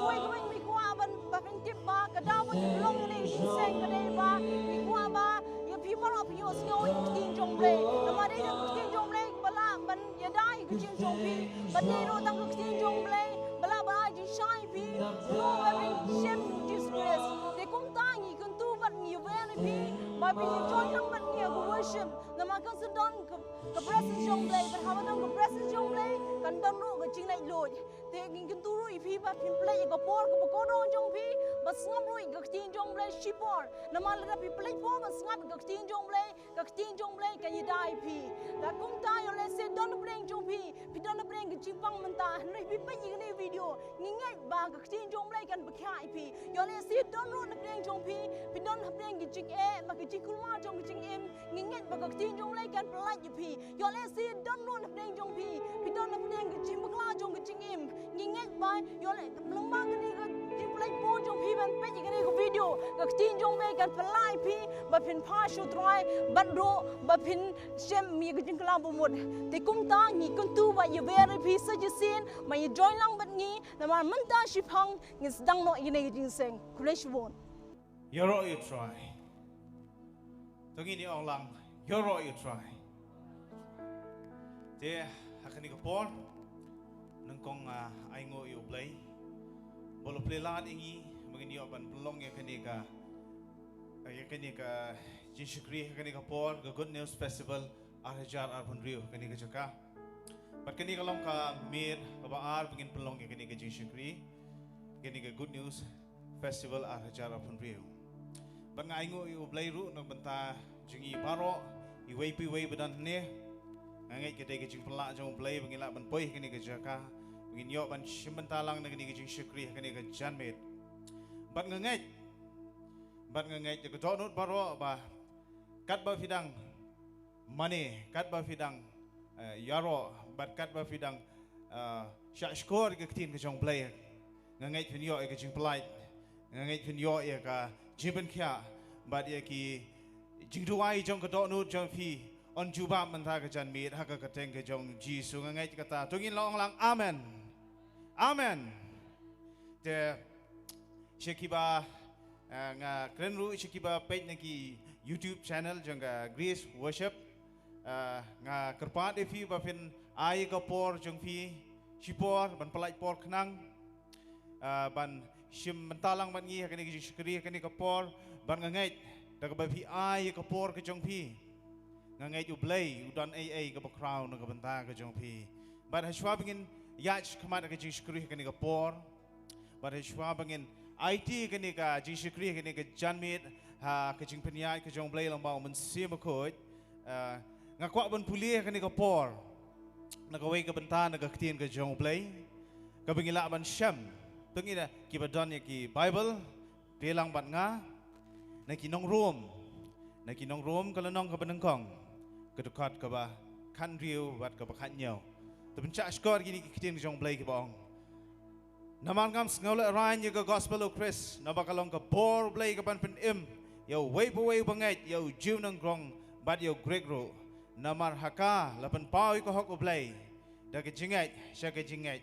koi koi mi kwa ban ba pen tip ba ka da ba long ni seng ka dei ba mi kwa ba ya people of your snow tin jong ble na ma dei tin jong ble bala ban ya dai ku chin jong pi ba dei ro tang ku tin jong ble bala ba ji shai pi no every shame disgrace de kum ta ni kun tu ban ni ve ni pi ba pi joy lang ban ni ku worship na ma ka sedon ka presence jong ble ba ha ba ka presence jong ble kan don ro ka ching lai loi te ngin kun tu ro i pi ba pin play ka por ka ko ro jong pi ba ngam ro ka tin jong ble shipor na ma la pi play for ba ngam ka tin jong ble ka yi dai pi da kum ta yo le se don breng jong pi don breng ka ching pang man ta nei pi pa yi ni video ngi ngai ba ka tin jong ble kan ba khai pi yo le se don ro na breng jong pi don breng ki ching e ma ki ching kulma jong ki ching em ngi ngai ba ka tin jong ble kan play pi yo le se don ro na breng jong pi don na breng ki ching bakla jong ki ching em ngi ngai ba yo le long bang ni ka ching play po jong pi ban pa yi ni ko video ka tin jong ble kan play pi ba pin pa shu try ban ro ba pin shem mi ka ching kala bo mod te kum ta ngi kun tu ba ye very pi sa ji sin ma ye join lang ban ngi na ma man ta shi phang ngi dang no yi ni jing seng kulesh won Yoro you try. Tongi ni ong lang. Yoro you try. Te hakani ka por nang kong aingo you play. Bolo play lan ingi mangini oban belong ya kani ka Jinshukri kani ka por the Good News Festival Arhajar Arpun Rio kani ka Jaka. But kani ka long ka mir ka baar pengin pelong ya kani ka Jinshukri kani ka Good News Festival Arhajar Arpun Rio. But ngaingo you play ru nang banta jingi paro I wei pi wei badan ne ngai ka dei ka jing pala jong play bangila ban poi kani ka Jaka bangin yo ban shimantalang na kani ka Jinshukri kani ka Janmet. But ngai ka donut paro ba kat ba fidang money kat ba fidang yaro bat kat ba fidang sha skor ka tin ka jong play ngai phin yo ka jing plai ngai phin yo ka jiben kya bat ya ki Jingduwai jong ka donut jong phi on juba man tha ka jan mit ha ka teng ka jong jisu ngai ka ta tungin long lang amen amen te shekiba nga krenru shekiba page na ki YouTube channel jangga Grace Worship nga kerpat efi ba phin ai ka por jong phi shipor ban palai por khnang ban shim mentalang ban ngi kani ki shukri kani ka por ban ngai da ka ba phi ai ka por ka jong phi ngai u blay u don aa ka ba crown ka ban ta ka jong phi ban hashwa bingin yach khamat ka jing shukri kani ka por ban hashwa bingin IT kani ka jing shukri kani ka janmit ha ka jing penyai ka jong blay lang ba man sim ko nga kwa ban puli kani ka por na ka wei ka banta na ka tin ka jong blay ka bingila ban sham tungina ki ba don ya ki Bible telang ban nga na ki Nonglum ka lanong ka banangkong ka dukat ka ba kan riu wat ka ba khan nyaw to bin cha skor gini ki tin ka jong blay ka bong naman ngam ngol ran ye ka gospel of Christ na ba kalong ka bor blay ka ban pen im yo wei po wei bangai yo jiu nang grong bat yo greg ro namar haka lapan pau ko hok blay da ka jingai sha ka jingai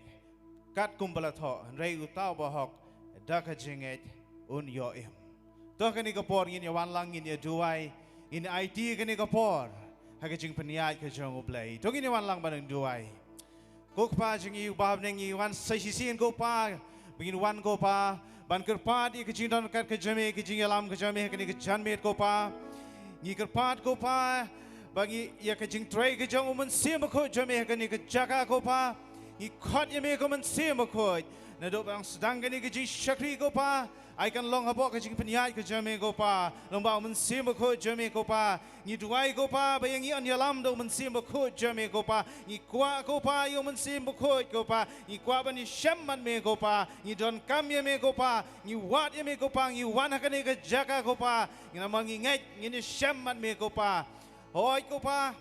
kat kumbala tho rei utau ba hok da ka jingai un yo im to kani ka por ngin yawan lang ngin ya duai in IT kani ka por ha ka jing paniai ka jong blay to ngin yawan lang ban duai ko pa jing yu bab neng yu wan sai sin ko pa bingin wan ko pa ban kerpat I kecing don kat ke jame kecing alam ke jame kini ke janmet ko pa ni kerpat ko pa bagi ya kecing tray ke jang umun sim ko jame kini ke Jaka ko pa ni khot ya me ko man sim ko na do bang sedang kini kecing syakri ko pa I kan long habok kecing penyai ke jame ko pa lomba umun sim ko jame ko pa ni duai ko pa bayang ian yalam do umun sim ko jame ko pa ni kwa ko pa yo umun sim ko pa ni kwa ban ni shamman me ko pa ni don kam ya me ko pa ni wat ya me ko pa ni wan hakane ke Jaka ko pa ni namang ngai ni shamman me ko pa hoi ko pa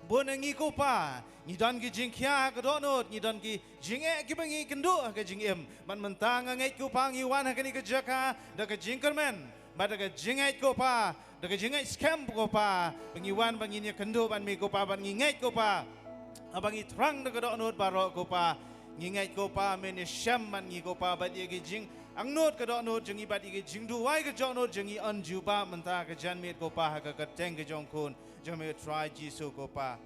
bonangi ko pa ni don ki jingkhia ka donut ni don ki jinge ki bangi kynduh ka jingem man mentang ngai ko pa ni wan hakane ke Jaka da ka jingkermen ba da ka jingai ko pa da ka jingai scam ko pa bangi wan bangi ni kynduh ban me ko pa ban ngai ko pa abangi trang da ka donut baro ko pa ngai ko pa men sham man ngi ko pa bat ye gi jing ang not ka do not jingi bat ye Jingduwai ka jo not jingi anju pa manta ka jan met ko pa ha ka teng ka jong kun jong me try jisu ko pa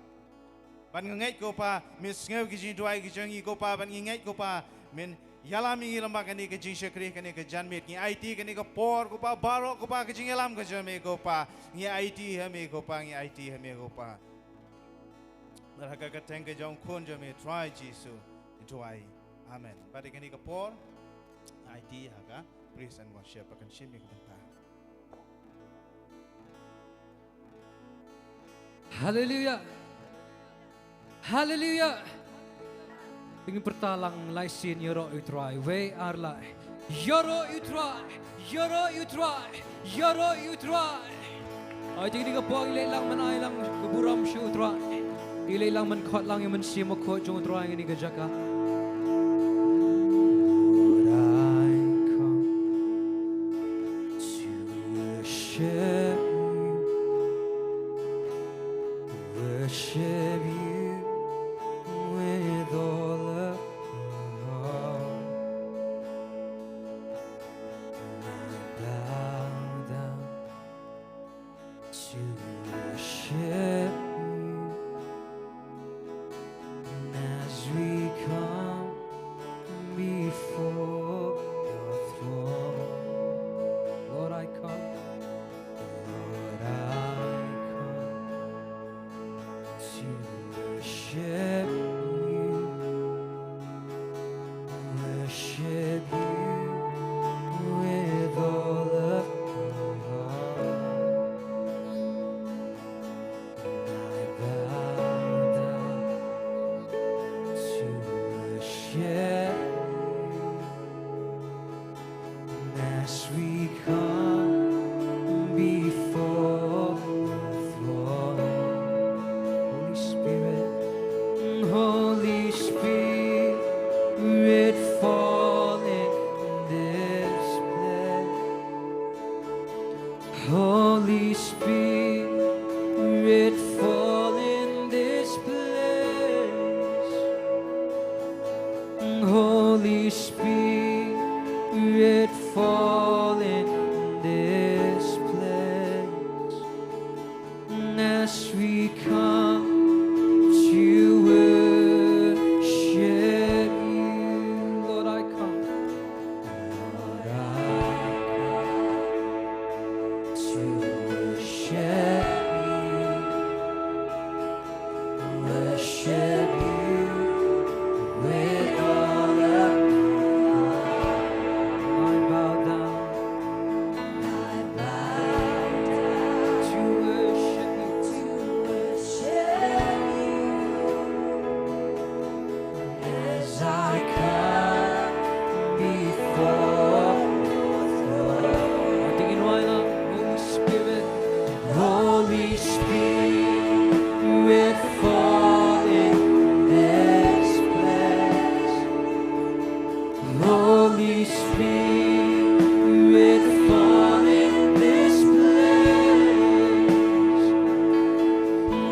ban ngai ko pa mis ngau gi Jingduwai gi jingi ko pa ban ngai ko pa men yalam ngi lamba ka ni ka jing shakri ka ni ka jan met ngi IT ka ni ka por ko pa baro ko pa ka jing yalam ka jong me ko pa ngi IT ha me ko pa ngi IT ha me ko pa mereka ka teng ka jong kun jong me try jisu Jowai. Amen. Bari kani ka por IT haga praise and worship akan shimi ko ta. Hallelujah. Hallelujah. Ingin pertalang lai sin yoro utrai we arlai. Yoro utrai. Yoro utrai. Yoro utrai. Ay tingin ka po ilay lang manay lang kuburam siya utrai. Ilay lang man kot lang yung man siya mo kot yung utrai ngini ka Jaka. Worship you with all of my heart. I bow down to worship you. And as we come before your throne, Lord, I come. Lord, I to worship you, worship you with all of my heart. I bow down to worship you, and as we come before the throne. Holy Spirit, fall in this place. Holy Spirit, fall in this place. Holy Spirit, fall in this place. And as we come to worship you, Lord, I come. Lord, I come to worship you, worship you with all of my heart. I bow down to worship you. As I come before your throne, Holy Spirit, Holy Spirit, fall in this place. Holy Spirit, fall in this place.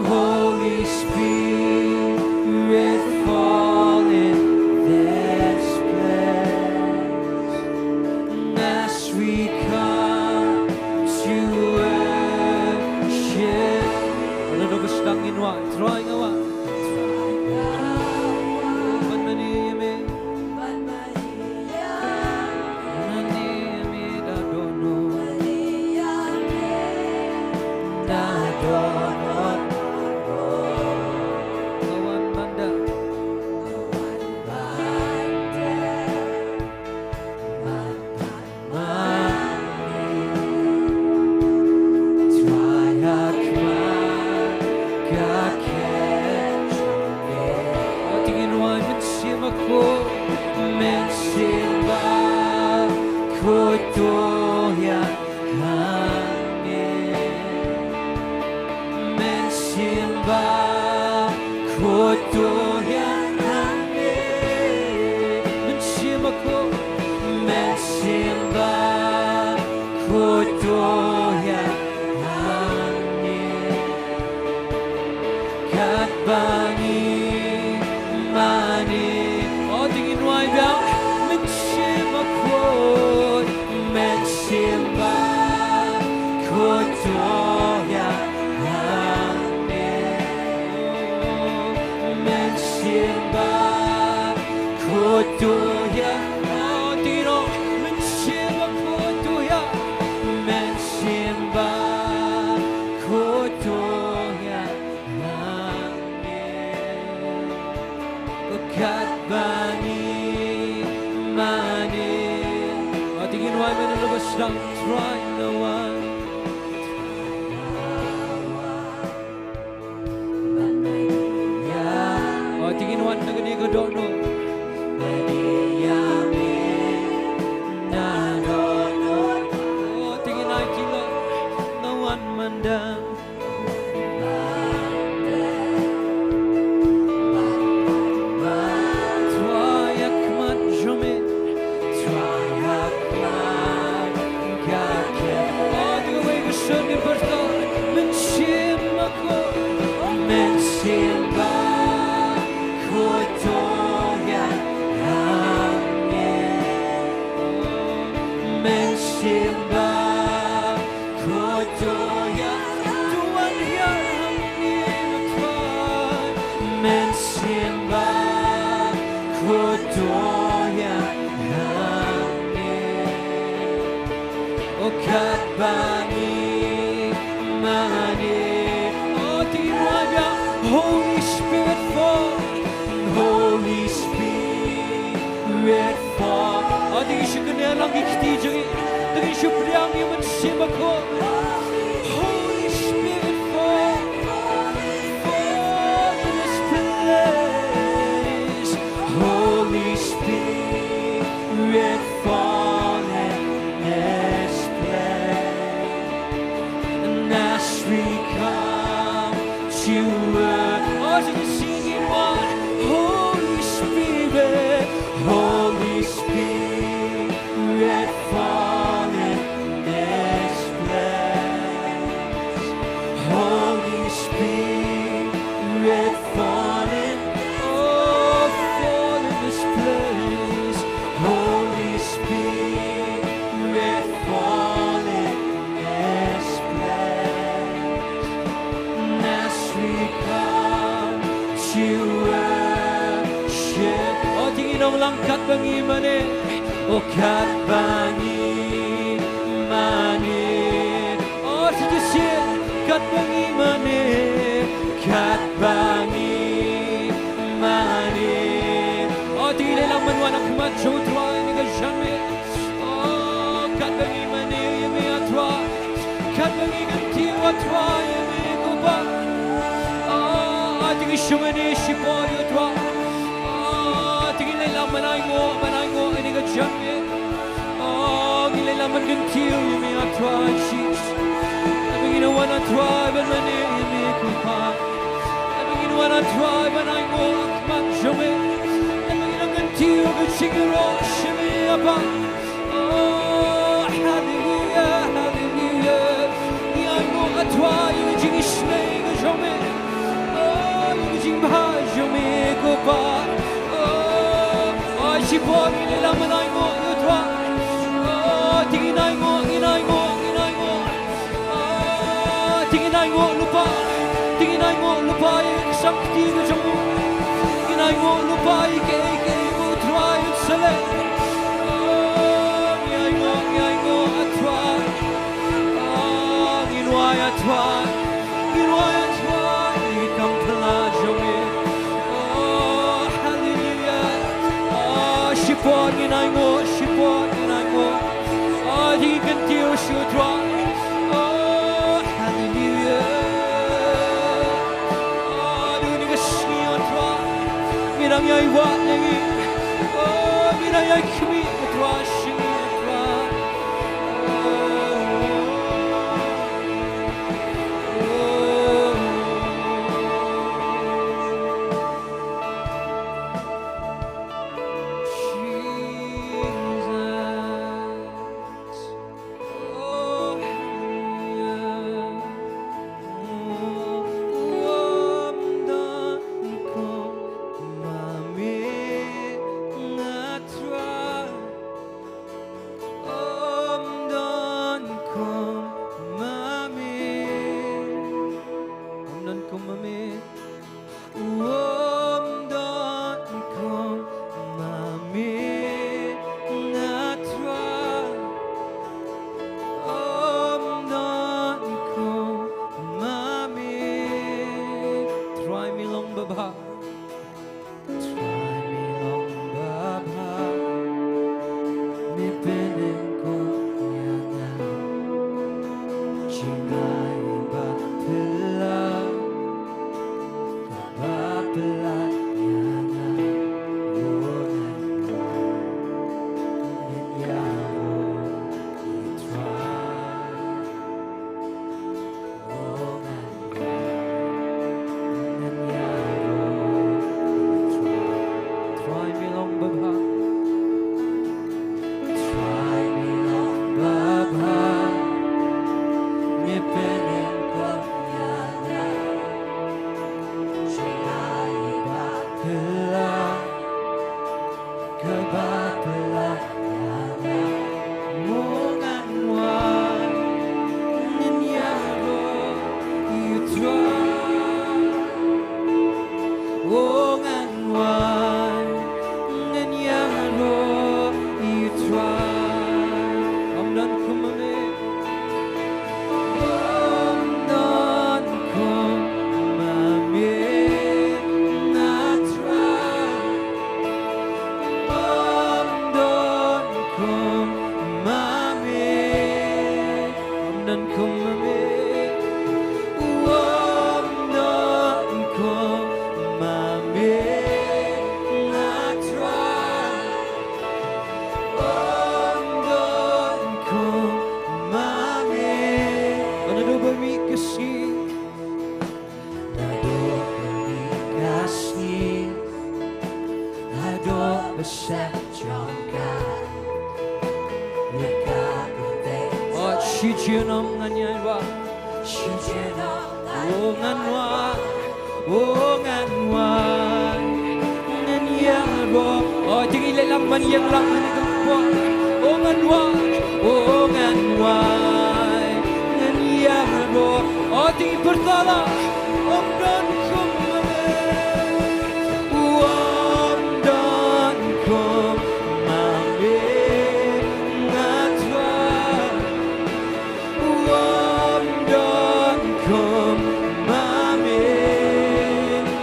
Holy Spirit, fall in this place. As we come to worship. Ano na gusto lang inwa? Try nga wa. Maniyame da dono. Kawan banda. Tingin wa mensim ako. Mensimbah ko Tuhan hangne. Mensimbah ko Tuhan hangne. Mensim ako. Mensimbah ko Tuhan hangne. Kat bangi mani. Oh, Don't try no one. Oh, tingin one na gani ko don't know. Oh, tingin ay kilo na one man down. Holy Spirit fall, Holy Spirit fall. Adi shukne lang ikti jagi, adi shupriang yaman simako. Holy Spirit fall, fall in this place. Holy Spirit fall in this place. And as we come to singing one, Holy Spirit, Holy Spirit, fall in this place. Holy Spirit, fall in, oh, fall in this place. Holy Spirit, fall in this place. And as we come to worship. Oh, tingin ang langkat bangi mani. Oh, kat bangi mani. Oh, sejauh kat bangi mani. Kat bangi mani. Oh, tingin lang manwan ang kumatso tuwa ni kajami. Oh, kat bangi mani yami atwa. Kat bangi ganti atwa yami kubang. Tingin shumani shipori utwa. Tingin lang manay mo ini ka jami. Tingin lang man gantiyo yumi atwa shis. Abing inawan atwa banmani yumi kupa. Abing inawan atwa banay mo akmat jami. Abing inang gantiyo ka chingiro shimi apa. Hallelujah, hallelujah. Iyay mo atwa yumi jingishlay ka jami. Jinghajomi kupa, oh, shipori nila manay mo utwa, oh, tinginay mo, tinginay mo lupa, isang tigo jamu, tinginay mo lupa, ikay mo utwa yung sale, oh, ngiyay mo atwa, oh, nginway atwa, ikam pelajomi. Oh, hallelujah. Oh, shipon ginay mo. Oh, di gantiyo shutwa. Oh, hallelujah. Oh, duni ka shiyotwa. Mirang yay wa nagi. Oh, mirang yay kimi atwa shiyotwa. kom mame om dan kom mame om dan kom mame ngatra om dan kom mame nado bami kasih Besat jangka Nika gede Oh shijenom nganyanwa Shijenom nganyanwa Oh nganwa Nganyanwa Oh tinggi lelang man yang lang nganyanwa Oh nganwa Oh nganwa Nganyanwa Oh tinggi bertala Om dan kumane Kom mame ngatra Om dan kom mame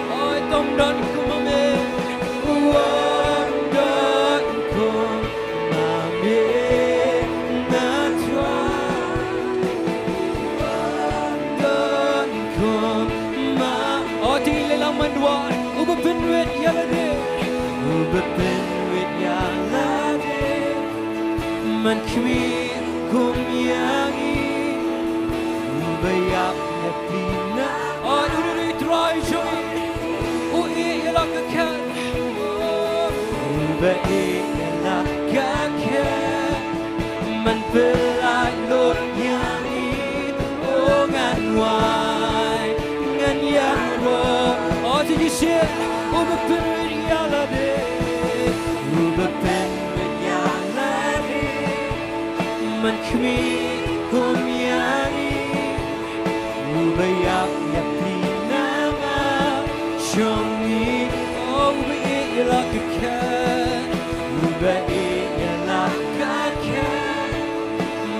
Oi tom dan kom mame Om dan kom mame ngatra Om dan kom mame Oh tinggi lelang manduan Uba penwet yalade Uba penwet Man kwi kum yangi Ubayak na pina Oh uri try joy Uiyak kan Ubayak kan Man pelai lot yangi Oh ngan wai Ngan yang ro Oh jadi shit Uba penwit yalade Uba penwit Man kmi kum yangi Ubayak yapinama Shongi Oh ubayak kan Ubayak kan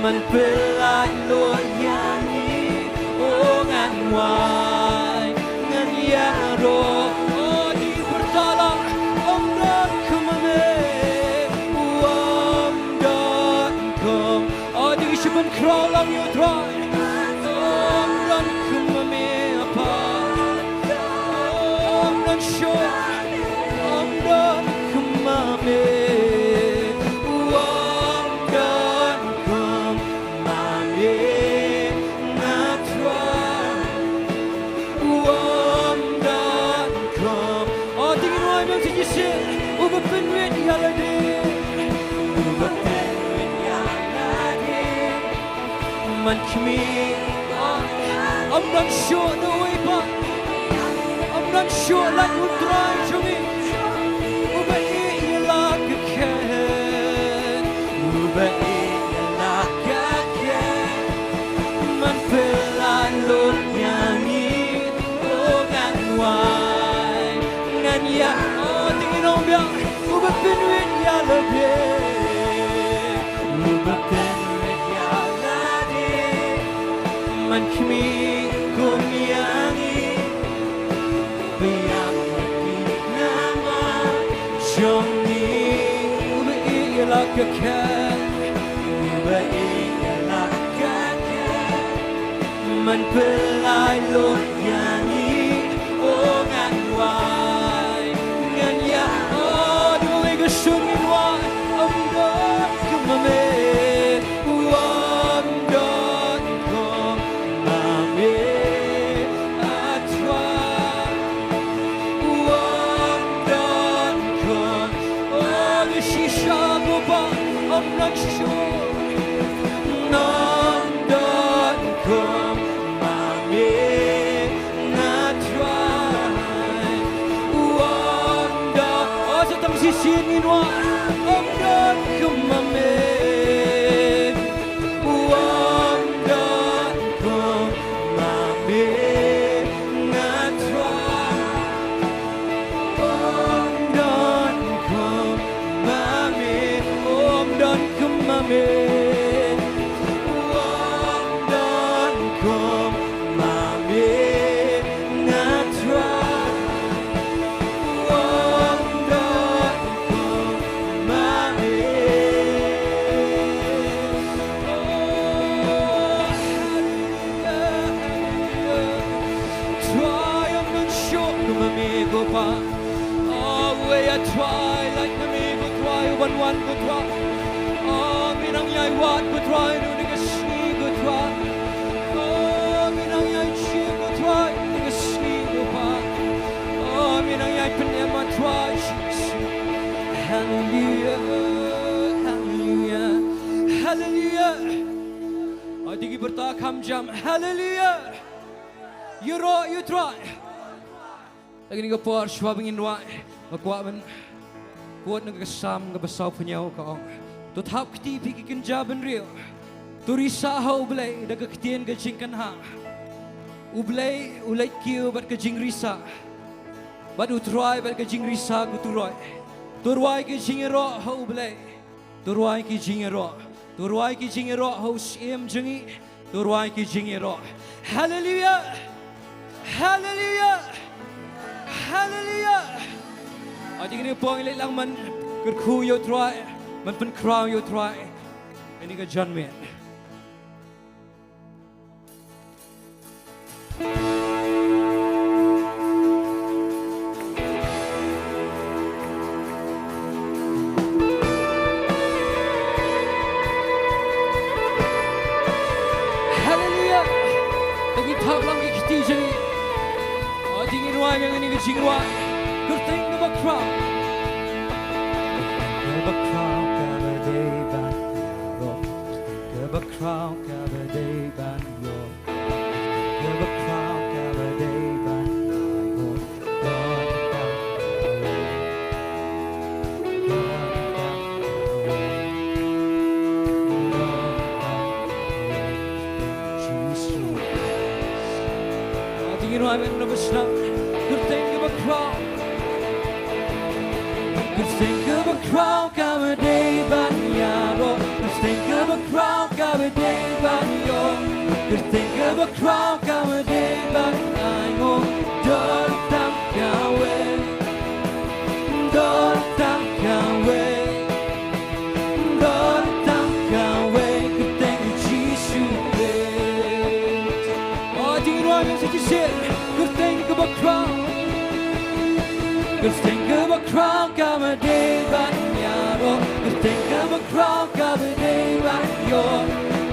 Man pelai lo yangi Oh ngan wai Ngan yaro Oh di bertala Om dan kumame Shiban crawl on your dry Om dan kumame apa Om dan show Om dan kumame Om dan kumame ngatra Om dan kum Oh tingin mo ay mga sigisin Uba penwet yalade Uba penwet yalade Man kmi I'm not sure the way back I'm not sure like who drive to me Uba iilak kan Uba iilak kan Man pelai lot nyanyi Oh ngan wai Ngan ya Oh tingin om ya Uba penwit ya lebih Uba penwit ya Man kmi kum yangi Biang nama Shongi Uba iilak kan Uba iilak kan Man pelai lot yangi Oh ngan wai Ngan ya Oh duwe gesungin wai Om dan kumame I'm not sure Nong dan kom mame Hallelujah. Adigi bertakam jam. Hallelujah. You rock, you try. Lagi ni kapor swabingin wa. Magwa man. Kuat ng kasam ng basaw punyaw ka. Tutap kiti pikikin jaban rio. Turisa ha ublay dagaktian ka jingkan ha. Ublay ulay kiyo bat ka jingrisa. Bat utroy bat ka jingrisa guturoy. Turway ki jingero ha ublay. Turway ki jingero. Turway ki jingero ha usim jingi. Turway ki jingero. Hallelujah. Hallelujah. Hallelujah. Ating ini po ilit lang man kerku yo try. Man pen crown yo try. Ini ka John man. Hallelujah. Lagi tap lang ikiti jani. Ating inuwa yang ini ka Jingduwai. Good thing of a crown. Of a crown, cover day ban yo. Of a crown, cover day ban yo. Of a crown, cover day ban yo. You know I'm in the snow. Good thing of a crown. Good thing of a crown, cover day ban yo. Good thing of a crown, cover day ban yo. Good thing of a crown, cover day ban yo. Don't thank Yahweh. Don't thank Yahweh. Don't thank Yahweh. Good thing of Jesus. Oh, do you know what I'm saying? Good thing of a crown. Good thing of a crown, come a day ban yo. Good thing of a crown, come a day ban yo.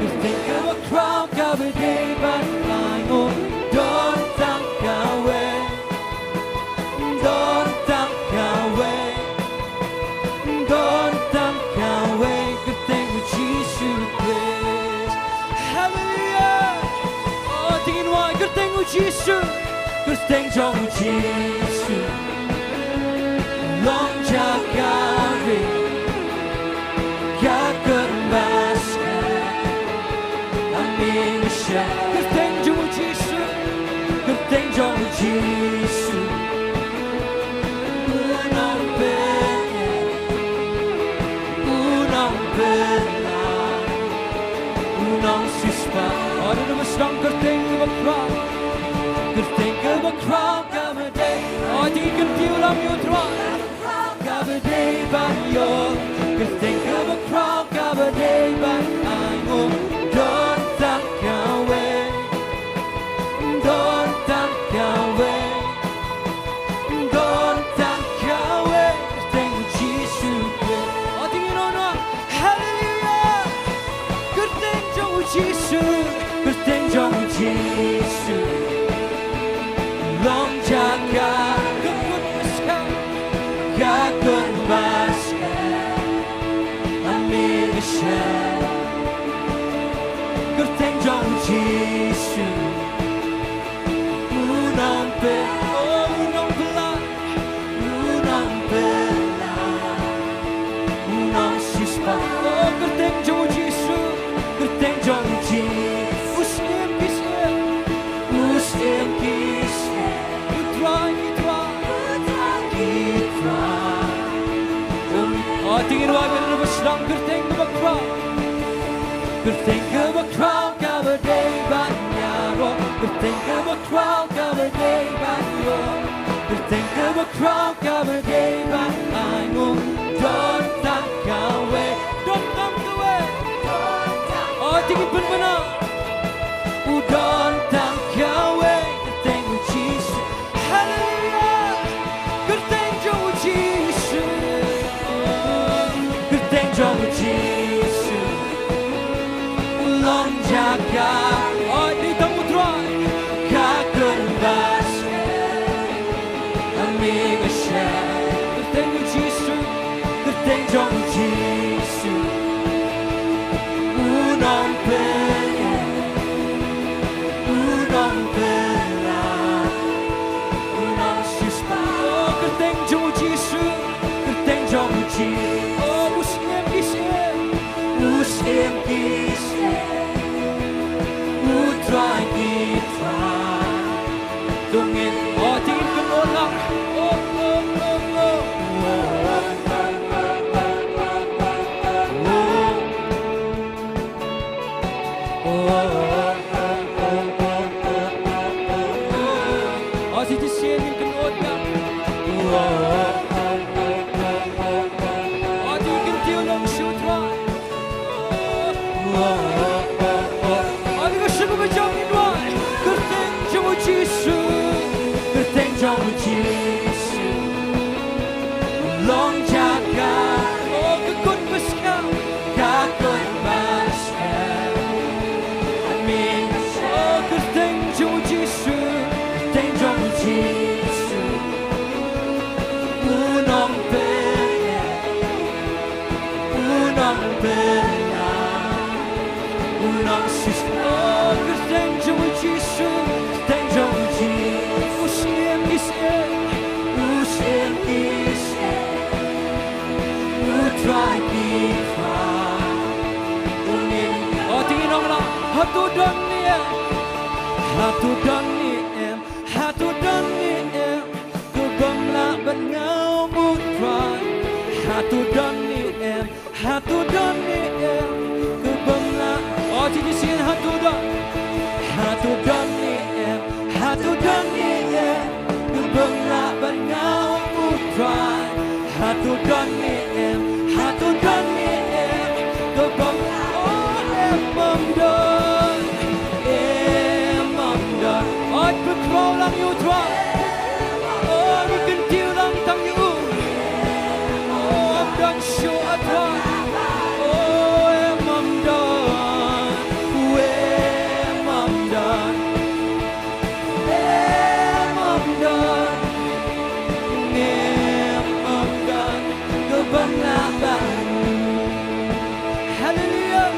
Good thing of a crown, come a day ban yo. Don't thank Yahweh. Don't thank Yahweh. Don't thank Yahweh. Good thing of Jesus praise. Hallelujah. Oh, tingin why good thing of Jesus. Good thing of Jesus. Long Jaka, Jaka basket. Amin siya. Good thing to Jesus. Good thing to Jesus. Unang belan, unang sispa. Ano na mas lang good thing of a crown. Good thing of a crown, come a day. Oh, di kan piulam yung try. Cover day ban yo. Good thing of a crown, cover day ban yo. Don't thank Yahweh. Don't thank Yahweh. Don't thank Yahweh. Good thing of Jesus. Oh, tingin ono. Hallelujah. Good thing of Jesus. Good thing of Jesus. Long Jaka. Good basket, amin siya. Good thing John Jesus. Unang belan, unang belan, unang sispa. Oh, good thing John Jesus. Good thing John Jesus. Usim kisah, usim kisah. You try, you try, you try. Oh, tingin wag na mas lang good thing of a crown. Good thing of a crown, cover day ban yo. Good thing of a crown, cover day ban yo. Good thing of a crown, cover day ban yo. Don't thank Yahweh. Don't thank Yahweh. Oh, tingin pun mana? Oh, don't thank Yahweh. Good thing of Jesus. Hallelujah. Good thing of Jesus. John Jesus, Long Jaka, oh di tamu try, kakun basket, amin siya. Good thing of Jesus, good thing John Jesus. Long Jaka, oh kekun besar, kekun besar. Amin. Oh kerteng jauh Yesu, kerteng jauh Yesu. Unong benar, unong sis. Oh kerteng jauh Yesu, kerteng jauh Yesu. Usiam kisah, usiam kisah. Try oh tingin Nonglam hatu dan ni em kebangla bengau mutrai hatu dan ni em kebangla oh jadi sin hatu dan ni em kebangla bengau mutrai hatu dan ni em kebang oh emamdan oi Petrol lang yu try oh ni kentil lang tang yu oh amdan show atrai oh emamdan kebang labang hallelujah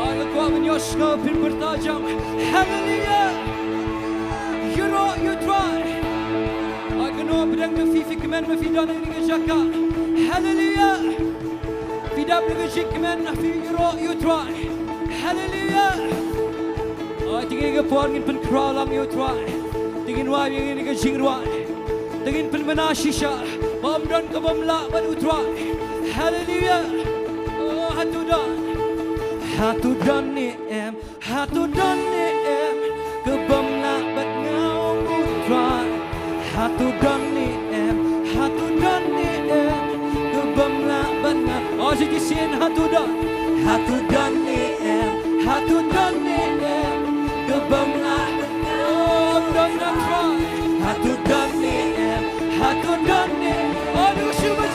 Allah kuat menyosno pin bertajam hallelujah you know you try I can know pedang me fifi kemen me fidan ni Jaka hallelujah fidab ni jik kemen fi you try hallelujah I tingin ke puan ngin pen kralang you try tingin wa ngin ni Jingduwai tingin pen menashisha bam dan ke bamla ban utrai hallelujah oh hatu dan ni em ke bamla ban ngau utrai hatu dan ni em ke bamla ban ngau oh jadi sin hatu dan ni em ke bamla oh dan utrai hatu dan ni em aduh syukur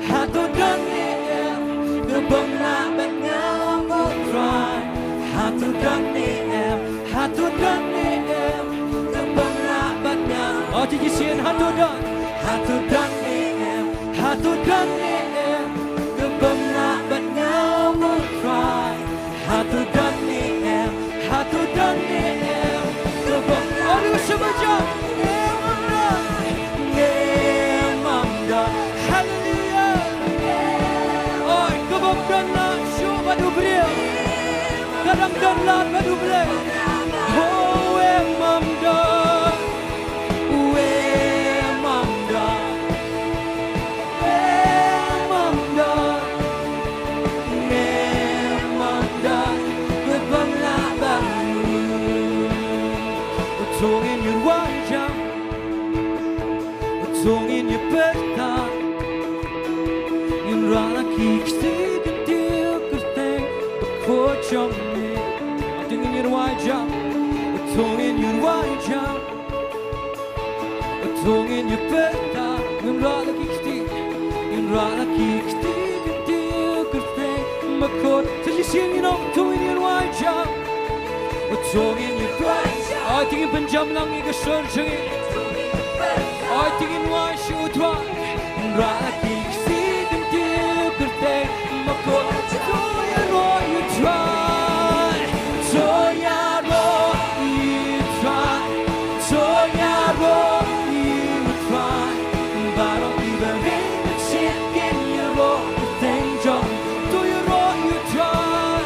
hatu dan ni em kebangla bengau mutrai hatu dan ni em kebangla bengau oh jadi sin hatu dan ni em kebangla bengau mutrai hatu dan ni em kebang aduh sebajak hallelujah oh kebab dan syuk badu beliau kadang dan lat badu beliau oh emamdan kebang labang utungin your wajah utungin your bertang in rana kiksti kentil kerteng bekocong ni utungin your wajah utungin your bertang in rana kiksti kentil makot Salisin you know tuwin yun wajam Tungin yun Ay tingin panjam lang ikasur changi Ay tingin washi utwa Raki kasi gantil kurte makot Toya ro you try Toya ro you try Toya ro you try Barang ibarin chicken you ro thing jong Toya ro you try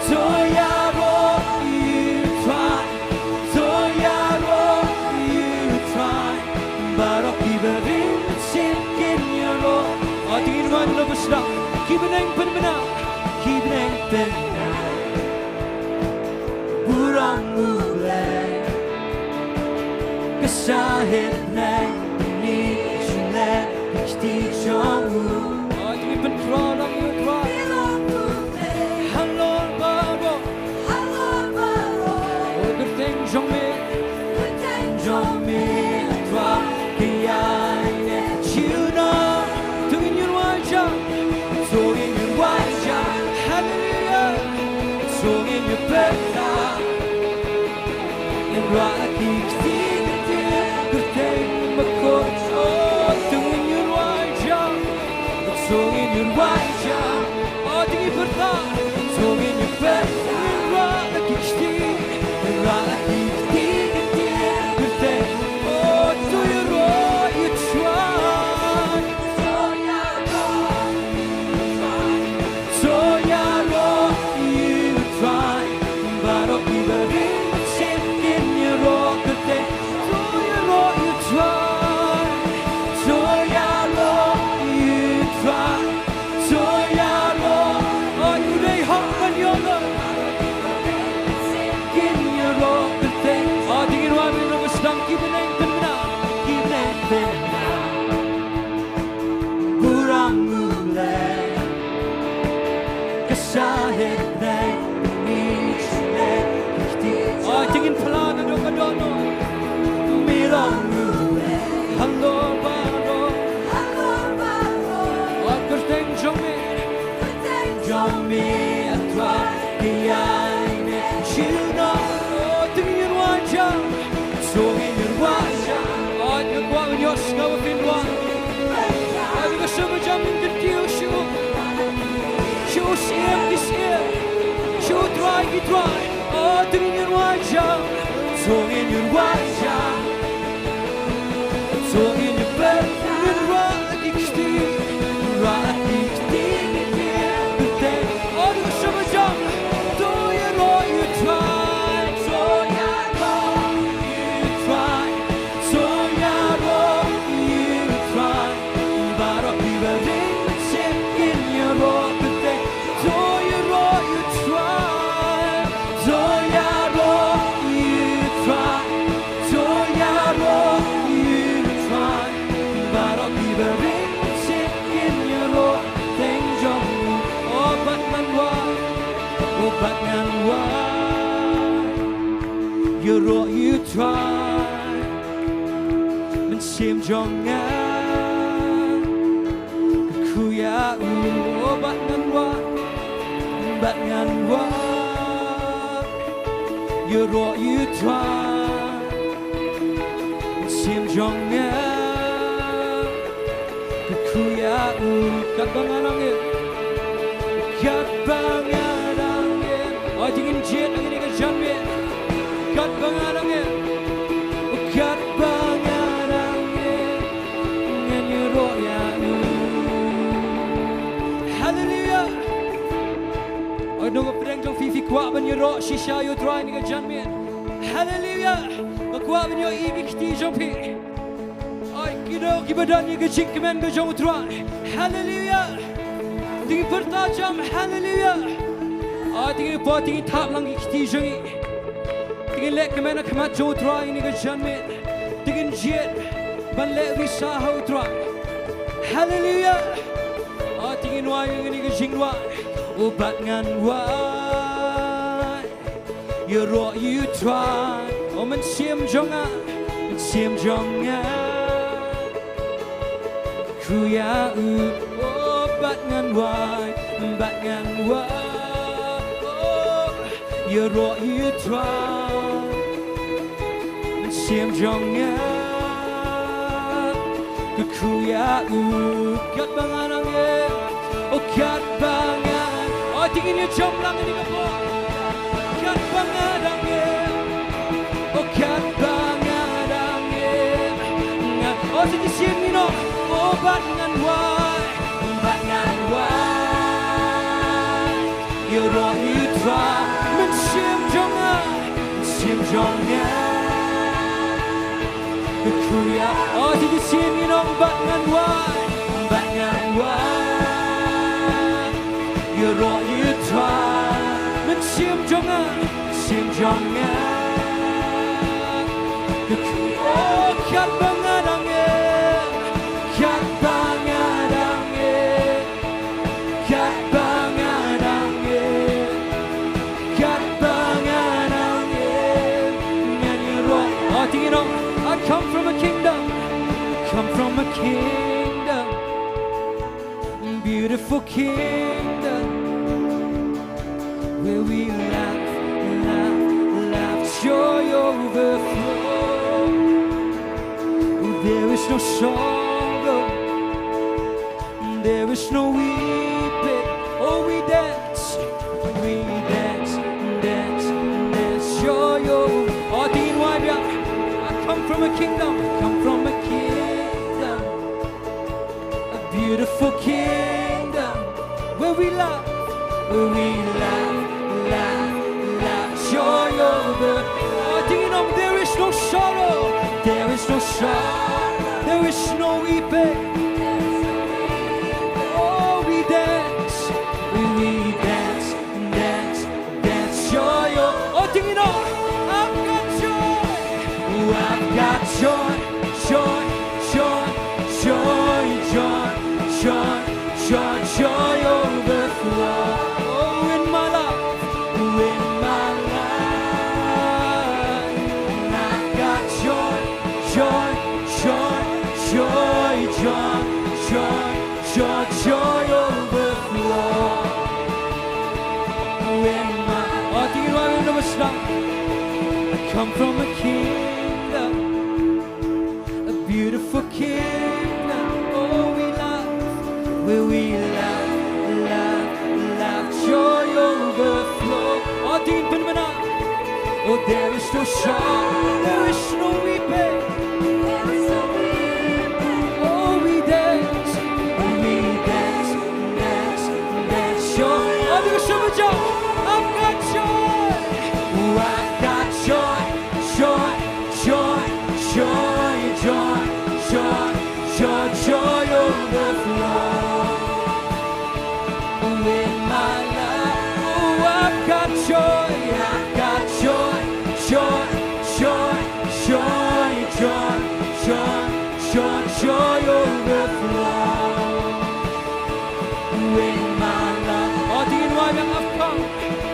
Toya ro you try Toya ro you try Barang ibarin chicken you ro Atin man lo basta Kibneng penmena Kibneng penmena Burang mulai Kesahit neng Ini sulet Kesti jongmu Atin Petrol ang yudwa Halor baro Gerteng jongme Jongme Atwa Kiyane Chuna Tungin yun wajah Tungin yun wajah Hallelujah Tungin yun peta Yang raki ketiga Gerteng makot Tungin yun wajah Tungin yun wajah Tingin peta Tungin yun peta Yang raki ketiga Yang raki ketiga Gerteng to your road you try But even in your road the day to your road you try So your road you try So your road oh you day hot when you're love in your road the day oh tingin wa min no stang kibneng penna kibneng penna burang mulai kesahit neng I think in plan and Dono Milang Hello Baro I could think Jomi Atwa Kiane Shillong Thinking in Wajam So in your Wajam I could walk in your snow in one I think a summer jump in the deal Show CM this year Show dry you dry Oh, thinking in wajah, song in your wajah, song in your bed, in raki ksti, good day. Oh, you summer jump, do you know you try, so you try, so you try, but I'll be ready to check in your road, good day, so you know you try. You rock, you try, men sim jongan, kuya bat ngan wa. You rock, you try, men sim jongan, kuya kat banganangin, kat banganangin. I think in jet angin ka jamit. Kat bangarangin, kat bangarangin, ngan yuro yanu. Hallelujah. I know pedang jong fifi kuat ban yuro shisha yo try ni ka janmin. Hallelujah. Kuat ban yo ibi kiti jong pi. Ai kido kibadan ni ka chinkman ka jong try. Hallelujah. Ding pertajam hallelujah. Ai ding po ding tap lang kiti jong. Tingin lek kemana kemat jauh try ini kejanmit. Tingin jet ban lek bisa hau try. Hallelujah. Oh tingin wai ini ke Jingduwai. Ubat ngan wai. You rock you try. Oh men sim jonga. Ku ya ubat ngan wai. bat ngan wa Yoro yutra Men siam jongnya Kekuya kat bangan angin Oh kat bangan Oh dinginnya jomlang ini kepo Kat bangan angin Oh kat bangan angin Oh sini siam minum Oh bat ngan wai Yoro yutra Men siam jongnya Kekuya Oh sini siam minum bat ngan wai Yoro yutra Men siam jongnya Kekuya Oh kat bangan angin Kat bangan angin Kat bangan angin Kat bangan angin And you're right Oh dingin dong I come from a kingdom Beautiful kingdom Where we laugh, joy overflow There is no sorrow There is no weeping Oh we dance, joy over Oh Diengdoh I come from a kingdom A beautiful kingdom Where we laugh, joy over Oh Diengdoh there is no sorrow There is no weeping Oh we dance, joy over Oh Diengdoh I've got joy I've got joy overflow Oh in my life I've got joy overflow in my Oh Diengdoh I never stop I come from a kingdom A beautiful kingdom Oh we laugh Where we laugh joy overflow Oh Diengdoh benar Oh there is no sorrow There is no weeping Oh we dance joy Oh there is no joy I've got joy I've got joy overflow in my life Oh I've got joy overflow in my life Oh Diengdoh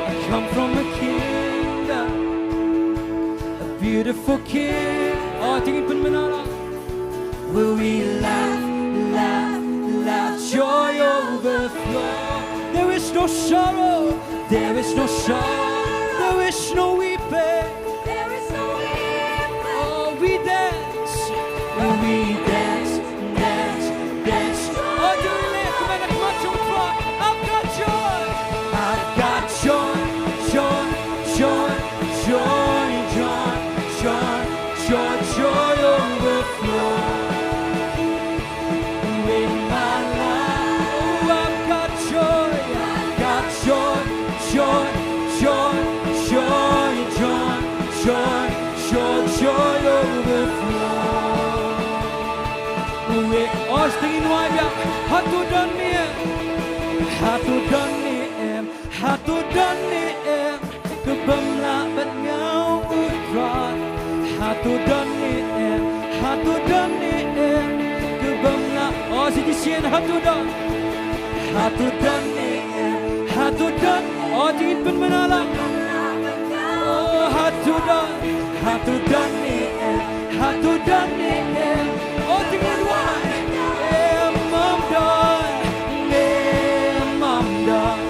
I've come from a kingdom A beautiful king Oh Diengdoh benar Where we laugh, joy overflow There is no sorrow There is no weeping Oh we dance Oh do we live to make a much of a cry I've got joy overflow in my life Oh I've got joy overflow Oh Diengdoh Hatu dan niem Kebamlah bat ngau utrat Hatu dan niem Kebamlah Oh sini sian hatu dan niem Oh Diengdoh menalang Oh hatu dan niem Oh Diengdoh Mam dan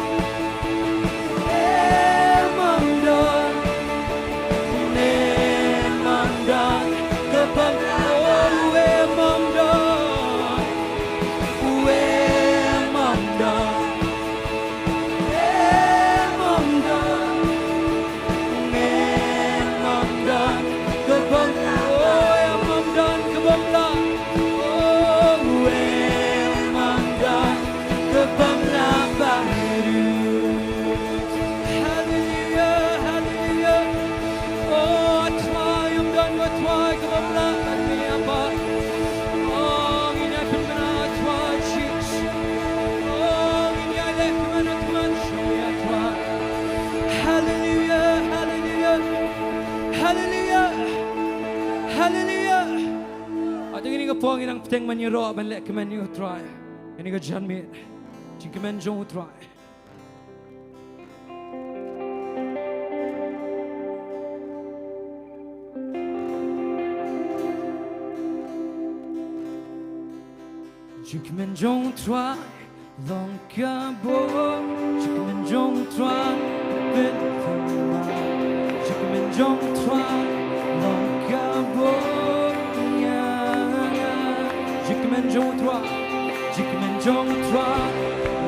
pong inang peteng menyerok ben lek kemen you try. Ini ke janmit. Jing kemen jong try. Jing kemen jong try. Long kabor. Jing kemen jong try. Ben tama. Jing kemen jong try. Long kabor. Jingmen jong trois, jingmen jong trois,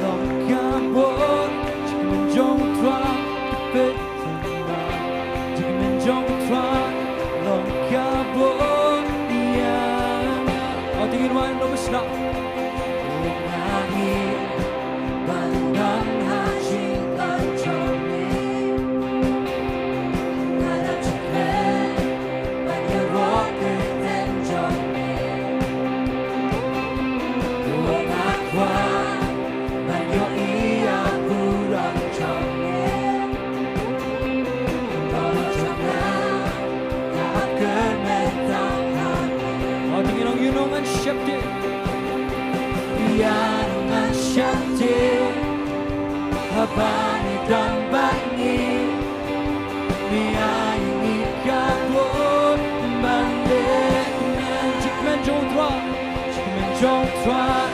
long kabor, jingmen jong trois, petamba, jingmen jong trois, long kabor, oh tingin wine no besnak, Nagi bandang haji lanjoni, nada cekre, banyak roket dan joni. Banyo iya kurang jauh, kalau jangan tak akan mentang. oh tingin ang yunongan syapti, Yangan syakti, habani dan bani, miayungi kabut balik. jingmen jong trois, Jingmen jong trois,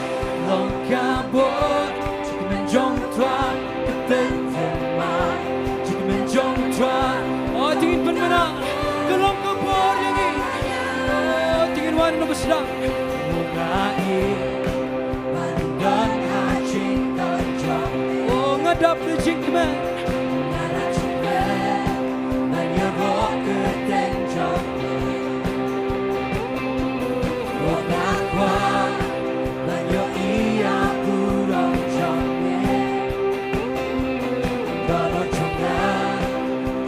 long kabut. Jingmen jong trois, petema. Jingmen jong trois, oh tingin penmenang, kelong kabor yang ini, oh tingin wine no besnak, mungai bandang haji lanjoni. oh ngadap le jingmen. Nada cekre, banyak roket dan joni. Banyak iya kurang joni. Kalau jangan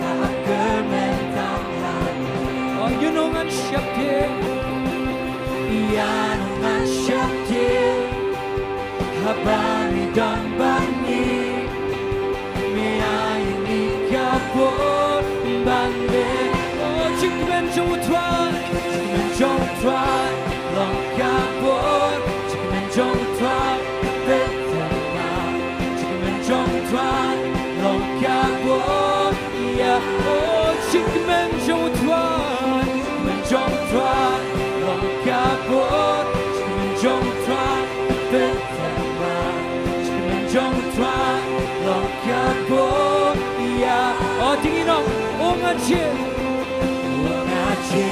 tak akan mentang lagi. Oh yunongan syapti, Yangan syakti, habani dan bani, miayungi kabut balik. oh jingmen jong trois, Jingmen jong trois, long kabut. Jingmen jong trois, petema. Jingmen jong trois, long kabut. yeah, oh jingmen jong trois, Jingmen jong trois, long kabut. Jingmen jong trois, petema. Jingmen jong trois, long kabut. yeah, oh tingin ang oh ngajin. Ngaji,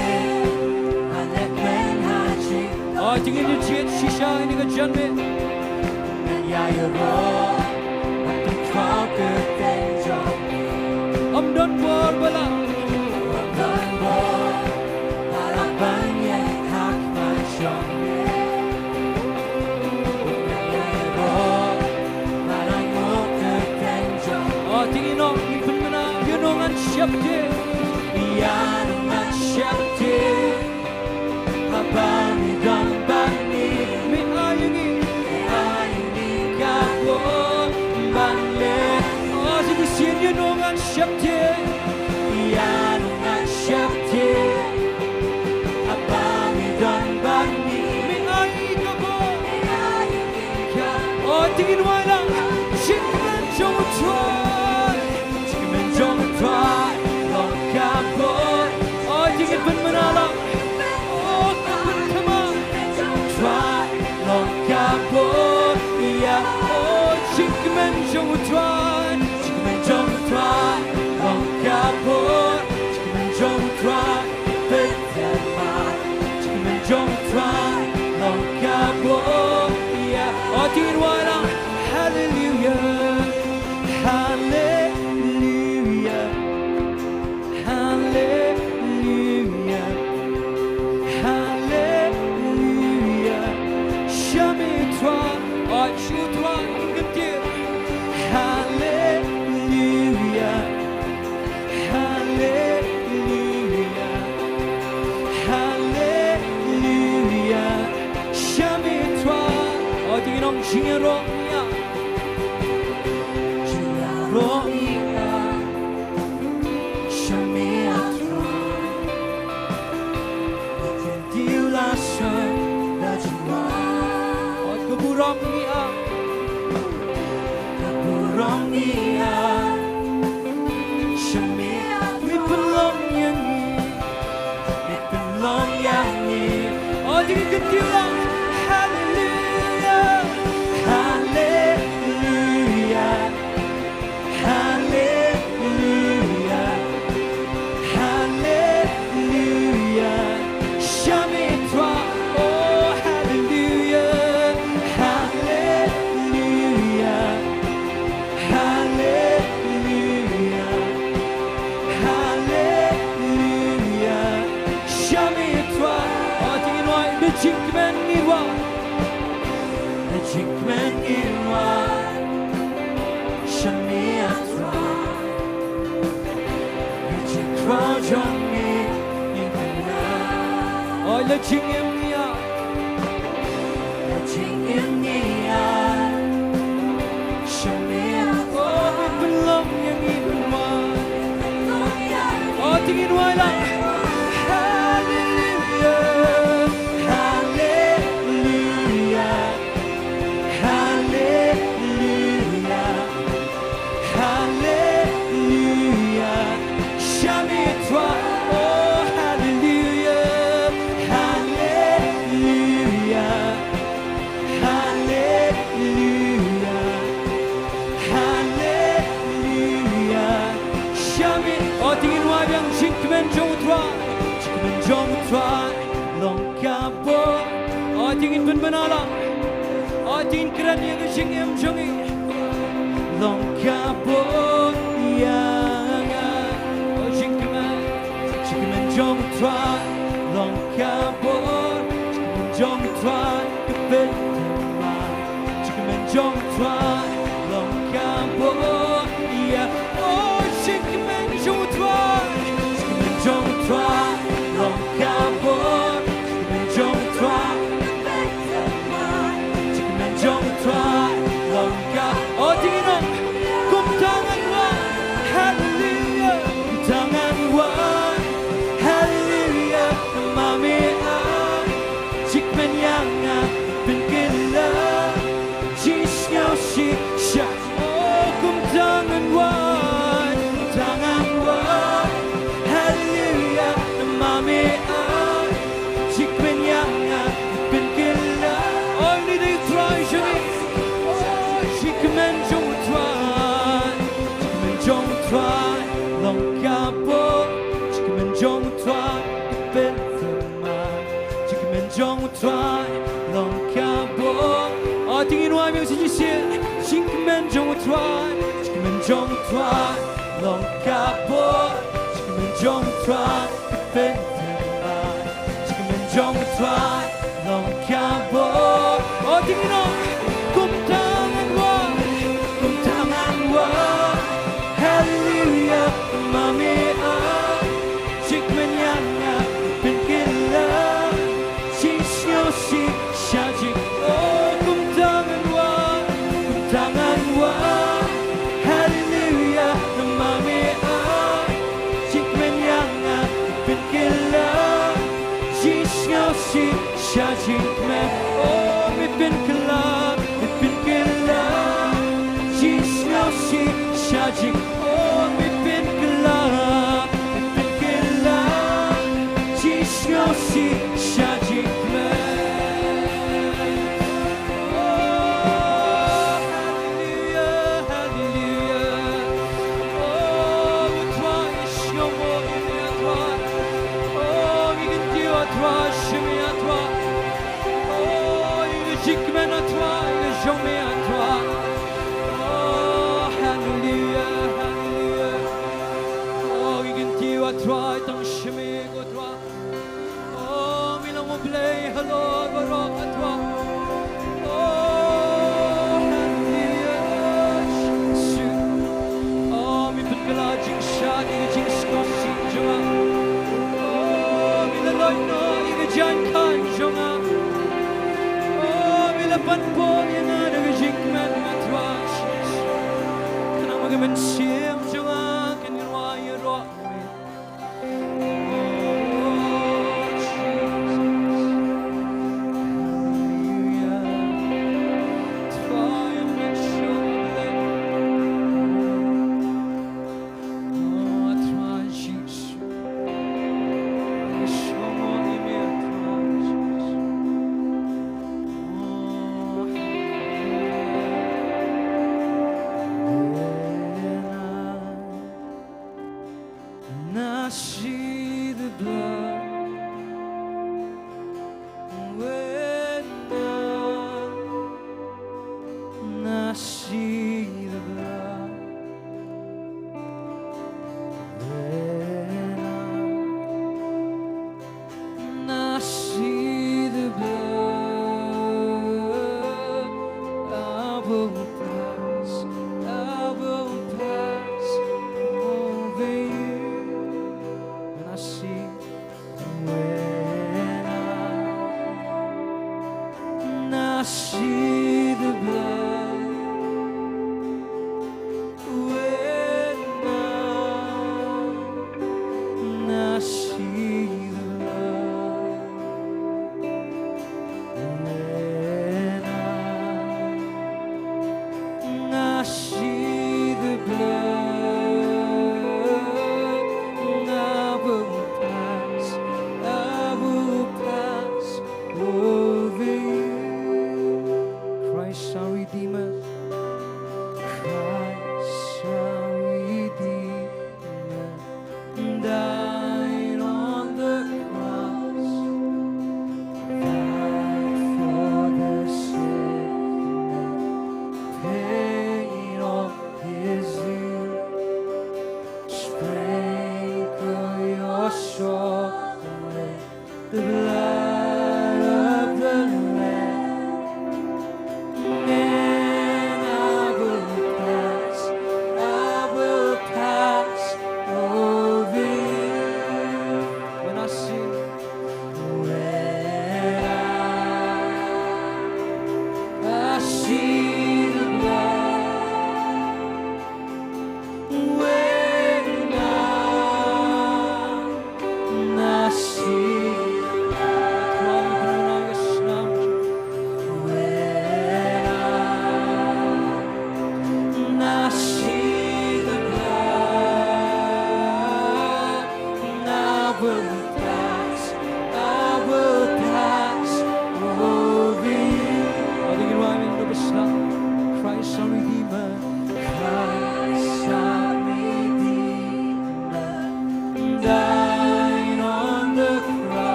alek men haji. Oh tingin yung jit shisha ini ke janmit. Yayro, aku kau ketenjok. Amdan bor balang, Dan boy, harapan yang tak macam ni. Yayro, malango ketenjok. oh tingin ang penmenang yunongan syapti, Yangan syakti, habani dan bani, miayungi, ayungi kabut balik. oh sedisian yunongan syapti, Yangan syakti, habani dan bani, miayi kabor. ayungi kabut. Oh tingin walang jingmen jong trois, Jingmen jong trois, long kabut. oh tingin penmenalang, oh penthema, Trois, long kabut. yeah, oh jingmen jong trois, Jingmen jong trois, long kabut. Jingmen jong trois, petema. Jingmen jong trois, long kabut. yeah, oh tingin walang hallelujah, hallelujah, hallelujah, hallelujah. Jamais toi, oh tu toi ingetir, hallelujah, hallelujah, hallelujah. Jamais toi, oh tingin ang Jingiasyllok niya. Roia, chame a toi. Dieu la seule,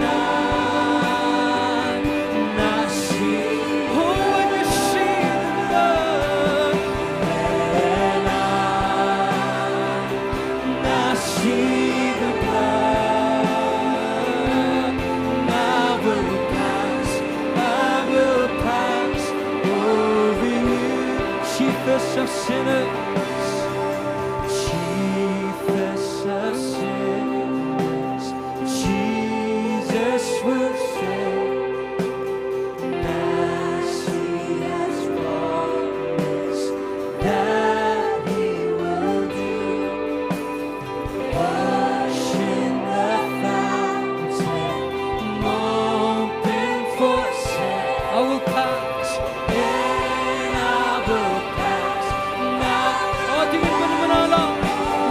blood. When I see, oh, when you see the blood. When I see the blood, I will pass over you. Chiefest of sinners, chiefest of sinners, Jesus will save, as He has promised that He will do. Wash in the fountain, open for sin. I will pass, and I will pass. Now, oh, tingin mo naman alam,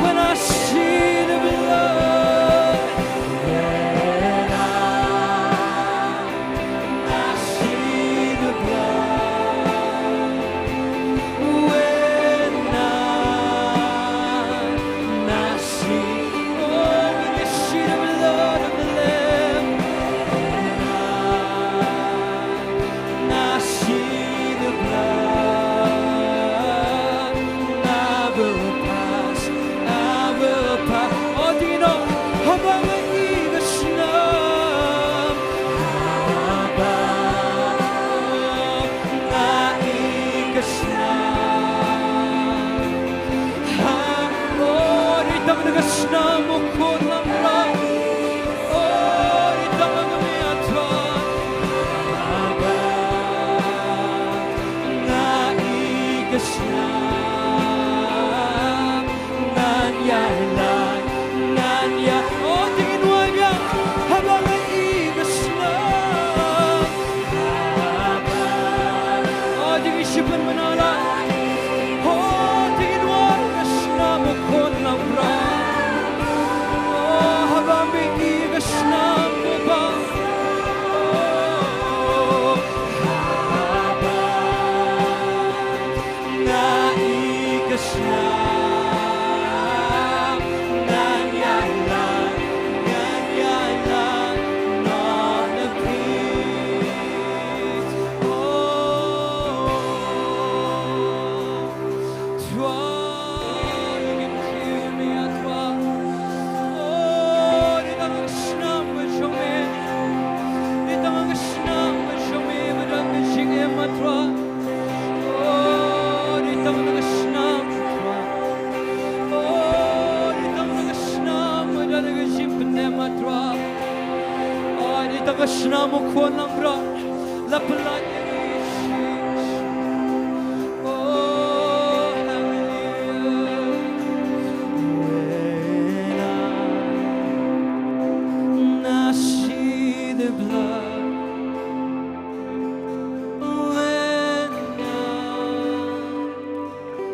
when I see the blood. When I see the blood. When I see, oh, when you see the blood of the Lamb. When I see the blood, I will pass, I will pass. Oh, do you know, habang naigas na, habang naigas na, oh, itang nagas na mo ko ng rami, oh, itang ang umiatwan, habang naigas na, nanyalan, oh, tingin mo hanggang habang naigas na, habang, oh, tingin isipan mo na lang, oh, tingin mo hanggas na mo ko ng rami, oh, habang may igas na mo ba, oh, habang naigas na, nanyalan, none of peace, oh, toi, you can hear me at toi, oh, ditang ang snam with your man, ditang ang snam with your man, but I'm the Jingem at toi, oh, ditang ang snam with toi, oh, ditang ang snam with the Jingem at toi, oh, ditang ang snam mo ko ng bra, lapalan niya ni Jesus, oh, hallelujah. When I see the blood,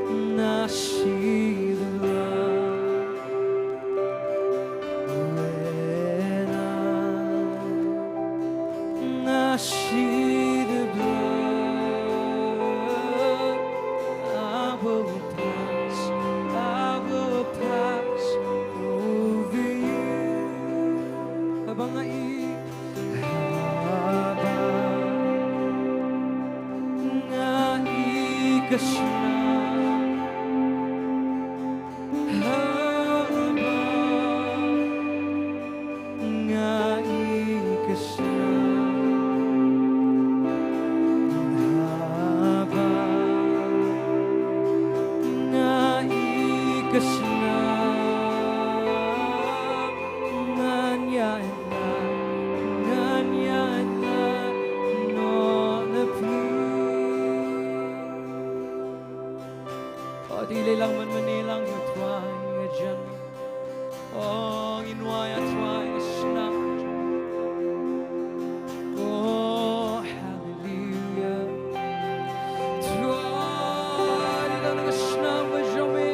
when I see the blood, when I see the blood, I will pass over you. Habang naigas na, habang naigas na, habang naigas na, nanyalan, none of peace. Oh, dili lang man manilang you try dyan. Oh, inway at try snap. Oh, hallelujah. Try, ida nga snap ba jami.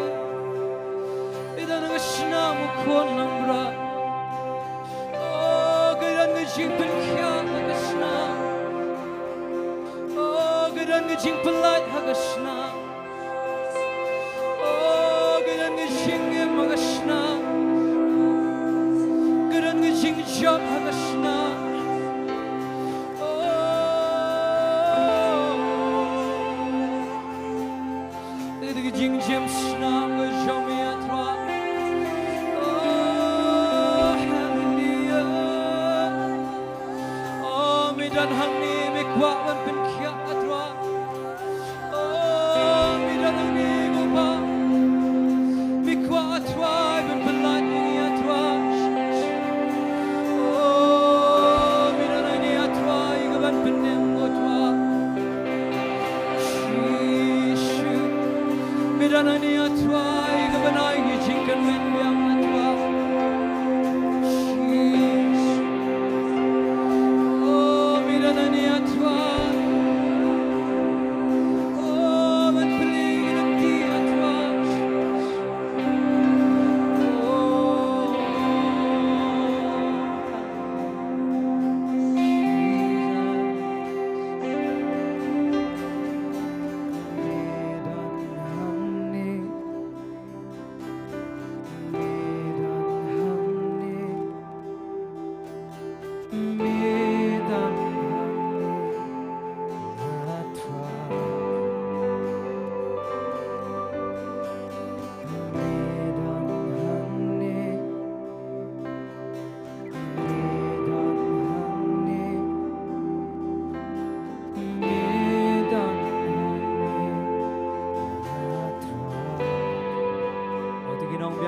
Ida nga snap mo ko ng bra. Oh, gaya nga jingpan kya nga snap. Oh, gaya nga jingpalat nga snap. Oh, gaya nga jingim mga snap. Gaya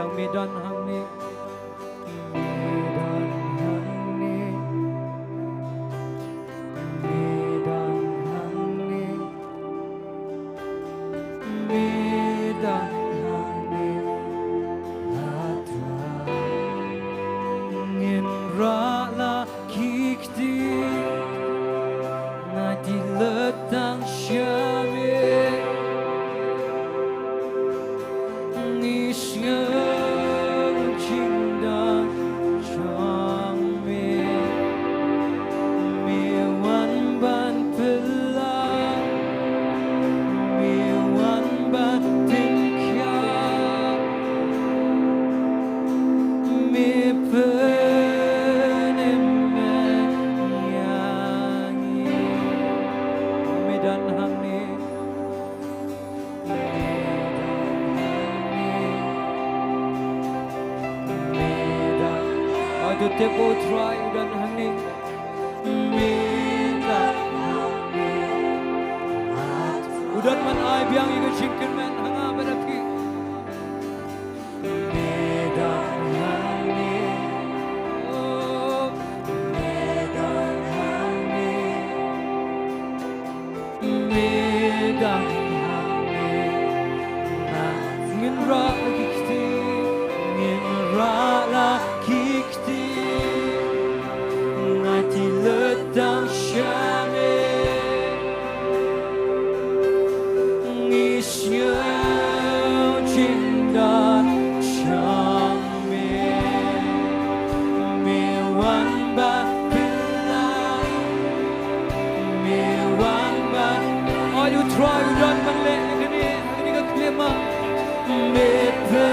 biang medan hangne medan hangne medan hangne medan hangne hatra ngin ra la kikti na di letang syame Teko try dan hangne medan hangne udat man ai biang iga chicken man hanga berapi medan hangne oh medan hangne medan hangne na ngin ra kikti ngin ra la kikti letang syame ngisnya cinta syame mewan bapilang mewan bat all you try you done man le gini ka klema mepe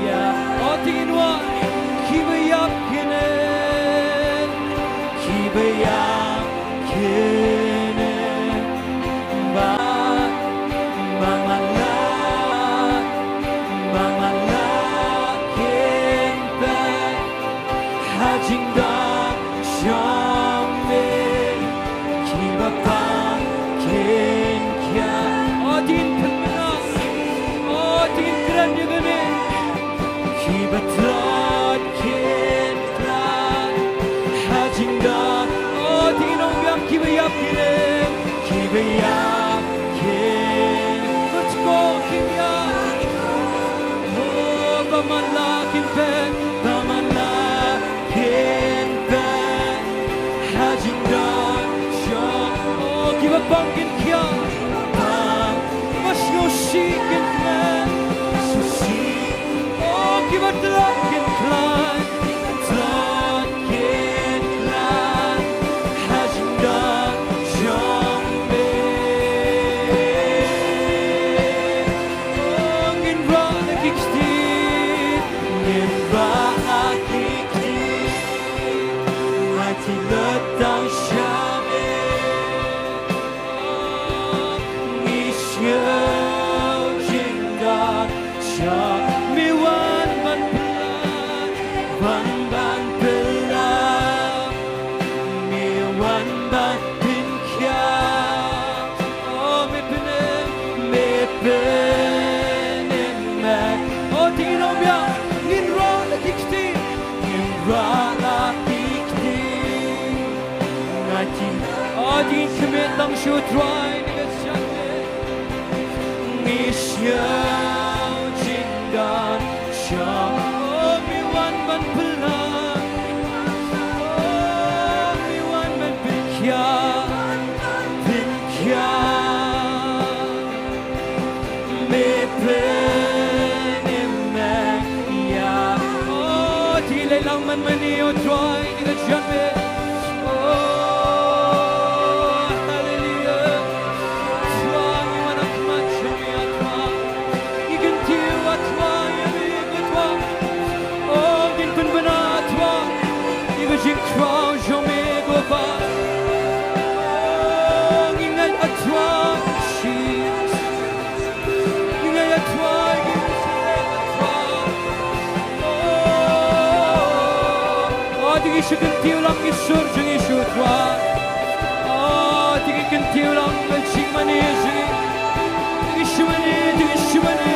ya all thing one keep up bayang kene mamala kempe hajingdah syame kibapang kenkia odin pemenang odin keren juga nih kibatlot kentran hajingdah Kibayap kine, kibayap kine. Let's go, kibayap. Oh, bamalakin pen, hajingdan syam. Oh, kibapangkin kya, mas yoshikin klan, sushi. Oh, kibatlakin klan. Adin kmet lang Sohthri ngisya jingdan syam miwan ban pelan miwan ban pikya mepenemek ya oh tilai lang man mani Sohthri dengan janme Sekentiu lang isur jengi Sohthri oh tinggi kentiu lang becik manis jengi shimani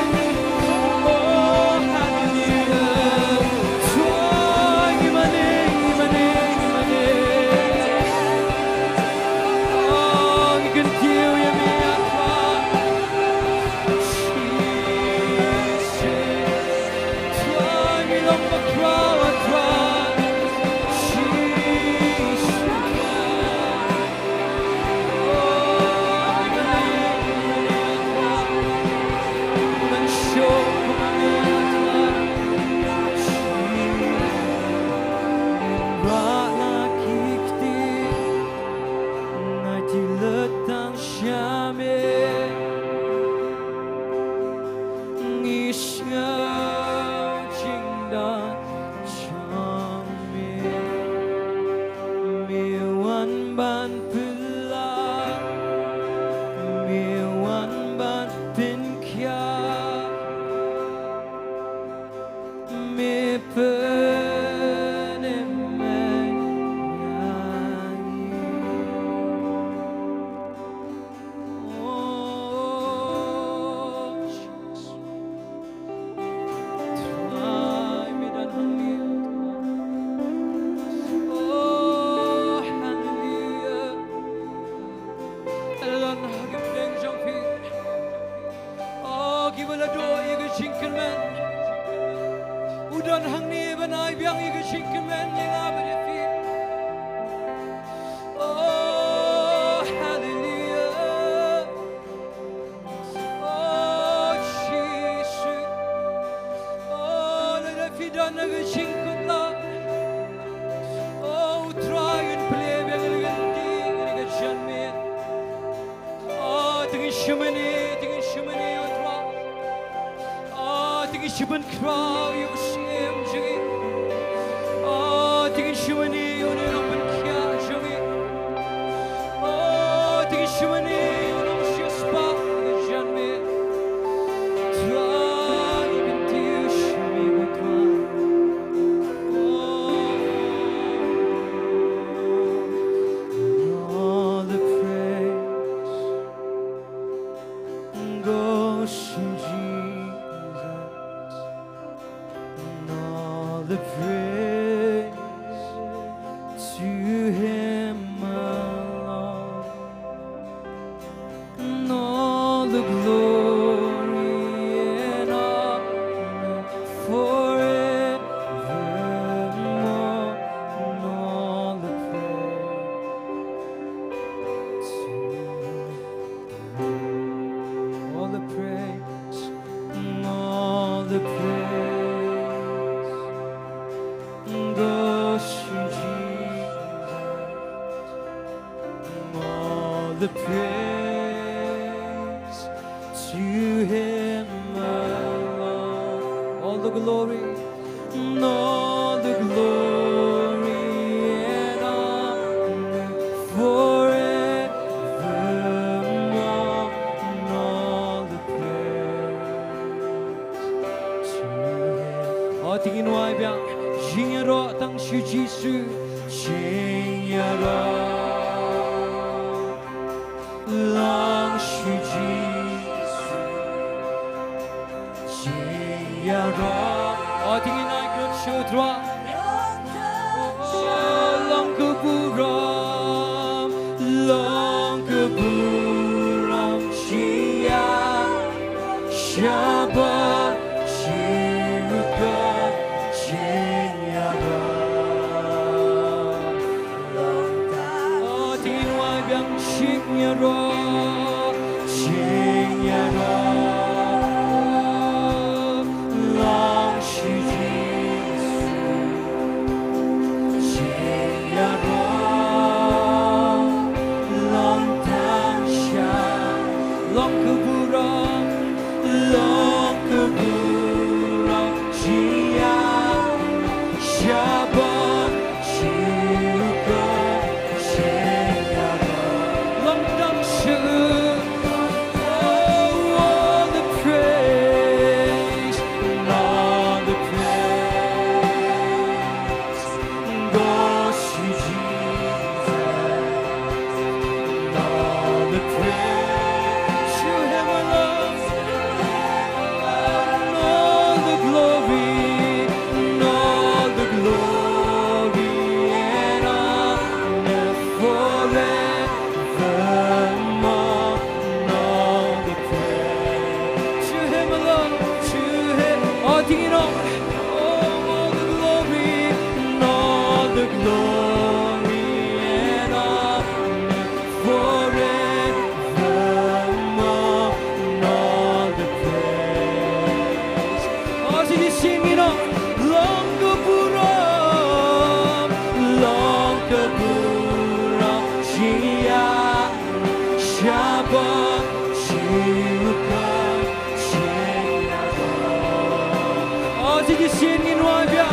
sige sin inwabia.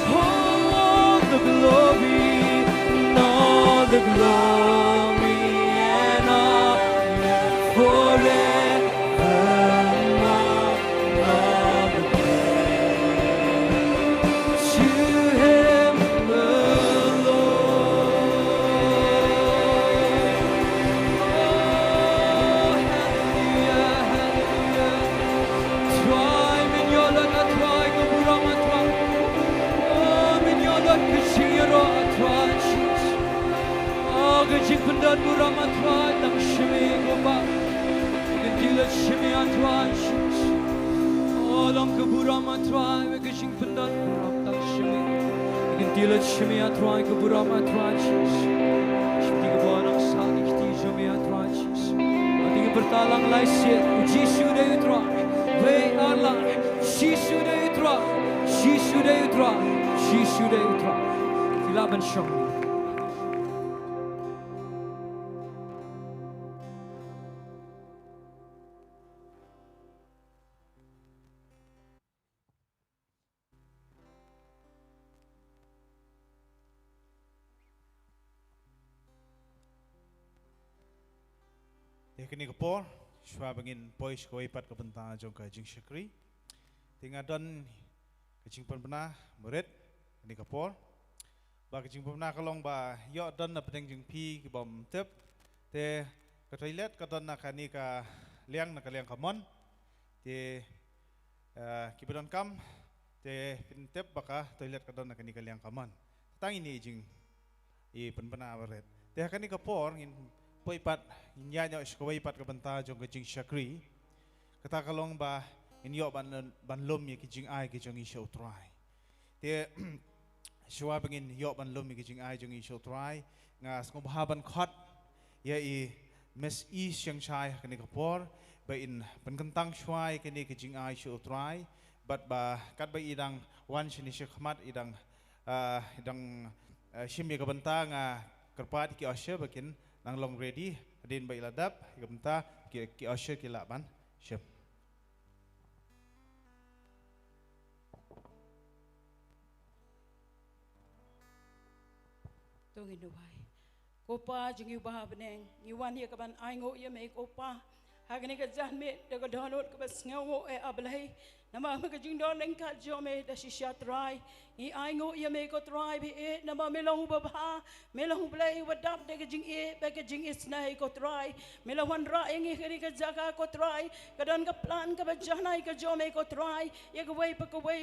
All the glory and all the glory and honor forever. All the praise to Him alone. Oh, hallelujah, hallelujah. Try min your luck, try go burama try. Oh, min your luck, kishiro try. Oh, kajing pendat burama try, tang shimi go ba. Gentile shimi try. Oh, lang ke burama try, kajing pendat burama tang shimi. Gentile shimi try, ke burama try. Shimi ke barang sa ikti shimi try. Adi bertalang lai siat, Jisu de try. We are like, Jisu de try. Jisu de try. Jisu de try. Silaban syong. Kini kapor, shwa bangin poish ko ipat ke Bynta jong ke Jingiasyylok. Tinggal don kecing pernah murid kini kapor. Ba kecing pernah kalong ba yo don na pedeng jeng pi ke bom tep. Te ke toilet ke don na kani ka liang kamon. Te kibadon kam te pin tep baka toilet ke don na kani ka liang kamon. Tang ini jeng I pernah murid. Te kani kapor ngin poi pat inya sekolah ipat ke Bynta jong ke Jingiasyylok. Kata kalong ba inyo banlom ye ke Jingiai ke Jingiasyylok. Te shwa bangin yo banlom ye ke Jingiai Jingiasyylok nga ngobhaban khot ye I mes I siang chai kani kapor ba in penkentang shwai kani ke Jingiasyylok bat ba kat ba idang wan shini khmat idang shim ye ke Bynta nga kerpat ki asya bakin nang long ready din ba iladap ke Bynta ki asya ki laban syep. Jingduwai. Kopa Jingiasyylok beneng. Iwan ye kaban aingo ye me kopa. Hagni ka janme de ka download ka basngawo ablai. Nama ka Jingduwai nengka jome da shisha try. I aingo ye me ko try be nama melong babha melong blai wadap de ka jing be ka jing isnai ko try. Melawan ra ingi kini ka Jaka ko try. Kadon ka plan ka bajanai ka jome ko try. Ye ka way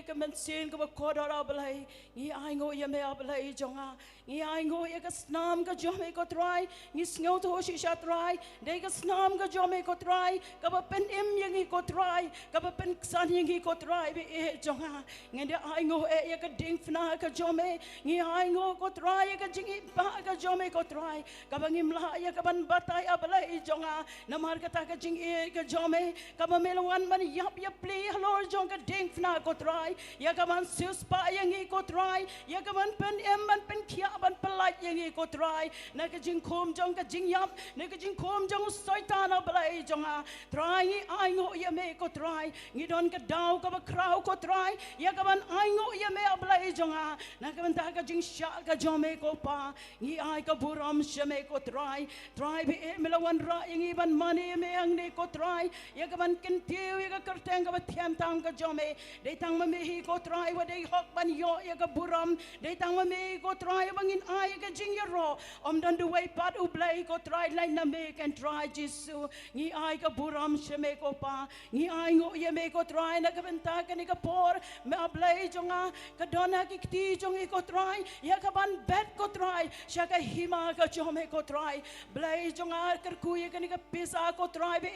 ka mensin ka ko dara ablai. I aingo ye me ablai jonga. I aingo ye ka snam ka jome ko try. Ni sngaw to shisha try. De ka snam ka jome ko try. Ka ba pen im yang ko try. Ka ba pen san yang ko try be jonga. Ngende aingo ye ka ding fna ka jome. Ni aingo ko try ka jingi ba ka jome ko try. Ka bangim la ye ka ban batay abalai jonga. Namar ka ta ka jingi ka jome. Ka ba melwan man yap pli halor jong ka ding fna ko try. Ya ka ban sus pa yang ko try. Ya ka ban pen em ban pen kia ban pelai yang ko try. Na ka jing khom jong ka jing yap. Na ka jing khom jong soitan abalai jonga. Try ni aingo ye me ko try. Ni don ka daw ka ba kraw ko try. Ya ka ban aingo ye me abalai jonga. Na ka ban ta ka jing sha ka jome ko pa. Ni ai ka buram shame ko try. Try be melawan ra yang iban mani me ang ne ko try. Ya ka ban kentiu ya ka kerteng ka ba thiam tang ka jome. Dei tang ma me hi ko try wa dei hok ban yo ya ka buram. Dei tang ma me ko try bangin ai ka jing ya ro. Om dan duway pat ublay ko try lain na me can try Jisu. Ni ai ka buram shame ko pa. Ni ai ngo ye me ko try na ka benta ka ni ka por. Me ablay jonga ka dona ki kti jong I ko try. Ya ka ban bet ko try. Sya ka hima ka jome ko try. Blay jonga kerkuye ka ni ka pisa ko try be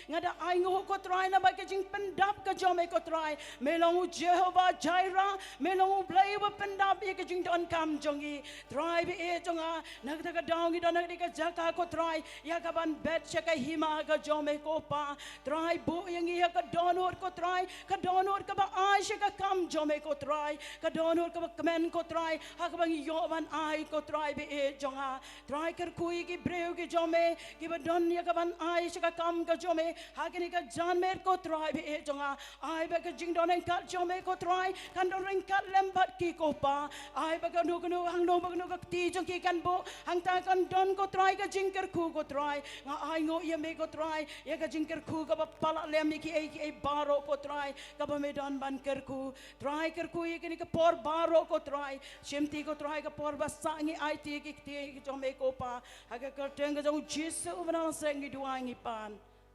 ngada ai ngo ko try na ba ka jing pendap ka jome ko try. Melong Jehovah Jireh. Melong blay wa pendap ye ka jing don kam jongi. Try be jonga nagda ka dawngi don nagdi ka Jaka ko try. Ya ka ban bet sya ka hima ka jome ko pa. Try bu yang iya ka donor ko try. Ka donor ka ba ai she ka kam jome ko try ka donor ka ba kemen ko try ha ka bang yo ban ai ko try be e jonga try ker kui ki breu ki jome ki ba don ya ka ban ai she ka kam ka jome ha ki ka jan mer ko try be e jonga ai ba ka jing don ka jome ko try kan don ring ka lembat ki ko pa ai ba ka no hang no ba no ka ti jong ki kan bo hang ta kan don ko try ka jing ker ku ko try nga ai ngo ye me ko try ye ka jing ker ku ka ba pala le mi ki e baro ko try ka ba me don ban ker ku try ker ku ye ki ka por baro ko try shimti ko try ka por ba sangi ai ti ki jome ko pa ha ka teng ka jong jisu ba sengi duangi pan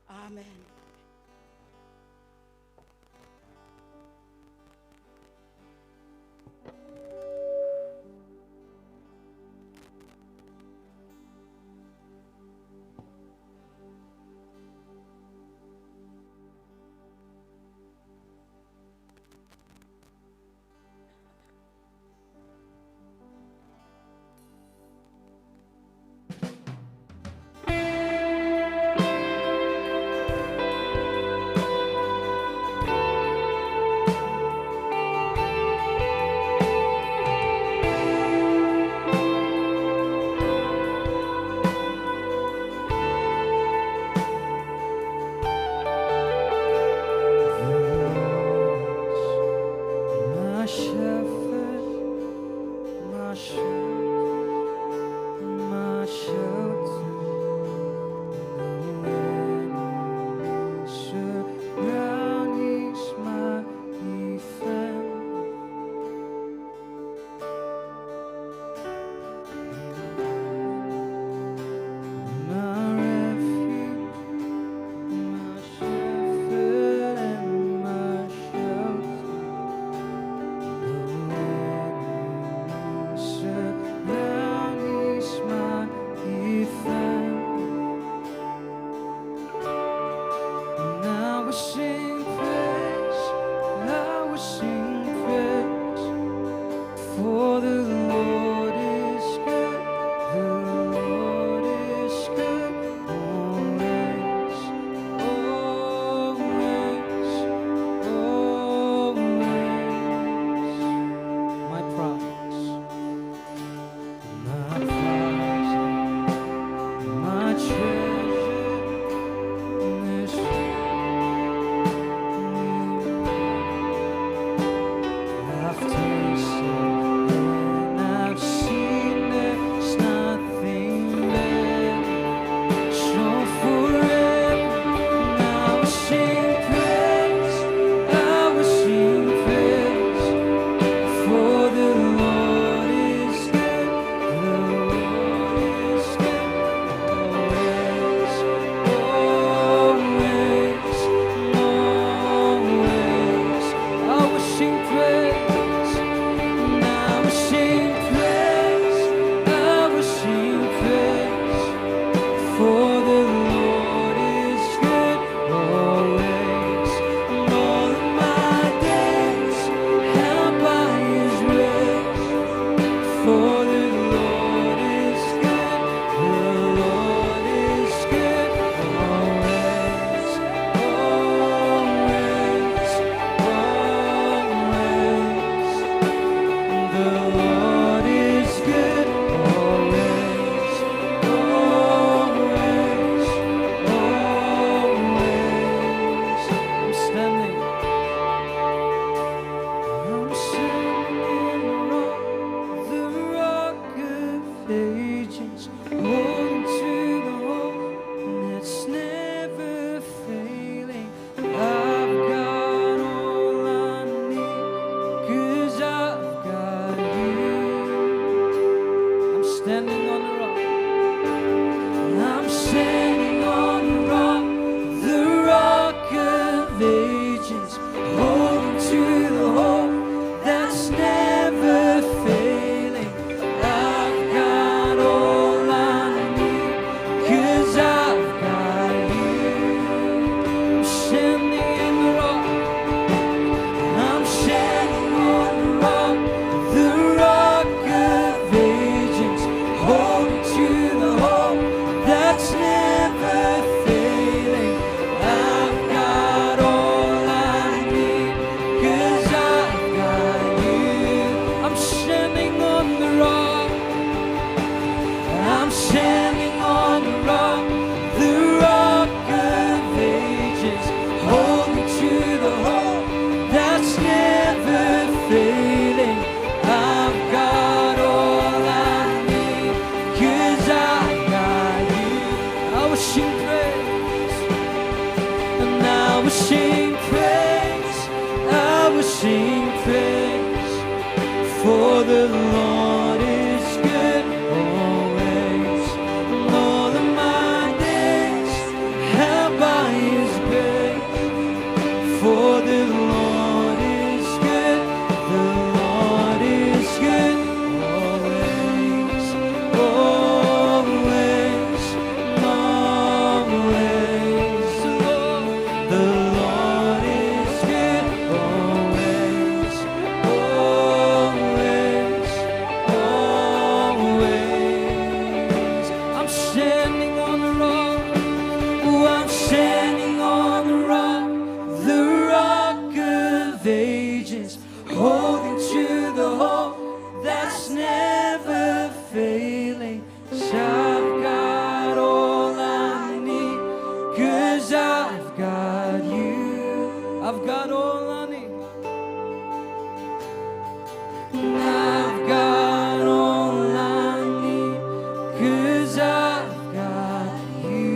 amen. sing praise, for the Lord is good always. And all of my days held by His grace, for the Lord is good, the Lord is good always, always, always. The Lord is good always, always, always. I'm standing on the rock, oh, I'm standing on the rock of ages, holding to the hope that's never failing. 'Cause I've got all I need, 'cause I've got you. I've got all I need. And I've got all I need, 'cause I've got you.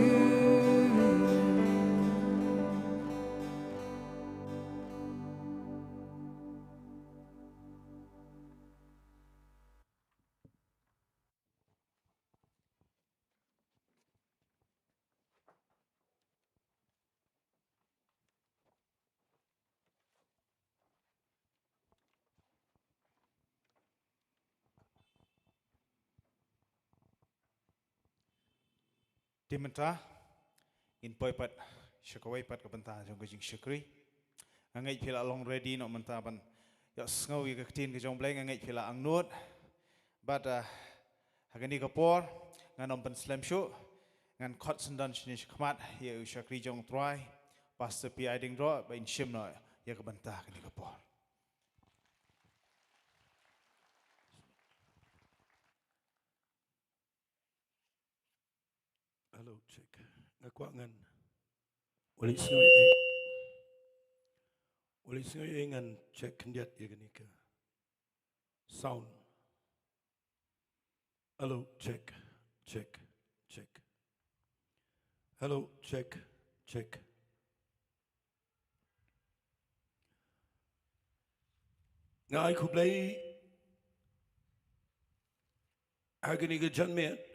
Di Bynta, in poi pat syakawai pat ke Bynta jong ke jing syakri. Ngai pila long ready nok Bynta ban ya Sngi ke tin ke jong bleng ngai pila ang nut. But hagani ke por nganom pen slam show ngan khot sendan sini khmat ya syakri jong try pastor pi Diengdoh ba in shim no ya ke Bynta hagani ke por. Hello, check. Ngakwak ngan. Wali Sngi ngan check kendiat ya gani ke. Sound. Hello, check, check, check. Hello, check, check. Ngai ku play agani ke janmet.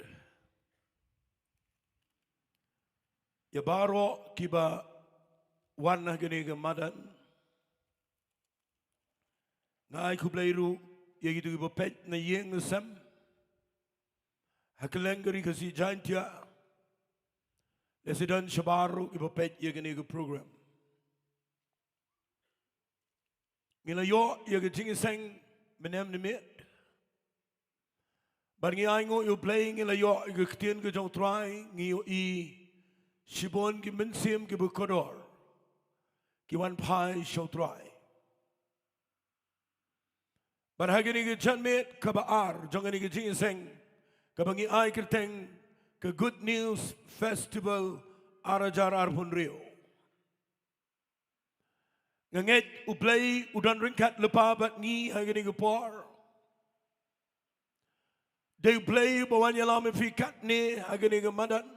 Ya baro kiba wan agani ke madan. Ngai ku play ru ya gitu kiba pet na yeng sam. Hakelengari kasi jantia. Resident shabaru kiba pet ya gani ke program. Ngila yo ya ke Jingiasyllok menem nimit. But ngi ai ngo you playing ngila yo ke ktien ke jong try ngi yo I Shibon ki mensim ki bukodor ki wan pai Sohthri. But hagani ki janmet ka baar jongani ki Jingiasyllok ka bangi ai kerteng ke Good News Festival arajar arpun rio. Nganget uplay udan ringkat lepa bat ngi hagani ki por. They play bawan yalam fi katne hagani ki madan.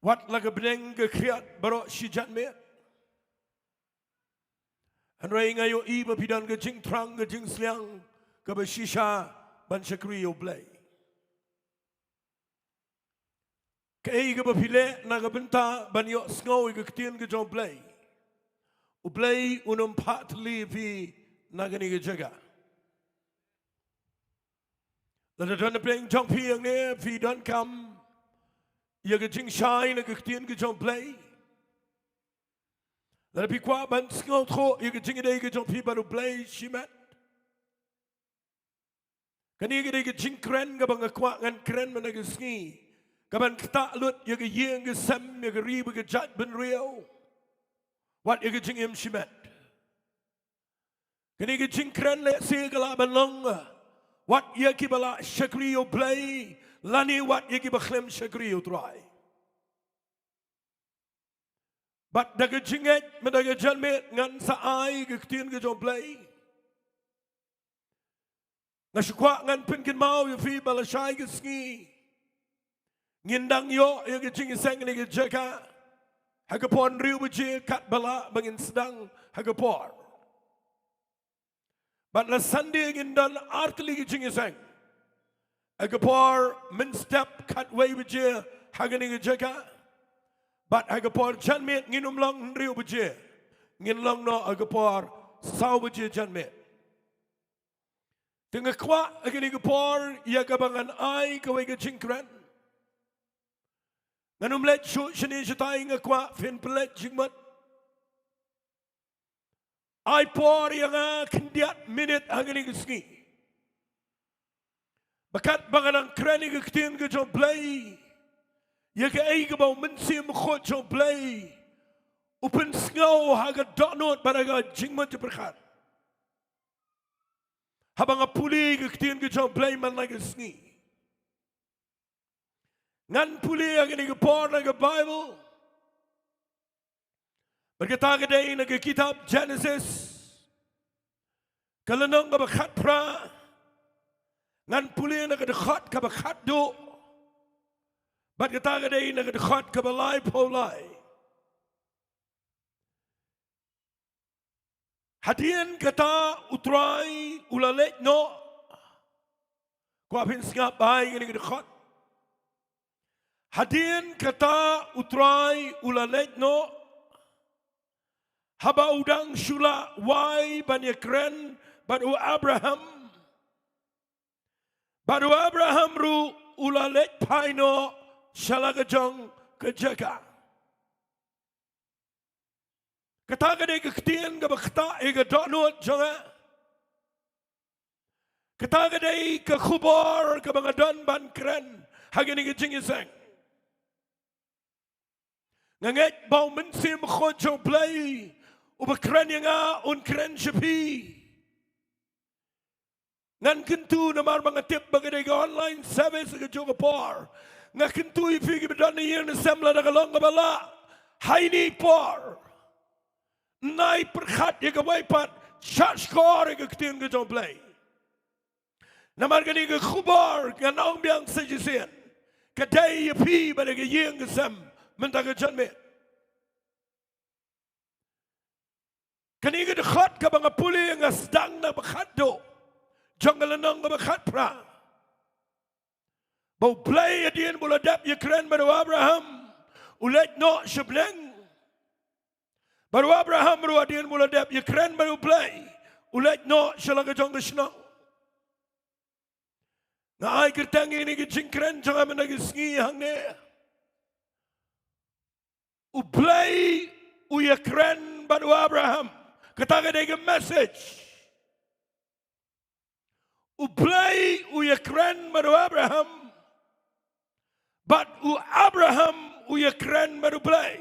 Wat laga beneng ke kriat baro si janmet. Anrai ngayo I bapidan ke jing trang ke jing sliang ke beshisha ban syakri yo play. Ke ke bapile na ke Bynta ban yo Sngi ke ktien ke jong play. U play unum patli fi nagani ke Jaka. Lalu dan playing jong pi yang ne fi dan kam. Ya ke jing shine ke ktien ke jong play. Lalu pi kwa ban Sngi tro ya ke jing idei ke jong pi baru play shimat. Kani ke ke jing kren ke bang kwa ngan kren mana ke Sngi. Kaban kta lut ya ke yeng ke sam ya ke ri ke jat ben rio. Wat ya ke jing im shimat. Kani ke jing kren le se ke la Balang. Wat ya ke bala syakri yo play. Lani wat ya ke bakhlem syakri yo try. But daga jinget mendaga janmet ngan saai ke ktien ke jong play. Ngasukwa ngan pinkin mau yo fi bala syai ke Sngi. Ngindang yo ya ke Jingiasyllok ni ke Jaka. Hagapon riu buje kat bala bangin sedang hagapor. But la Sunday ingin dan artli ke jingisang. Hagapor min step kat way buje hagani ke Jaka. But hagapor janmet nginum long riu buje. Ngin long no hagapor saw buje janmet. Tengah kwa agani hagapor ia kabangan ai kawai ke jingkran. Nganum let shani shatai ngakwa fin pelet jingmat. Ai por yang kendiat minit hangani Sngi. Bakat banganang krani ke ketin ke jom play. Ya ke ai ke bau mensim khot jom play. Upen Sngo haga donot baraga jingmat perkat. Habang puli ke ketin ke jom play man lagi Sngi. Ngan puli ang inigapor ng Bible. Berkata kadai ng kitab Genesis. Kalanong kabakat pra. Ngan puli ng kadakot kabakat do. Berkata kadai ng kadakot kabalay polay. Hadian kata utray ulalet no. Kuapin singap bahay ng kadakot. Hadian kata utray ulalet no. Haba udang shula wai banyakren badu Abraham. Badu Abraham ru ulalet paino shalagajong ke Jaka. Kata kadai kektian ke bakta ega donut jonga. Kata kadai ke khubor ke bangadon ban kren hagani ke Jingiasyllok. Nganget bau mensim khojong play ubakren yang unkren shapi. Ngan kentu namar mangatip bagai online service ke Jogapor. Ngan kentu ifigi bedani yang semla nakalong kabala. Haini por. Nai perkhat ya kawaipat charge core ke ketin ke jong play. Namar kani ke khubor ngan ong biang sejisian. Kadai pi pada ke yang ke sem. Mentaka janmet. Kani ke dekat ke banga puli yang sedang na bakat do. Jangan lenang ke bakat pra. Bau play adian bola dap ye keren baru Abraham. Ulet no sebleng. Baru Abraham baru adian bola dap ye keren baru play. Ulet no selang ke Congregational. Na ai kertangi ni ke jingkren jangan menagi Sngi hangne. Uplay uyakren badu Abraham. Kataga dega message. Uplay uyakren badu Abraham. But Abraham uyakren badu play.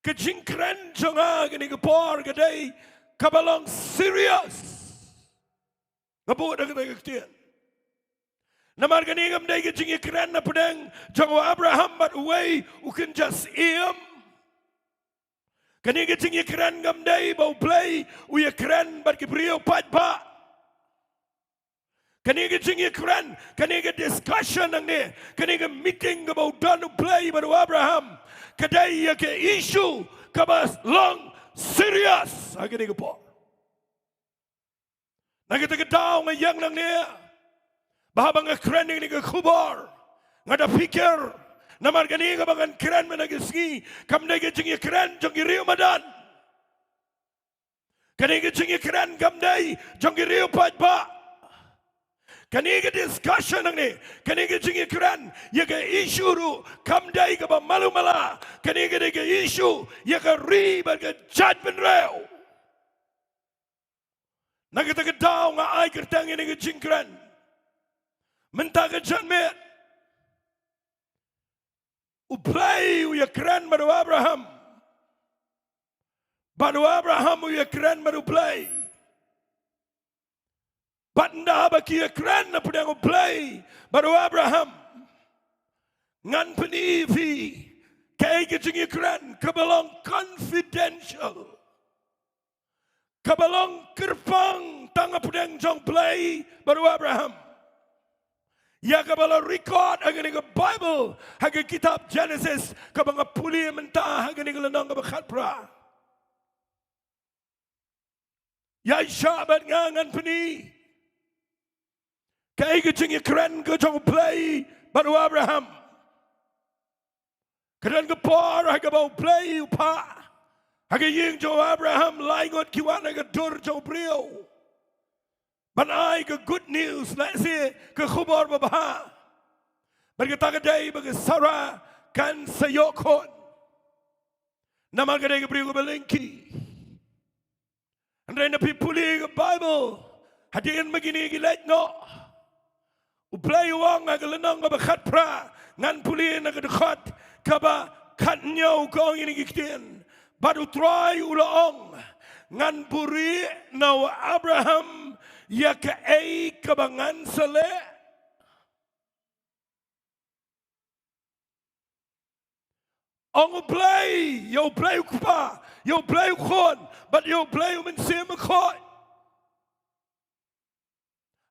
Kejingkren jonga gani kapor kadai kabalong serious. Ngabot na kataga ketian. Namar ganingam day gajing ikran na pedang jango Abraham but way who can just iam. Kaning gajing ikran gam day bau play u ikran but kibrio pat pa. Kaning gajing ikran kaning discussion ang ne kaning meeting bau done play but Abraham kaday ya ke issue kabas long serious aganing po. Nagitagadaw ngayang nang ne. Bahabang keren ini ke khubor, ngada pikir, namar gani ke bangan keren menagi Sngi, kam dai jingi keren jongi riu madan, kani ke jingi keren kam dai jongi riu pa, kani ke discussion ni, kani ke jingi keren, ya ke issue ru kam dai ke malu mala, kani ke issue ya ke ri bagai judgment reu, nagita ke daw nga ai kertang ini ke jingkren. Mentaka janmet. Uplay uya keren baru Abraham. Baru Abraham uya keren baru play. Banda baki uya keren na pudang uplay baru Abraham. Ngan penivi kay kejingi keren kabalong confidential. Kabalong kerpang tanga pudang jong play baru Abraham. Ya kabala record hagani ka Bible hagani kitab Genesis ka mga puli mentah hagani ka lanang ka bakat pra. Ya syabat ngangan peni. Kaya ka jingi keren ka jong play baru Abraham. Keren ka par hagani bau play upa. Hagani ying jo Abraham laingot kiwana ka dur jo brio. Banai ke good news, nak si ke khubar babah. Berkata kedai bagi Sarah kan sayokon. Nama kedai ke beri ke belengki. Andai nabi puli ke Bible, hadirin begini gilet no. Uplay wang agak lenang ke bakat pra, ngan puli nak dekat kaba katnyau kau ini giktin. Baru try ulang ngan puri nawa Abraham. Ya ke kebangan sele. Ang play, yo play kupa, yo play kon, but yo play mensim kon.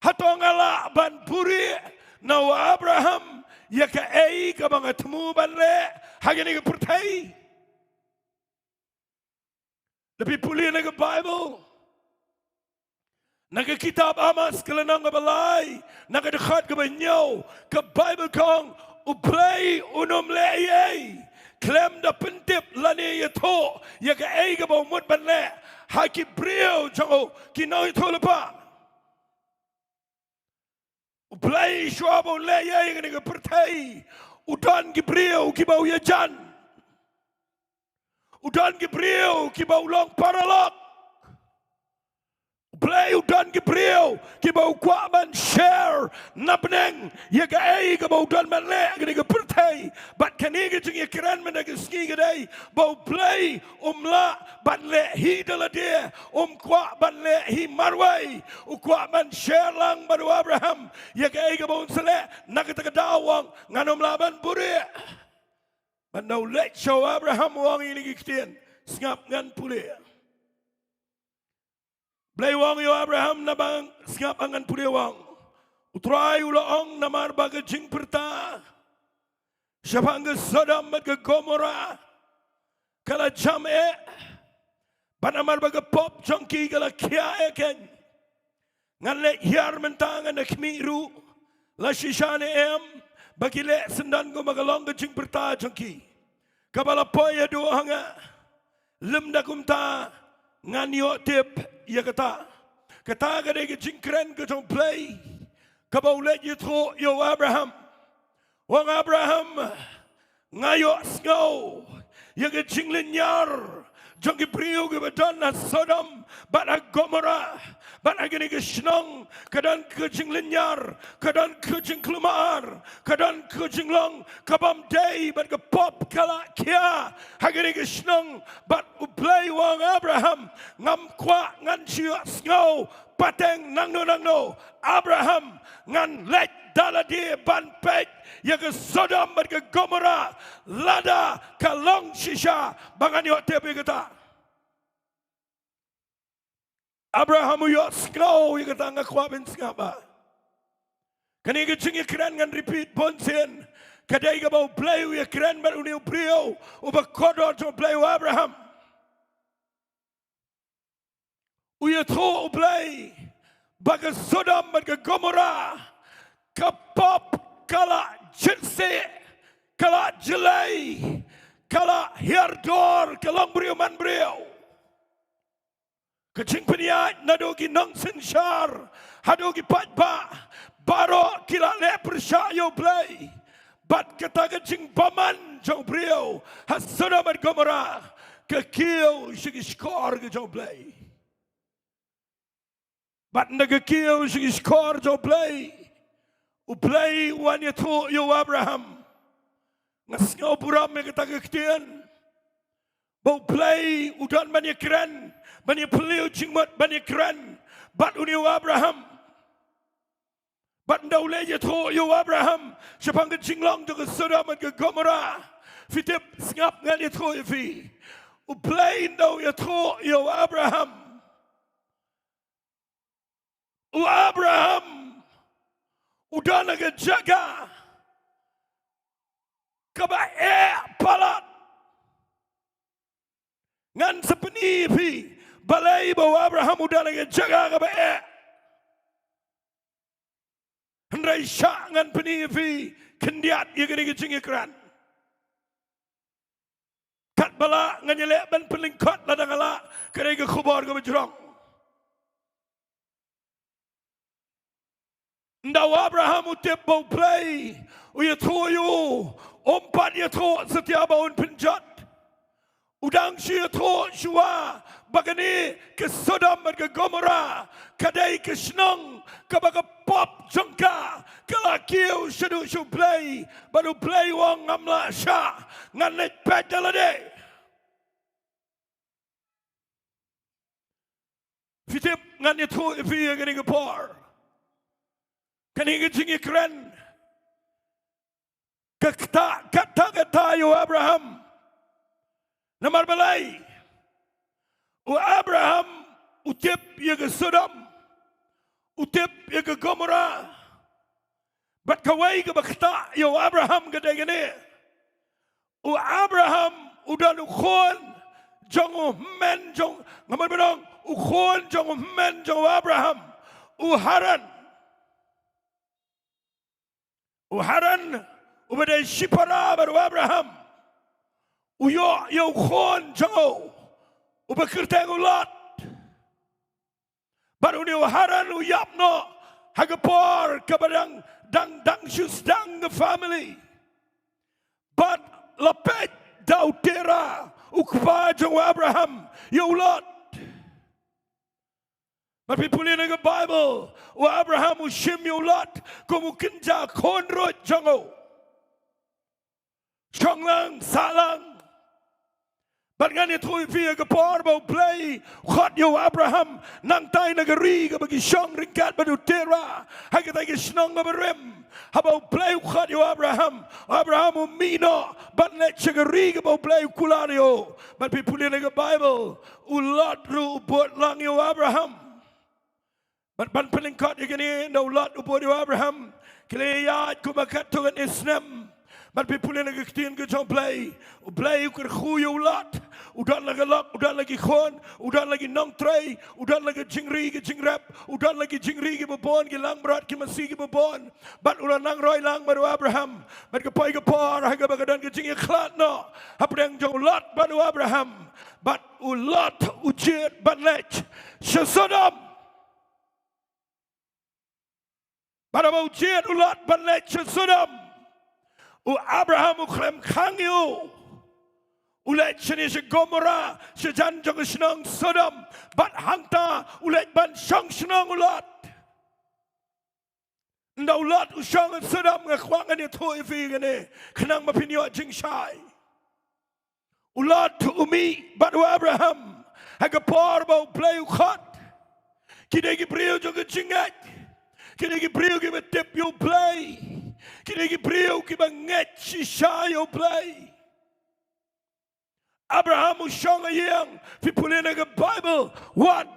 Hatong ala ban puri nawa Abraham ya ke kebangan temu ban le, hagani ke pertai. Lebih puli na ke Bible. Naga kitab Amas kelenang ke balai, naga dekat ke banyaw, ke Bible kong uplay unum leye, klem da pentip lani yato, ya ke ke bau mut ban le, haki brio jango kinau itu lepa. Uplay shuabo leye ke naga pertai, udan ki brio ki bau yajan, udan ki brio ki bau long paralak. Play udan ki brio ki bau kwa ban share napneng ya ga ke bau dan man le ga ke pertai bat kani ke jing kiran men ke Sngi ke dai bau play la ban le hi dala dia kwa ban le hi marwai kwa ban share lang baru Abraham ya ga ke bau sele nak ke dawang nganom la ban buri ban no let show Abraham wang ini kitian ngap ngan puli. Blay wang yo Abraham na bang ngap angan puli wang. Utray ulaong namar baga jing perta. Syapang ke Sodom ke Gomora. Kala jame. Banamar baga pop jongki kala kia eken. Ngan le hiar mentangan na kmiru. La shishane em. Bagi le sendan ko magalong ke jing perta jongki. Kabala poya dua hanga. Lem da kumta. Ngan yo tip. Ya kata kadai ke jingkren ke jong play kabau let you throw yo Abraham wang Abraham ngayo snow ya ke jinglinyar jong ke priu ke badan na Sodom bat Gomora bat agani ke Shillong kadan ke jinglinyar kadan ke jingklumar kadan ke jinglong kabam day bat ke pop kala kia agani ke Shillong bat uplay wang Abraham ngam kwa ngan chia snow pateng nangno Abraham ngan let dala dia ban pek ya ke Sodom bat ke Gomora lada kalong shisha bangan yo tepi kata Abraham yo snow ya kata ngakwa ben ngapa kani ke jingi keren ngan repeat bonsen kadai ke bau play ya keren bat uni brio uba kodor to play Abraham uya tho play baga Sodom bat ke Gomora kapop kala jinse kala jelai kala hirdor kalong brio man brio kecing peniat nadogi nong sensyar hadogi patba baro kila le persyayo play bat kata kecing paman jauh brio hasada bat Gomora kekiu sigi skor ke jauh play bat naga kiu sigi skor jauh play uplay wan yato yo Abraham ngasngau puram me kata kektian bau play udan banyak keren banyak peliu jingmat banyak keren bat uniu Abraham bat ndaule yato yo Abraham syapang ke jinglong to ke Sodom ke Gomora fitip ngap ngan yato yafi uplay ndau yato yo Abraham udah naga Jaka kaba palat ngan sepeni pi balai bawa Abraham udah naga Jaka kaba Hendrai syak ngan peni pi kendiat ia kena Jingiasyllok kat bala ngan yelek ban pelingkot ladang ala kena kubur ke berjerong. Ndaw Abraham utip bau play uya toyo ompat ya to setiap baun penjat udang sia to shua bagani ke Sodom dan ke Gomora kadai ke Snong ke baga pop jengka ke lakiu sedu shu play baru play wang ngamla sya ngan net pedalade fitip ngan ya to ifi gani ke por kani Jingiasyllok kata yo Abraham namar balai u Abraham utip ya ke Sodom utip ya ke Gomora bat kawai ke bakta yo Abraham gede gini u Abraham udah nukhon jong men jong namar bedong ukhon jong men jong Abraham u Haran ubade shipara baru Abraham uyo yo khon jango ubakirteng ulat baru ni Haran uyapno hagapor kabadang dang shus dang the family but lapet daudera ukpa jango Abraham yo ulat. But people in the Bible, wa Abraham ushim yulat, komu kinja konrot jango, chonglang salang. But ngani thui via kapor bau play, khot yo Abraham nang tay nagari ka bagi shong ringkat badu tera, hagatay ka shnong mabarim. Habau play khot yo Abraham umino, but let chagari ka bau play kulario. But people in the Bible, ulat ru bot lang yo Abraham. But ban pelingkot igani no lot ubod Abraham kleyat kumakat tugan Islam but people in the ktin ke jong play uker khuyo lot udan lagi lok udan lagi khon udan lagi nong tray udan lagi jingri ke jingrap udan lagi jingri ke bobon ke lang berat ke masih ke bobon but ulan nang roy lang baru Abraham but ke pai ke par ha ke bagadan ke Jingiasyllok no hapreng jong lot baru Abraham but ulot ujet banlech Sodom pada mau jet ulat banlech Sodom, u Abraham uklem kangyu, ulat jenis Gomora sejan jong senang Sodom, bat hangta ulat ban shang senang ulat, nda ulat usang Sodom ngakwangan itu ifi gane, kenang mapinyo Jingshai, ulat umi batu Abraham, hagapor bau play ukhat, kini kipriu jong Jingat. Kini kipriu ki betip yo play. Kini kipriu ki banget shisha yo play. Abraham ushang ayang pipulin ang Bible what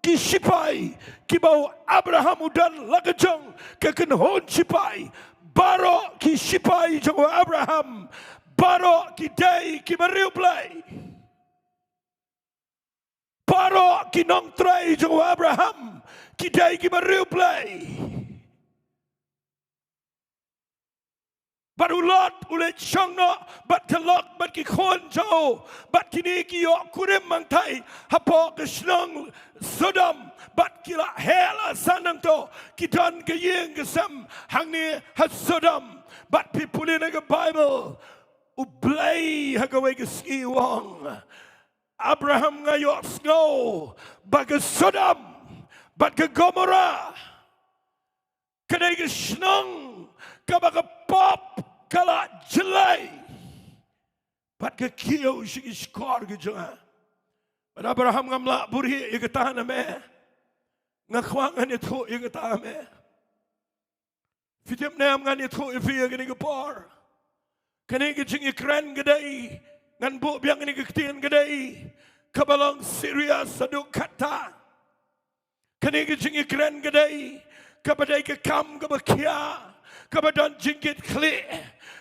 ki sipai ki bau Abraham udan lagajong kakenhon sipai baro ki sipai jong Abraham baro ki day ki bariu play. Baro ki nong tray jong Abraham kita iki bariu play. Baru lot ulet shangno bat kelok bat ki khon jau bat kini ki yo kurim mangtai hapo ke Shillong Sodom bat kila hela sanang to kitan ke yeng ke sam hangne ha Sodom bat people in the Bible ublay hagawe ke Sngi wong Abraham ngayok snow baga Sodom bat ke Gomora kadai ke Snong kabaga pop kala jelai bat ke kiyo sigi skor ke jangan bat Abraham ngamla burhi ye tahan me ngakwangan itu ye tahan me fitip nam ngan itu ifi ye ke por kani ke jingi kran gedai ngan bu biang ini ke tin gedai kabalang Syria saduk kata kani ke jingi kran gedai kepada kekam kebakia kepada jingkit klik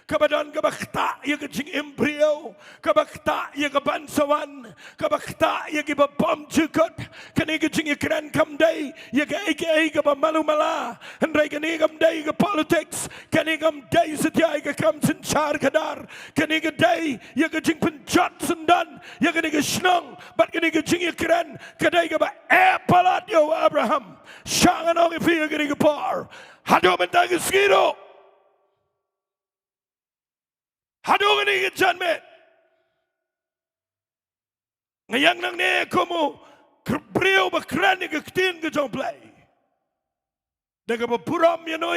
kepada kebakta ya ke jing embrio kebakta ya ke bansawan kebakta ya ke bom jukut kene ke jing kran kam day ya ke aka ke malu mala hendrai kene kam day ke politics kene kam day setia ke kam sencar kadar kene ke day ya ke jing penjat sendan ya kene ke Shillong bat kene ke jing kran kedai ke ba palat yo Abraham syangan ong fi kene ke par hado mentang ke skiro Hadong ini kejanmet. Ngayang nang ne komo kerbrio bakran ni ketin ke jomplay. Daga bapuram yano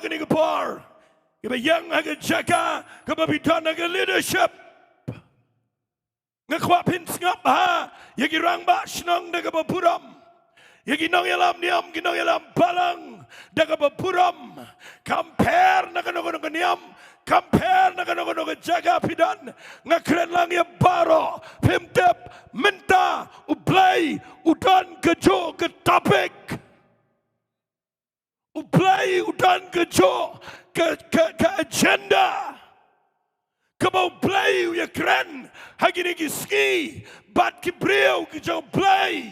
kini kepar. Keba yang aga Jaka keba bidan aga leadership. Ngakwapin ngap ha yagi rang ba Snong daga bapuram. Yagi nong yalam niam ginong yalam Balang daga bapuram. Compare naga niam. Compare naga Jaka pidan ngakren lang ya baro pimtep minta ublay udan kejo ke topik ublay udan kejo ke agenda kebau play ya keren hagini Sngi bat kibriu kejo play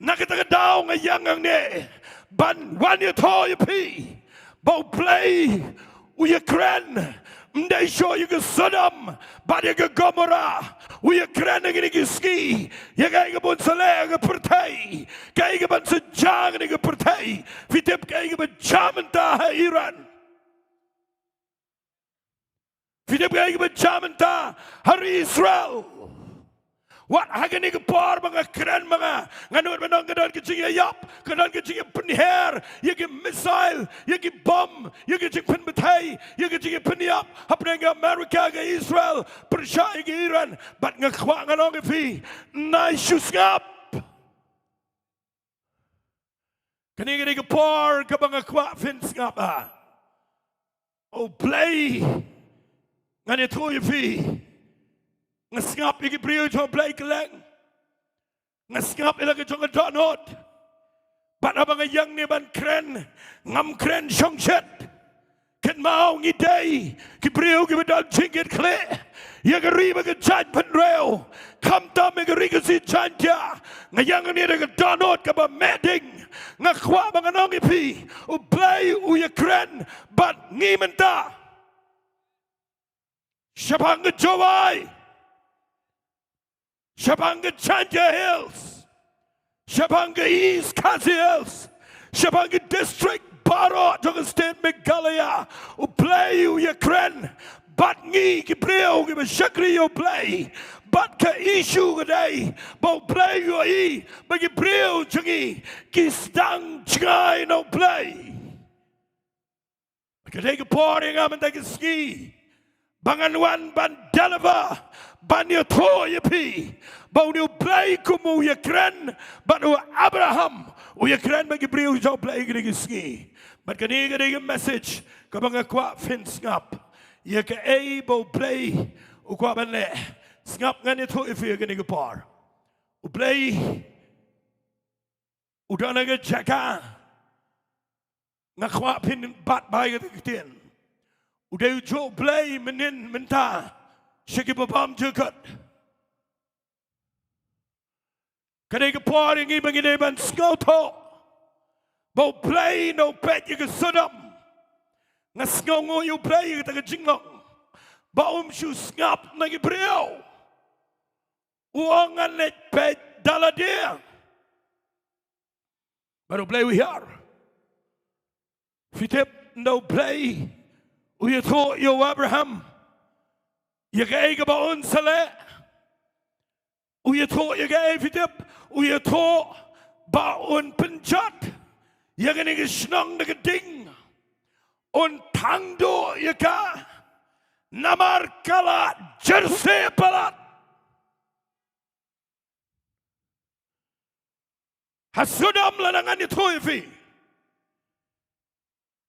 nakata daw ngayang ne ban wan ya tho ya pi bau play uya keren mendai show you ke Sodom pada ke Gomora uya keren ngini ke Sngi ya kai ke bon sale ke pertai kai ke ban sejang ngini ke pertai fitip kai ke bejamenta Iran fitip kai ke bejamenta hari Israel wat hagani ke par mga keren mga nganut menang kedan ke Jingiasyllok kedan ke Jingi penher ya ke missile ya ke bom ya ke Jing penbetai ya ke Jingi peniap hapne ke Amerika ke Israel persya ke Iran bat ngakwa nganong ke fi nai syusngap kani ke par ke bang ngakwa fin ngap oh play ngani tu fi Ngeskap iki brio jo play keleng. Ngeskap ilagi jo ngedonot. Bat abang yang ni ban keren. Ngam keren songset. Ken mau ngidei. Ki brio ki bedal jingit kle. Ya ke riba ke jan penreo. Kam tam ke riga si janja. Ngayang ni ke donot ke ba medding. Ngakwa bang anong ipi. U play u ya keren. Bat ngimenta. Siapang ke Jowai. Shabanga Chanja Hills, Shabanga East Kazi Hills, Shabanga District Baro Joga State Meghalaya, Uplay Yakren, Batngi Kibreo Giba Shakri yo play, Batka issue today, Bo play yo e, Bagi Breo Jungi, Kistang Chai no play. I can take a party, I'm and take a ski. Banganwan Bandelava. Banyo to ya pi, bau ni play kumu ya keren, bau Abraham, ya keren bagi beriu jauh play gini Sngi. But kani gini message, kabang akwa fin ngap, ya ke bau play, ukwa banle, ngap ngani to ifi gini par, play, udah naga Jaka, ngakwa pin bat bayi ketin, udah jauh play menin menta. Shiki babam jukat. Kadai ke par yang ibang ban skoto. Bau play no pet you ke Sodom. Ngasngongo you play you ke Jingiasyllok. Bau mshu ngap nagi brio. Uangan let pet daladia. Baru play we here. Fitip no play. We thought you Abraham. Je kijkt bij ons alle. Hoe je toch je kijkt hebt. Hoe je toch bij ons penjat. Je kan niet snang de ding. En tangdo je ka. Namar kala jersey palat. Hasudam lanangan je toevi.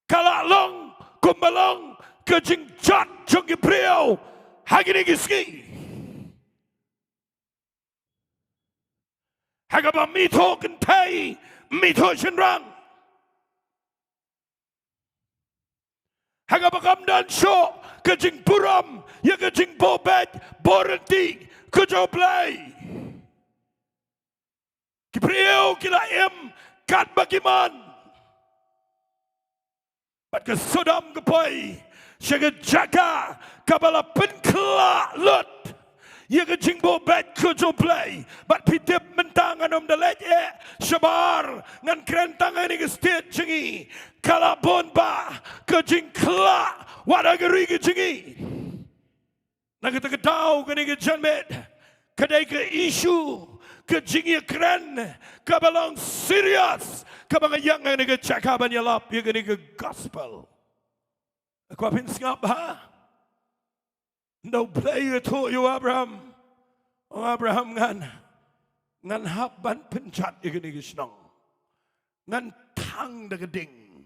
Kala long kumbalong kejing jat jongi brio. Hagini Sngi. Hagaba mito kentai mito shenrang. Hanga bakam dan show ke jing puram ya ke jing bobet borenti ke joblay. Kipriu kila kat bagiman. Bat ke Sodom ke poi Syaga Jaka kabala penkla lut. Ia ke jingbo bet ke joblay. Bat pitip mentangan dalej syabar ngan kerentang ini ke state jengi. Kala bonba ke jingkla wadagari ke jengi. Nak kita tahu ke ni ke janmet. Kedai ke isu ke jingi keren ke Balang serius ke bangayang ini ke Jaka banyalap ia ke ni ke gospel. Aku apin sengap ha. No play itu you Abraham. Oh Abraham ngan haban pencat ia ke ni ke senang. Ngan tang da geding.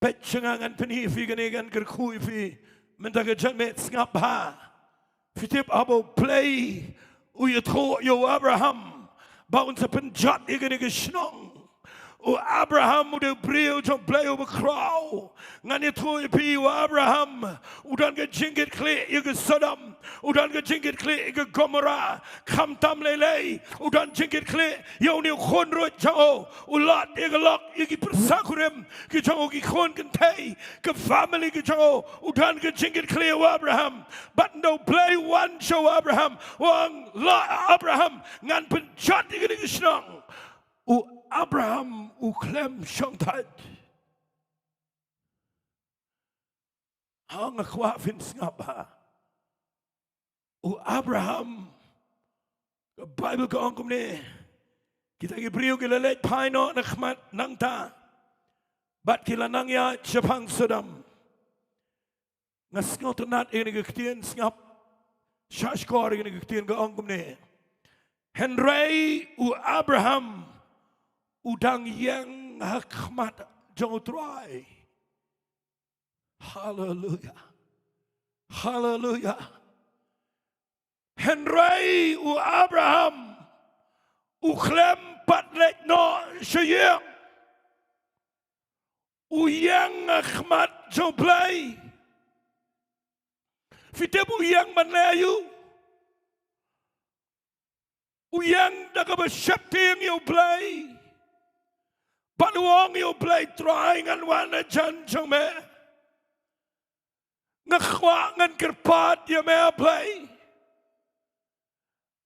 Pet cengangan penifi ke ni kan kerkui fi minta ke janmet sengap ha. Fitip abo play uyatho yo Abraham baun sa penjat ige senang o Abraham udah brio jom play over crow ngan itu ipi o Abraham udan ke jingit kle ige Sodom udan ke jingit kle ige Gomorrah kam tam lele udan jingit kle yo ni khon ro jao ulat ige lok ige persakurem ke jao ki khon kan thai ke family ke jao udan ke jingit kle o Abraham but no play one show Abraham wang la Abraham ngan penjat ige senang o Abraham uklem syangtat. Hang akwa fin sngapa. O Abraham the Bible ko angkum ni. Kita gibriu gilalet paino nakmat nangta. Bat kila nangya Jepang Sodom. Ngasngaw tenat ini kektian sngap. Syashkor ini kektian ko angkum ni. Henry u Abraham udang yang hikmat Jowai. Hallelujah. Hallelujah. Henry u Abraham u klem patlet no syayang u yang hikmat Jowai. Fitebu yang manayu u yang dagabasyakti yang you play. Paluang you play trying and wana jan jome. Ngakwa ngan kerpat you may play.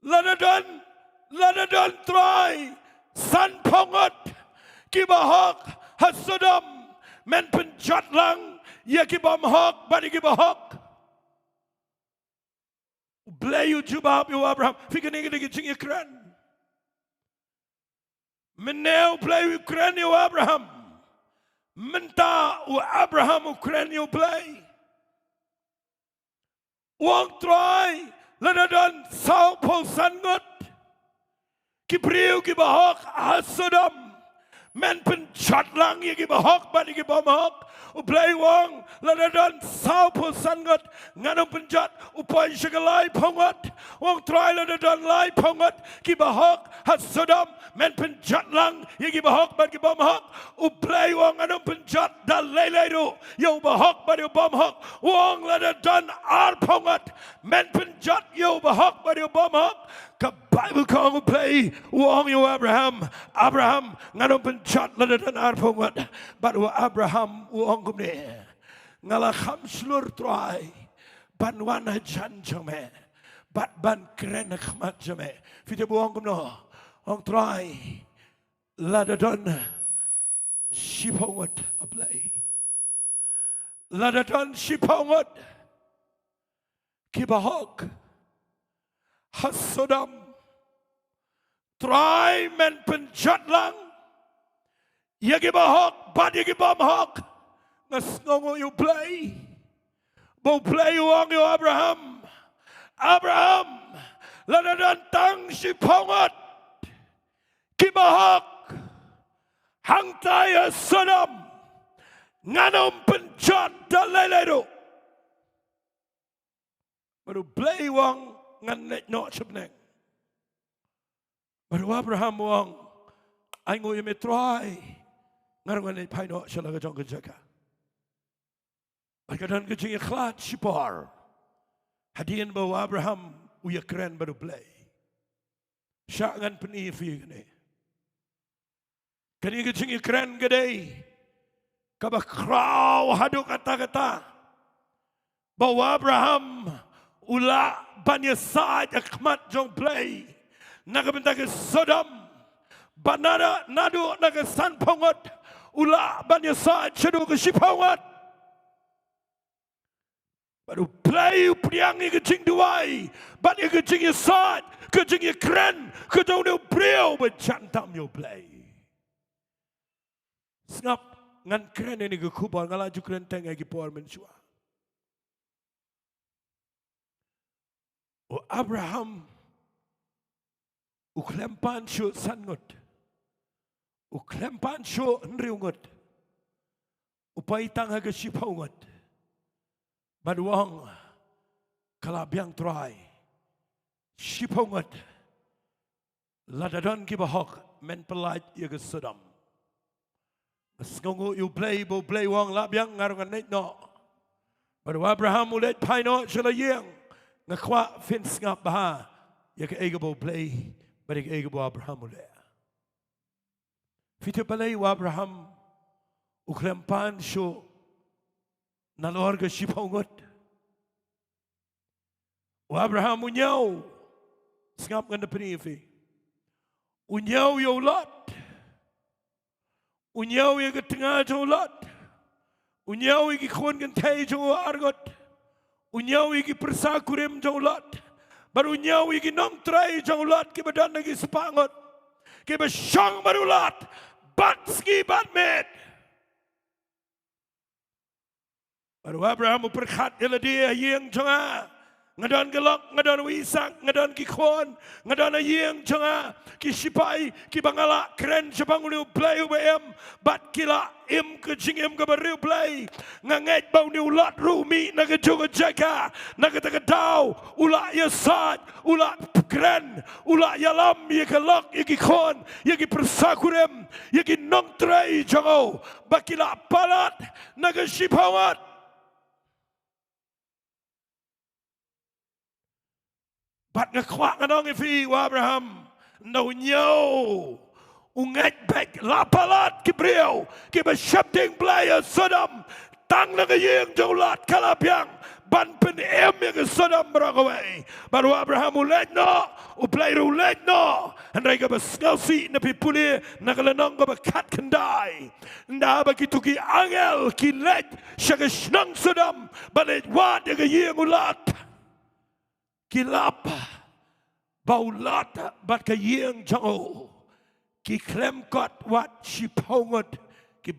Ladadan try. San pongot kibahok hasodom men penjat lang ya kibamhok bani kibahok. Play you jubab you Abraham. Fikir ni kita keren. Meneu play Ukraine o Abraham. Menta o Abraham Ukraine o play. Wang try ladadan sao po sangot. Kipriu kibahok hasodom. Men penchat lang ye kibahok bani kibamhok. O play wang ladadan sao po sangot. Nganong penchat upay syagalay pongot. Wang try ladadan lay pongot. Kibahok hasodom. Men penchat lang ye kibahok bani kibamhok. O play wang anong penchat dalay do. Yo bahok bani kibamhok. Wang ladadan ar pongot. Men penchat yo bahok bani kibamhok. Ka Bible kong play wang yo Abraham nganong penchat ladadan ar pongot. But wa Abraham wang kumne ngalakam slur try ban wana jan jame bat ban keren khmat jame fite buang kumno ong try ladadon shipongot ablay ladadon shipongot kibahok hasodam try men penchat lang yagibahok bad yagibamhok ngasngongo you play. Bo play wang you Abraham. Abraham. Ladadan tang si pongot. Kibahok. Hangtaya Sodom. Nganom penchat daleledo. Baru play wang nganet no sebneng. Baru Abraham wang. Aingo you may try. Ngarang nganet paino syalaga jong Jaka. Kadang kecing ikhlas sipar. Hadian bawa Abraham uya keren baru play. Syangan penifi kene. Kini kecing keren gede. Kabah kraw haduk kata-kata. Bawa Abraham ula banyak saat akmat jong play. Nakabenta ke Sodom. Banada nadu naga san pongot. Ula banyak saat cedu ke sipongot. Baru play priangi ke Jingduwai. Banyak ke Jingiasyllok. Ke Jingiasyllok. Ke jauh dia beriau bercantam yo play. Sengap ngan keren ini ke kubur. Ngalaju keren tengah ke puan mensua. O Abraham. Uklempan syuk sangut. Uklempan syuk nriungut. Upaitang haga sipaungut. Maduang kalabiang try sipongot ladadon kibahok men pelaj ya ke Sodom. Sngi you play wang labiang ngarungan net no. Madu Abraham ulet paino selayang ngakwa fin ngap baha ya ke egabo play barik egabo Abraham ulet. Fitu palai Abraham uklempan syo nalor ke sipongot. Abraham unyaw. Sengap nganda penifi. Unyaw ya ulat. Unyaw ya ke tengah jauh ulat. Unyaw ya ke khun kentai jauh argot. Unyaw ya ke persakurim jauh ulat. Baru unyaw ya ke nongtrai jauh ulat. Ke badan lagi sepangot. Ke basyang baru ulat. Bat ski bat med. Baru Abraham berkat ialah dia yang jangan ngadon gelok, ngadon wisak, ngadon kikon, ngadon yang jangan kisipai, kibangala keren sebangun play ubm, bat kila im kecing im kebaru play, nganget bau ni ulat rumi, naga juga Jaka, naga takadau, ulat yasad, ulat keren, ulat yalam, ya kelok, ya kikon, ya kipersakurem, ya kinongtrai jangan, bakila palat, naga sipawat. Bat ngakwak nganong ifi Abraham no nyo ungat back lapalat kibriau ki besyapting playa Sodom tang na kayeng jaulat kalabyang ban pen em ya Sodom berakawai baru Abraham ulet no uplay ulet no andai ka basngausi na pipuli na kalanong ka bakat kendai nda begitu ki angel ki let syaga snang Sodom balet wat ya kayeng ulat kilap baulat bat kayeng jango ki klem kot wat sipongot ki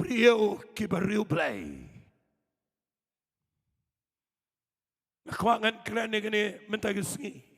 beriu play nakwangan kran ni mentag Sngi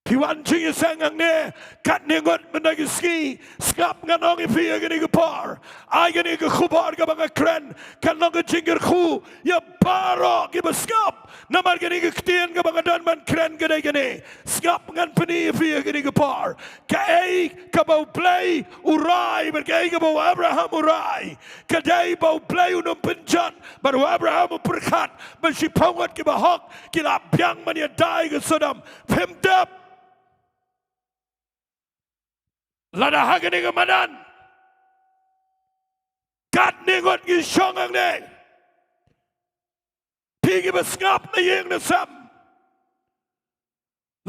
Piwan Jingiasyllok ne kat ningot menagi Sngi skap nganong ipi agani gepar agani ke khubar ka banga kren kanong ke jingir khu ya paro ki skap namar gani ke ktien ka banga dan man kren gani gani skap ngan peni ipi agani gepar kai ka bau play urai berkai ka bau Abraham urai kadai bau play unum penjat baru Abraham berkat mensipongot ki bahok ki labyang man ya dai ke Sodom pemdap lada hagani ke madan kat ningot ki syongang ne pigi besngap na yeng na sam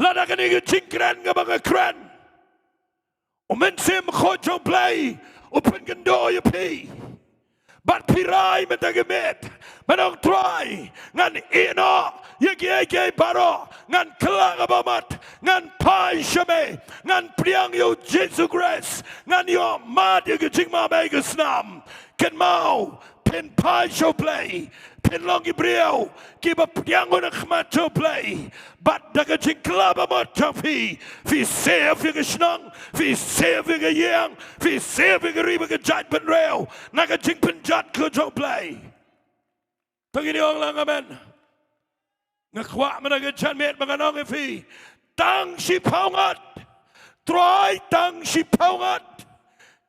lada kani ke jingkren ke banga kren umensim khojong play upen kynduh ya pi bat pirai mentagemet manong try ngan ino yagi baro ngan kelang abamat ngan pai shame ngan priang yo Jesus Christ ngan yo mad yagi jingma mega snam ken mau pen pai show play pen longi brio kiba priang ona khmat show play bat daga jingklab amat chafi fi save yagi snang fi save yagi yang fi save yagi riba ke jat pen rail naga jing penjat ke show play tagini ong lang amen ngakwa menaga janmet manganong ifi tang si paungat try tang si paungat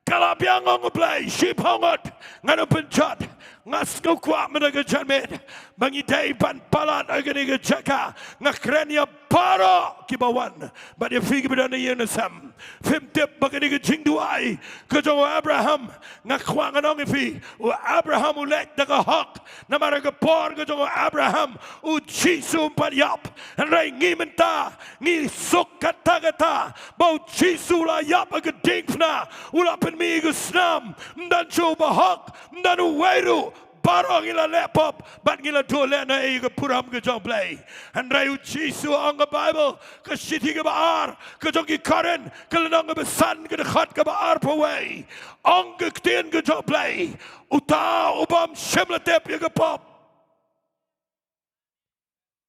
Kalap yang ngong play, sheep hongot, ngano penchat, ngas kau kuat mereka jamin, bangi day pan palat agani ke Jaka, ngakrenya para kibawan, but if we give it an yenisam, fim tip bagani ke Jingduwai, ke Jowai Abraham, ngakwang anong ifi, u Abraham ulek daga hak, namara ke por ke Jowai Abraham, u Jisu yap, and ray ngi menta, ngi sok kata, bau Jisu la yap ag dingfna, ulapin mi ke snam, dan coba hak, dan uwairu, barang ila laptop, but ngila dole na ke puram ke joblay, and rayu Jisu ang ke Bible, ke shiti ke baar, ke jogi karen, ke lenang ke besan ke dekat ke baar pawai, ang ke ktien ke joblay, uta ubam shemletep ke pop,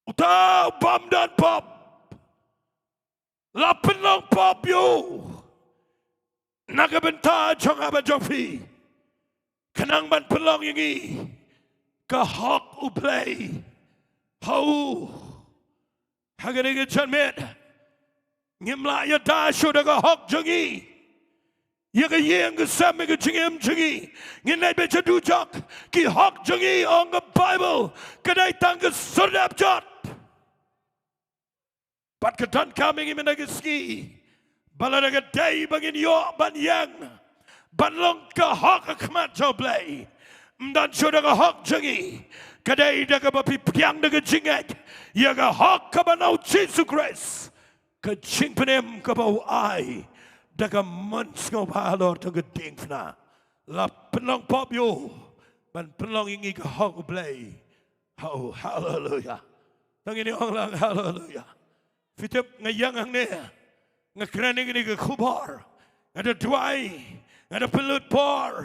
uta ubam dan pop, lapen long pop yo. Nakabenta jong abajofi, kanang ban pelong yangi, kahok uplay, hau, hagani ke janmet, ngimla ya dasho daga hok jongi, yaga yang ke sami ke jingem jongi, nginai beca dujak, ki hok jongi on the Bible, kadai tang ke surdap jot, pat kedan kami ngimena ke Sngi. Baladaga day bagin yo ban yang ban long ka hok akmat joblay mdan chodaga hok jangi kadai daga bapi piang daga jinget yaga hok ka banau Jesus Christ ka jingpenem ka bau ai daga mans ngau balor daga dingfna la penong pop yo ban penong ingi ka hok blay oh hallelujah tangini ong lang hallelujah fitep ngayang hangne ngakraning ni ke kubar, ada Jowai, ada pelut por,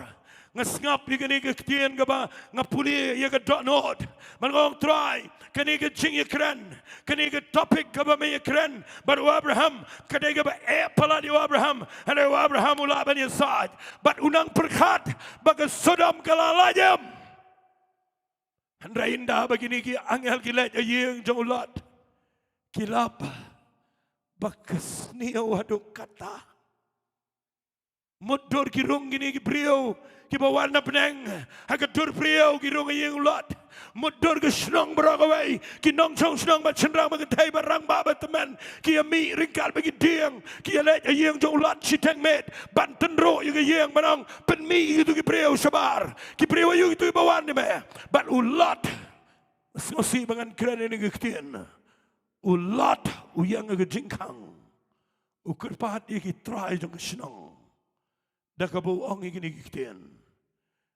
ngasngap ni ke ktien ke ba, ngapuli ya ke donot, mangong try, kani ke Jingiasyllok, kani ke topik ke ba Meghalaya, baru Abraham, kani ke ba pelat yo Abraham, ada Abraham ulah bani sad, bat unang perkat, baga Sodom kalalajam, handra indah begini ki angel kilat ayeng jong ulat, kilap. Bakas niya wadok kata. Mudur kirong gini kibriyo. Kibawan na peneng. Hagadur priyo kirong ayeng ulat. Mudur ke Shillong berakaway. Kinong chong Shillong bat cendang bagatay barang babat teman. Kia mi ringkal bagi dieng. Kia let ayeng jong ulat siteng met. Banten ro yung ayeng manang. Pen mi itu kibriyo sabar. Kibriyo yung itu ibawan ni me. Bat ulat. Ngosi bangan keren ini kektian. Ulat uyang ke jingkang, ukerpat iki try jong Shillong, dakabu ong iki nikitian,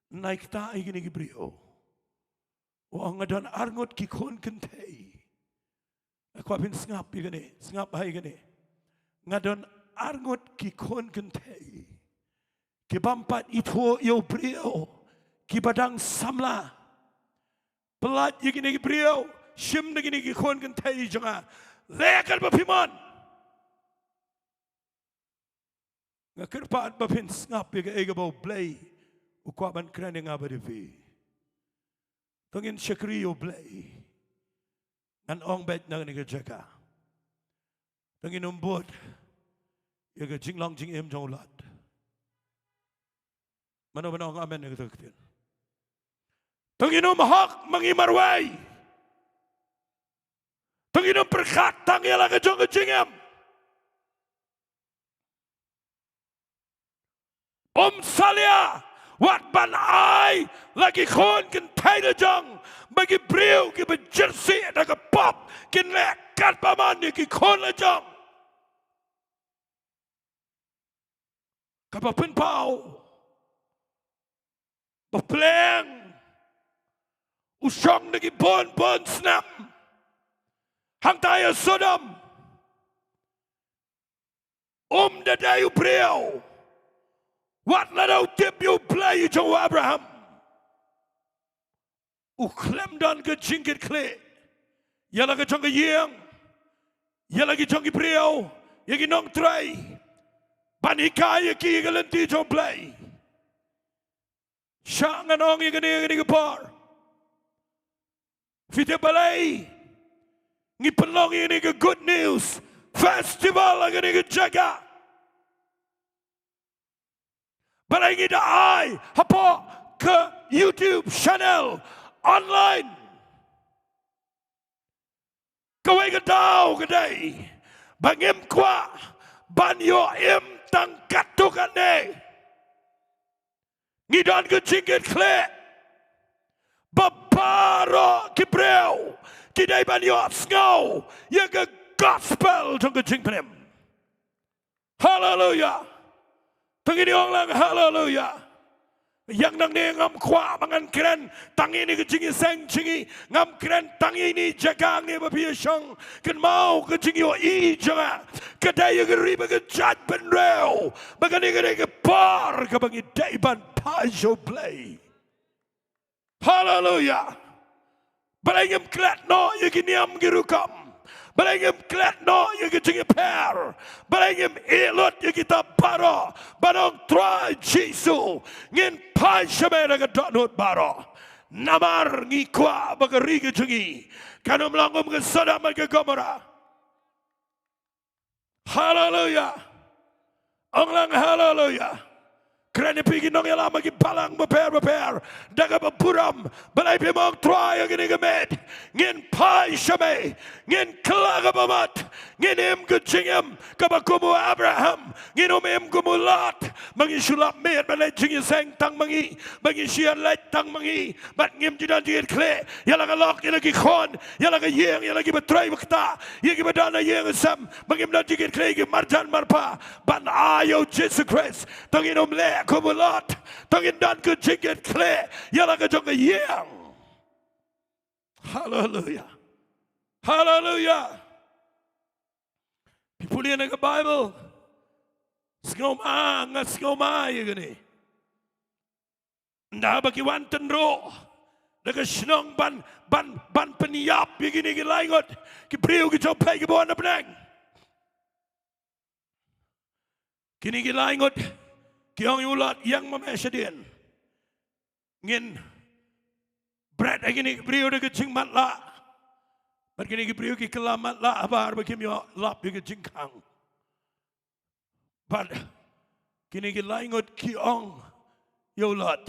naik ta iki nikibrio, uang adan arngot kikon kentay, aku apin ngap iki ngap hai iki ngadon arngot kikon kentay, kibampat itu yo brio, kibadang samla, pelat iki nikibrio. Shim nagi nagi kon kan tay jonga lekal bapimon ngakirpat bapin ngap ga ega bau blay ukwaban krane ngabadivi tongin shakriyo blay an ong bet nang ni Jaka tongin umbot yaga jinglong jingem jonglat mano mano amen ni tuktin tongin hak mangimarway Tanginong perkat tangiala ke jong ke jingem. Salia wat ban ai lagi kon ken taida jong bagi brio ki bejersi ada ke pop ken lekat paman ki kon la jong. Kapapin pau. Bapleng. Usong nagi bon snap. Hang tayo Sodom. Dadayu brio. What let out tip you play to Abraham? Uklem dan ke jingkit kle. Yala ke jong ke yeng. Yala ke jong ke brio. Yagi nong tray. Panika yaki galenti jong play. Syang anong yagi ke par. Fite balay. Ngi pelong ini ke good news festival lagi ni ke Jaka Balai ngida ai hapo ke YouTube channel online. Kawai ke tau ke day. Bangim kwa ban yo im tang katukan ne. Ngidan ke jingit kle. Babaro kibreu. Kidai ban yo snow. Ya ke gospel trong ke jingprem. Hallelujah. Pengini orang hallelujah. Yang nang ni ngam kwa mangan keren tangi ni kejingi seng jingi ngam keren tangi ni Jaka ni berpiasang ken mau kejingi o I jangan kedai yang riba kejat benreu bagani kedai kepar kebangi daiban pajo play. Hallelujah. Balangim klat no yaginiam girukam. Balangim klat no yagijingi per. Balangim elot yagita baro. Barong try Jesu. Ngin pai shamera gadonut baro. Namar ngikwa bagariga jingi. Kanum langum ke Sodom ke Gomorrah. Hallelujah. Onglang hallelujah. Kerana pergi nong yang lama ki Balang beper. Daga berpuram. Balai pemang try yang ini gemet. Ngin pai syame. Ngin kelaga bamat. Ngin em kecingem. Kabakumu Abraham. Ngin em kumu Lot. Mangi sulap met. Balai jingi seng tang mangi. Mangi sian lait tang mangi. Bat ngim jidan jingit kle. Yang lagi lok. Yang lagi khon. Yang lagi yeng. Yang lagi betray bekta. Yang lagi bedana yeng sam. Mangim dan jingit kle. Yang marjan marpa. Ban ayo Jesus Christ. Tangin lek. Kumulat, tangin dan ke jingit kle, yalah ke jong yang. Hallelujah, hallelujah. People in the Bible, ngomah ya gini. Ndah bagi wanten roh, dah Shillong ban peniap ya gini laingot, kipriu kicopai kibawan penang. Kini laingot. Kiong ulat yang memesedian. Ngin bread agini brio de kecing matla. Begini brio ki kelamat la abar bekim yo lap de kecing kang. But kini laingot kiong ulat.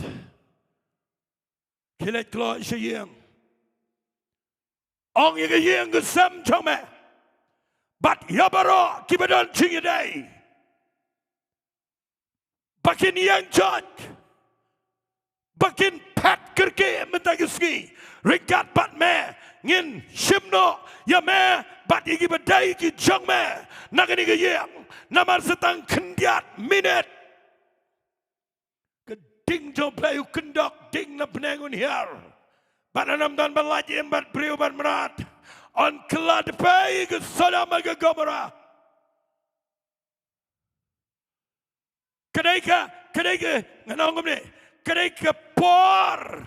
Kilet klo seyeng. Ong yang kesam chome. But yabaro kibadan cingidai. Bakin yang jat, bakin pat kerke mentagi Sngi, ringkat bat me, ngin shimno ya me, bat igi badai ki jang me, nagani ke yang, namar setang kendiat minit, ke ding jo playu kendok ding na penangun hiar, bat anam dan balajim bat priu bat merat, on kelad pay ke Sodom ke Gomorrah. Kedai ke nganongum ni. Kedai ke por.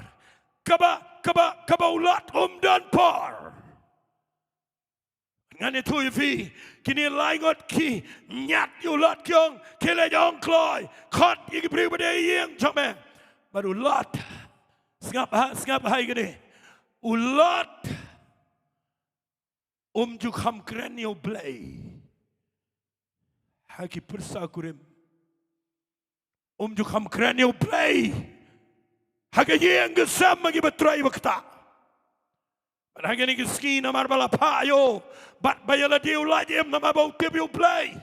Kaba ulat dan por. Ngan itu yufi kini laingot ki nyat ulat kyong kele jong kloy khot iki beri pada yang jome. Baru ulat ngap hai gede. Ulat juk ham keren yo blay. Haki persa kurim. Juk ham keren yo play. Haga yang gesam magi betray wakta. Haga ni Sngi namar bala payo. Bat bayala dia ulajem nama bau tip yo play.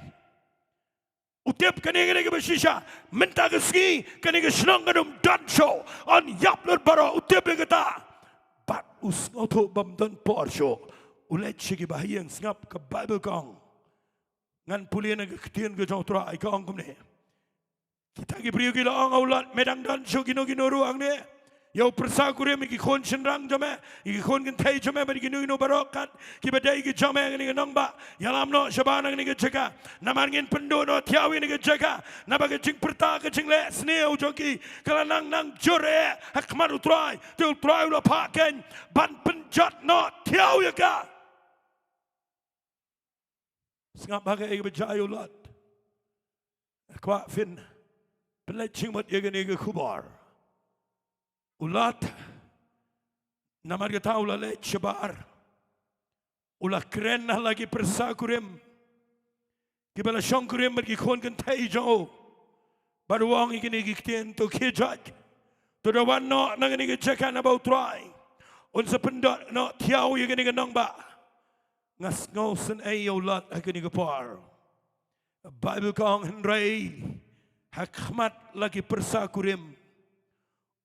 Utip kani ke bersisha. Minta ke Sngi kani ke Shillong kadum dan show. On yap lor baro utip kata. Bat usngoto bam dan por show. Ulet sigi bahayang ngap ke Bible kong. Ngan pulian ke ketien ke Sohthri ai kong kumne. Kita ki priu ki laong aulat medang dan show gino ruang ni. Yau persa kurim ki kon senrang jame, ki kon kan thai jame bagi gino barokat, ki badai ki jame ni nong ba, yalam no shabana ni ke Jaka, namangin pendo no tiawi ni ke Jaka, nabag jing perta ke jing le sneu joki, kala nang jore hak maru try, tu try ula paken, ban penjat no tiawi ka. Sengap bagai berjaya ulat. Kuat fin. Pelecing mat ye gani ke kubar. Ulat namar ke tahu la lech shabar. Ula keren nah lagi persa kurim. Ki bala shong kurim ber ki kon kan thai jo. Baru wang ikini kitian tu kejat. Tu dawan no nang ini Jaka na bau try. Un sependot no tiau ikini kenong ba. Ngas ngosen ayo lot ikini kepar. Bible kong henry hakmat lagi persakurim.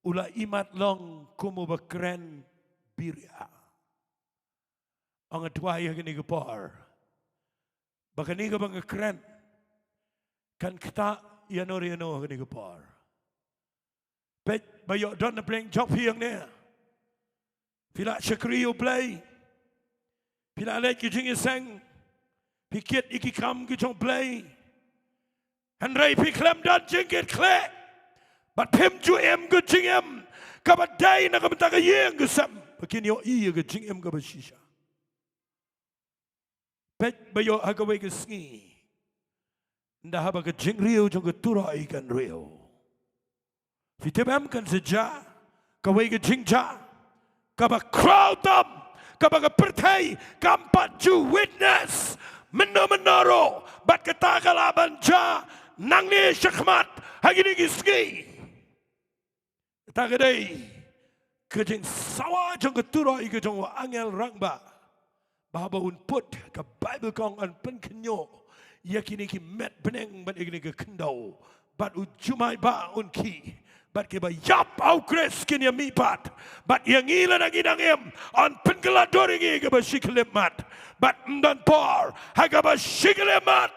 Ula imat long kumu bakren biria. Ang atway ikini kepar. Bakani ka bang kren. Kan kita Yano kini kepar. Pet bayok don na playing job hiang ni. Pila syakriyo play. Pila let ki jingisang. Pikit iki kam ki jong play. Henry piklem dan jingit kle. But pim ju em ke jingem. Kabadai na kabantaka yeng ke sam. Begini yo iya ke jingem ke basisha. Pet bayok hagawai ke Sngi. Dah apa ke jing rio jong ke turai kan rio. Fitibam kan seja, kawai ke jing ja, kabak crowd tam, kabak ke pertai, kampat ju witness, menaro, bat kata kalaban ja, nangne syakmat, hagi ni Sngi. Tak ada, ke jing sawa jong ke turai ke jong angel rangba, bahaba unput ke Bible kong an pen kenyo. Yakini ki met beneng bat ikini ke kynduh bat ujumai ba unki bat ke ba yap au kres kini mi pat bat yang ila nang idang em on pengelador ngi ke ba shiklemat bat ndan por haga ba shiklemat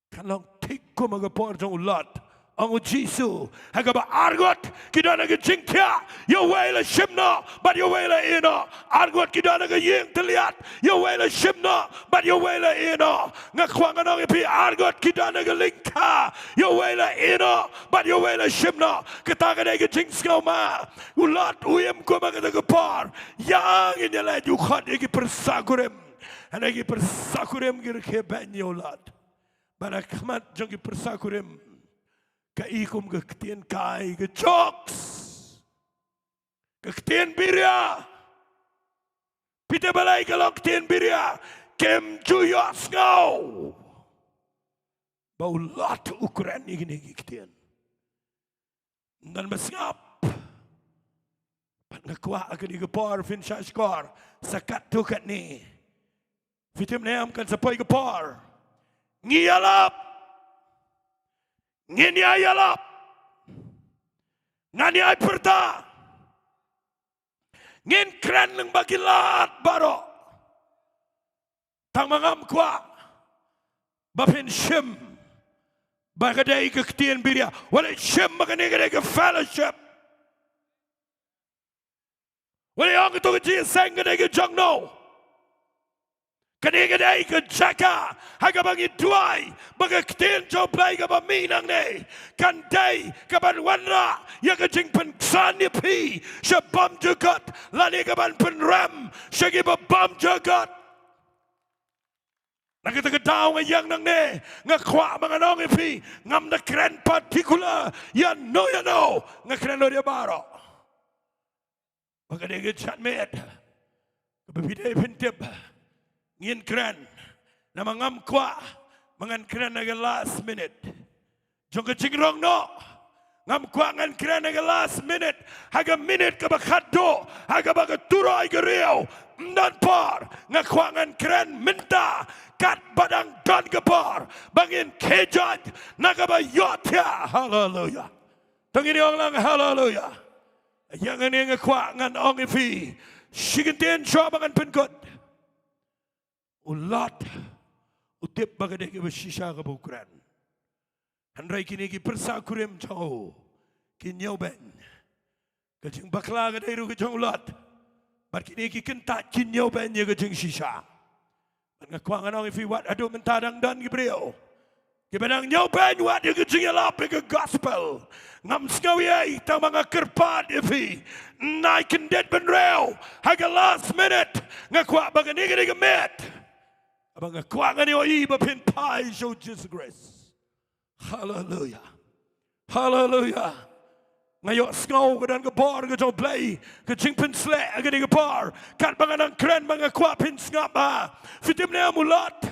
kalong tik ko mga por jong ulat ang Jisu haga ba argot kidana ke jingtia yo wela shimna but yo wela ina argot kidana ke yeng teliat yo wela shimna but yo wela ina ngakwangan ang ipi argot kidana ke lingka yo wela ina but yo wela shimna kataga ke jingskau ma ulat uyem ko mga ke par yang inyala yu khat iki persakurem ana iki persakurem gir ke banyo ulat barakmat jong ki persakurem Kaikum ke ketien kai ke jokes ke ketien biria pita balai kalau ketien biria kem juyos ngau bau lot ukuran ini ketien dan besngap pat ngakwa akan digepar fin syashkar sakat tukat ni fitim neam kan sapoi gepar ngiyalap Ngini ayalap, ngani ay perta, ngin kren ng bagilat baro, tang mangam kwa, bapin shim, bagaday kaktian birya, wala shim maganigaday ka fellowship, wala yung ito kajisang gaday ka jangno. Kanigaday ka Jaka, hagabang Jowai, bagaktin jo play ka ba minang ne, kanday ka ban wanra, yakajing pansan ni pi, siya bam jagat, lani ka ban panram, siya giba bam jagat. Nakitagadaw nga yang nang ne, nga kwa mga nong ipi, ngam na kren particular, yan no, nga kren no dia baro. Bagaday ka chatmet, kababiday pintip, ngin kran na mangam kwa mangan kran na last minute jong ka jingrong no ngam kwa ngan kran na last minute haga minute ka bakado haga bagaturo ay gariyo ndan par nga kwa ngan kran minta kat badang dan gapar bangin kejad nagabayotya hallelujah tangini ong lang hallelujah yang nga kwa ngan ong ifi shigintin shobangan penkot ulat utip bagaday ke basisha ka bukran handray kini ki persakurem jauh kinyaw ben kajing bakla gaday ru kajong ulat bat kini ki kentat kinyaw ben ye kajing shisha ngakwa nganong ifi wat adu mentadang dan gibreo gibanang nyaw ben wat ye kajing yalap ke gospel ngam skawi ta mga kerpat ifi nai kendet benreo haga last minute ngakwa bagani gani gemet abang ngakwangan ni oi bapin pai show Jesus grace. Hallelujah. Hallelujah. Ngayok skau kedan kebar ke jong play ke jingpen slek ke di kebar kat banganang kren banga kwa pin ngap ba fitim ne amulat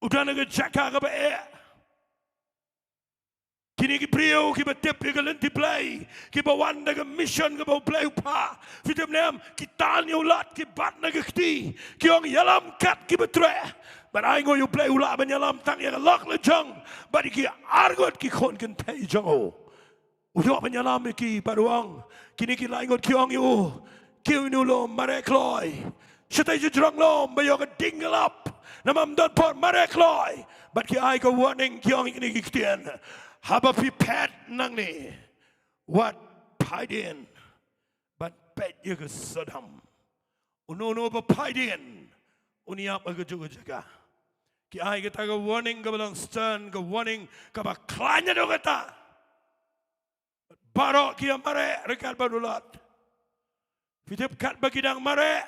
Udah naga Jaka ke kini ki brio ki betep ki lenti play ki bawan naga mission ki bau play pa fitem nem ki tan yo lat ki bat naga kti ki ong yalam kat ki betre but I ngo you play ulat ben yalam tang ya lak le jang but ki argot ki kon kan tai jango udah ben yalam ki paruang kini ki lai ngot ki ong you ki nu lo mare kloy Shetai jurang lom bayo ka dingle up namam dot pot mare kloy but ki I go warning ki ong ini ki ktian Haba pi pet nang ni, what paidin, but pet you ke Sodom. Uno ba paidin, uniap aga juga jaga. Ki ai kita ke warning ke Balang stern ke warning ke ba klanya do kata. Barok ki amare rekat badulat. Fitip kat bagi dang mare,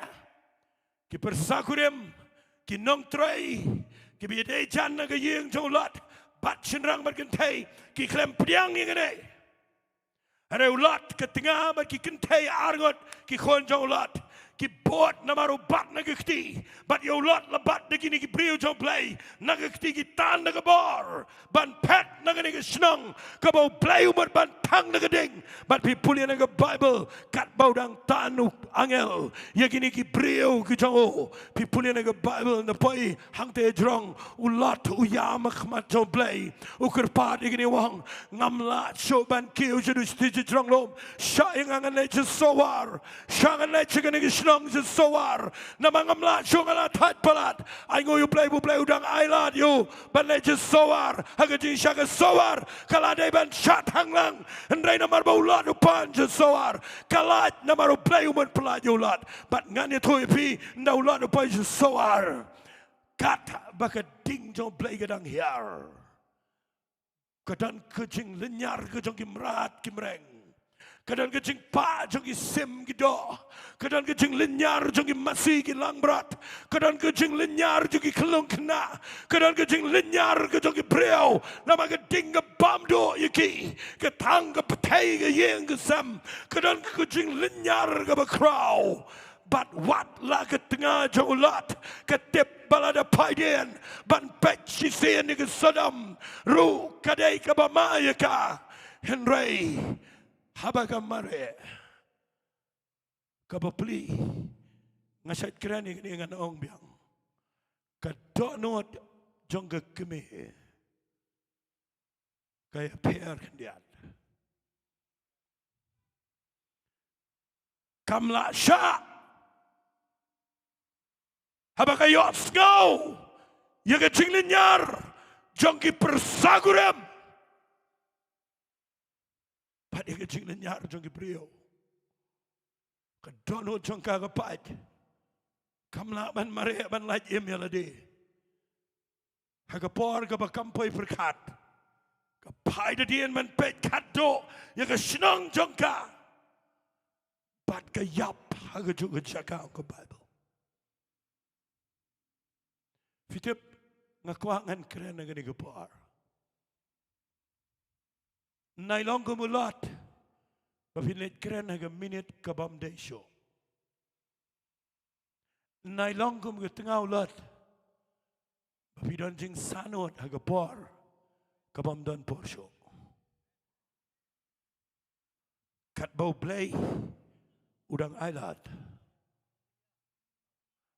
ki persakurem, ki nong tray, ki biadai jan na ke yeng jolat. Bat cenderang berkentai ki klem pediang yang ini. Ada ulat ke tengah ki kentai argot ki konjong ulat ki bot namaru bat nagakti. Bat ya ulat lebat begini ki brio jong play nagakti ki tan nagabor ban pet nagani ki senang ke bau play umat ban tang nagading. Bat pi pulian naga Bible kat bau dang tanu angel ya gini ki brio ki jong pi pulian naga Bible na poi hang te jrong ulat uyam khmat jong play ukur pat igini wang ngamla so ban kiu jedu stiji jrong lom syang angan le sowar syang le chigani ki senang je sowar namangam la syongala tat palat ai ngo you play udang ailat you ban le je sowar hagaji syaga sowar kalade ban shat hanglang ndai namar baulat upan je sowar kalat namar play uman pelat yulat bat ngani thoi pi ndaulat upan je sowar kat bakading jong play gadang hiar kadan kejing lenyar kejong kimrat kimreng kadang kejing pa jong sim gido kadang kejing lenyar jong masih gilang berat kadang kejing lenyar jong kelung kena kadang kejing lenyar kejong breu nama keding ke bamdo yaki ketang ke petai ke yeng ke sam kadang kejing lenyar ke bakrau but what la ke tengah jong ulat ketip balada paiden ban pek sisen ke Sodom ru kadai ke bamaya ka Henry Habaga mare kapapli ngasat kerani dengan ong biang kadonot jongga keme kaya per kendiat kamla sya habaga yos ngau yaga jinglinyar jongki persagurem Pada kecing lenyar jong brio, kedono jong kagapad, kamla ban mare ban laj emelade, hagapor kabakampoy perkat, kapai dadian ban pet kado, yang kesenang jong ka, bat kayap hagajung Jaka ke Bible. Fitip ngakuangan keren ngani gapor. Nailong kumulat, bapilit keren haga minute kabam day show. Nailong kum ketengah ulat, bapidon jing sanot haga por kabam don por show. Kat bau play, udang ailat.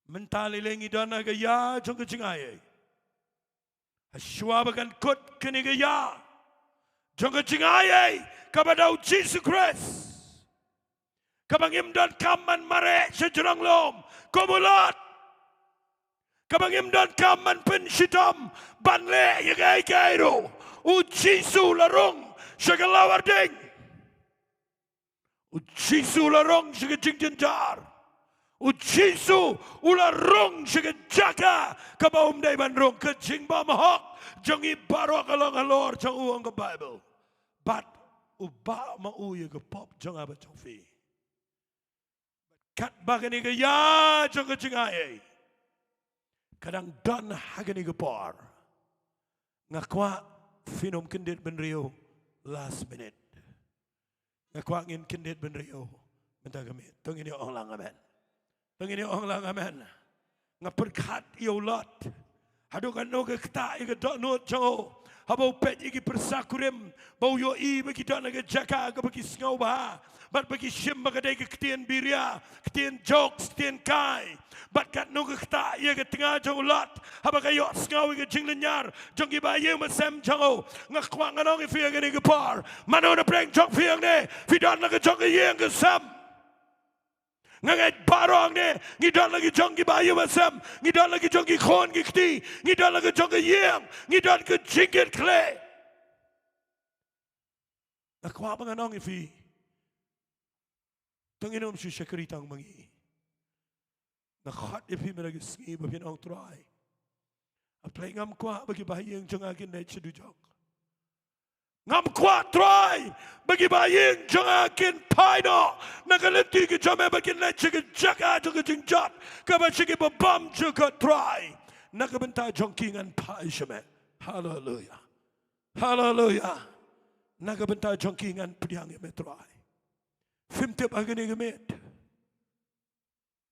Mentali lengi don haga ya jong kecing ayai. Asyua bagan kot keniga ya. Jangan cingayai kepada Jesus Christ. Kabangim dan kaman mare sejurang lom komulat. Kabangim dan kaman pensitam banle yagai kairo. Ujisu larong segalawar ding. Ujisu larong segejing jenjar. Ujisu ularong segejaka kabaum dai bandrong kejing bamahok. Jangi barok along alor jang uang ke Bible. But ubah mau ye ke pop jang apa cofi. Kat bagani ke ya jang ke cingai. Kadang dan hagani ke por. Ngakwa finom kendit benrio last minute. Ngakwa ngin kendit benrio minta kami. Tong ini orang amen. Tong ini orang amen. Ngaperkat iulat. Hadukan no ke kta ke dok no jo. Habau pet iki persakurim bau yo I bagi dok na ke Jaka ke bagi Sngi ba. But bagi shim bagadai ke ketien biria, ketien jokes, ketien kai. But kat no ke kta ye ke tengah jo lot. Habaka yo Sngi ke Jingiasyllok, jongi ba ye masem jo. Ngakwang anong I fia ke ni ke par. Mano na preng jok fiang ne. Fidan na ke jok ke ye ke sam. Ngangai barong ne, ngidon lagi jongi bayu masam, ngidon lagi jongi khon gikti, ngidon lagi jongi yang, ngidon ke jingit kle. Nakwa banganong ifi, tanginom si syakari tang mangi. Nakhat ifi meragi Sngi bapinong try. Aplay ngam kwa bagi bahayang jongagin na chidujok. Ngam kuat try bagi baying jangan akin paino nakalenti ke jame bagi naik ke Jaka ke Jingjat ke bagi babam juga try nakabenta jongkingan pai shame hallelujah hallelujah nakabenta jongkingan pediang me try fimtep agani gemet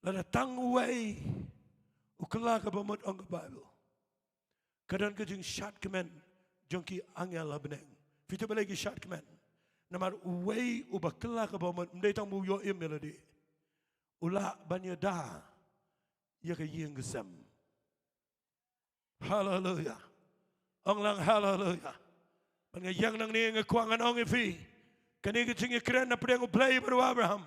lada tang way ukala ke bamot ang Bible kadang ke jing shat kemen jongki angel abneng Fito balagi shot kemen. Namar uway ubakla ka ba mday tang muyo melody. Ula banya da ya ka yeng gesam. Hallelujah. Ang lang hallelujah. Panga yang nang ni ngakwangan ong ifi. Kani ka jingi kren na preng play baru Abraham.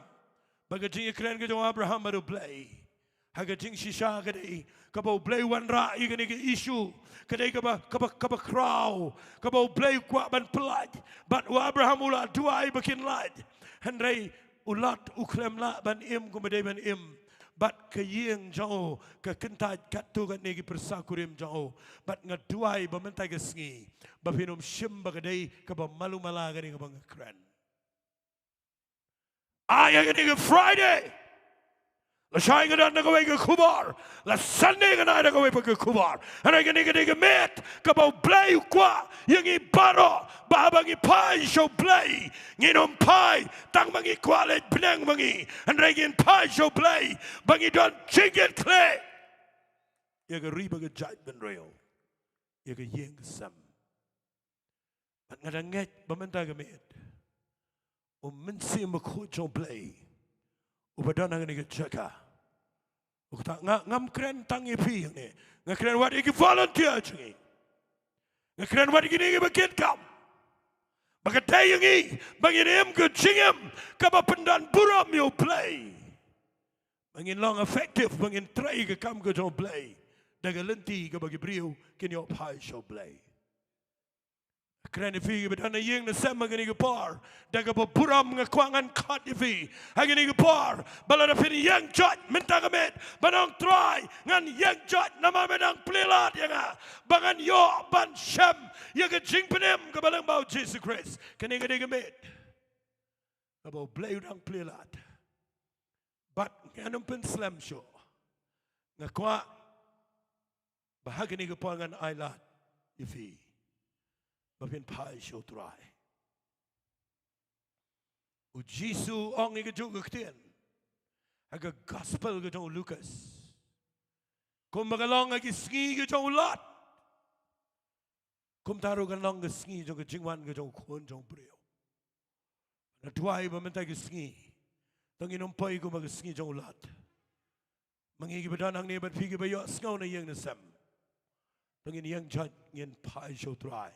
Baga jingi kren ka Abraham baru play. Haga jing shisha kadai kabau play wan ra igani ke issue kadai kaba crow kabau play kwa ban pelaj but Abraham ula duai bakin lad handrai ulat uklem la ban im kumadai ban im but ke yeng jauh ke kentaj katu kan negi persakurim jauh but ngaduai bamentai ke Sngi bapinom shim bagadai kaba malu malagani kabang kren ayah ke Friday La shai ngada na kawai ke kubar. La Sunday ngada na kawai ke kubar. Ana ke nega met ke bau play kwa yang I baro bahabangi pai show play. Nginom pai tang bangi kwalet benang bangi. Ana ke pai show play bangi don jingit kle. Ya ke riba ke judgment rail. Ya ke yeng sam. At ngada nget bamenta ke met. Mensi makut show play. Ubadan ang nige Jaka. Ukta ngam kren tangi pi ni. Ngakren wat iki volunteer jingi. Ngakren wat iki nige bakit kam. Bagatay ngi bangin em ke jingem kaba pendan buram yo play. Bangin long effective bangin try ke kam ke jo play. Daga lenti ke bagi brio kin yo pai show play. Keren ifi bedan na yeng na sama gani gapar daga baburam ngakwangan kat ifi hagani gapar balada pini yang jot minta kamet banang try ngan yang jot nama menang pelilat yang bangan yo ban shem yang ke jing penem ke balang bau Jesus Christ kani gani kamet kabau play udang pelilat but nganum pen slam show ngakwa bahagani gapar ngan ailat ifi Bapin pai show try. U Jisu ong ike juga ketien. Aga gospel ke jong Lucas. Kum magalong agi Sngi ke jong lot. Kum taruh galong ke Sngi jong ke jingwan ke jong kon jong brio. Na tuai bamentai ke Sngi. Tangi nompai kum agi Sngi jong lot. Mangigi badanang ni bat pigi bayo Sngaw na yang nasam. Tangi yang jat ngin pai show try.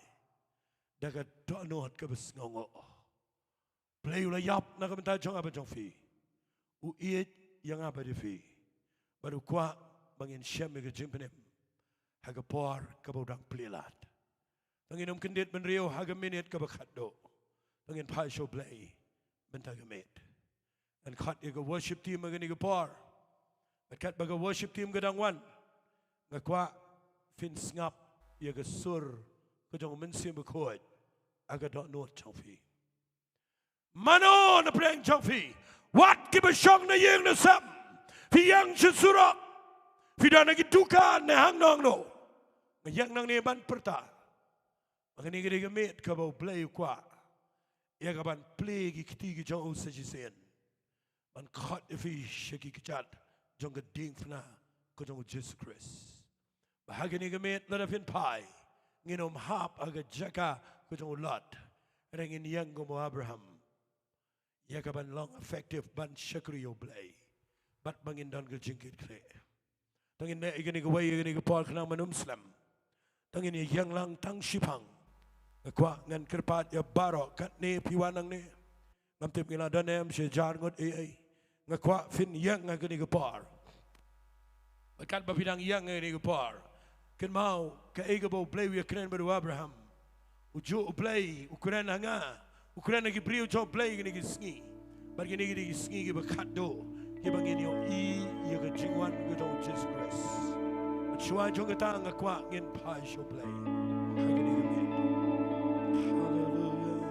Daga donot ke besngongo. Play ula yap na kementa jong apa jong fi. U iet yang apa di fi. Baru kwa bangin syam ke jimpenem. Haga por ke bodang pelilat. Bangin kendit benrio haga minit ke bakado. Bangin pai show play. Benta gemet. And kat ke worship team agani ke por. Kat baga worship team ke dangwan. Ngakwa fin ngap ya ke sur ke jong mensim bekod. Aga dok not chongfi. Mano na preng chongfi. Wat kiba shong na yeng na sam. Fi yang shesurok. Fi da nagi dukan na hang nong no. Yang nang ni ban perta. Makani gede gemet kabau play kwa. Ya kaban play gi kiti gi jong usajisen. Ban kat fi shaki kichat. Jong ke ding fna ko jong Jesus Christ. Bahagini gamit na fin pai. Nginom hap aga Jaka kujong lot. Rengin yang mo Abraham. Yaka ban long effective ban shakri yo blay. Bat bangin don ke jingkit kre. Tangin na igani gawai igani gapal kanang manumslam. Tangin yang lang tang shipang. Kwa ngan kerpat ya barok kat ni piwanang ni. Ngam tip ngila danem sejar ngot ai. Ngakwa fin yang ngani gapar. Bakat bapidang yang ngani gapar. Ken mau ka igabo play wi kren beru Abraham. Ujo play ukuran hanga. Ukuran lagi brio jo play gini gi Sngi. Bar gini gi Sngi gi bakado. Gi bangin yo I ya ga jingwan go do Jesus Christ. Chua jo ga tang kwa ngin pai show play. Hagini gi mit. Hallelujah.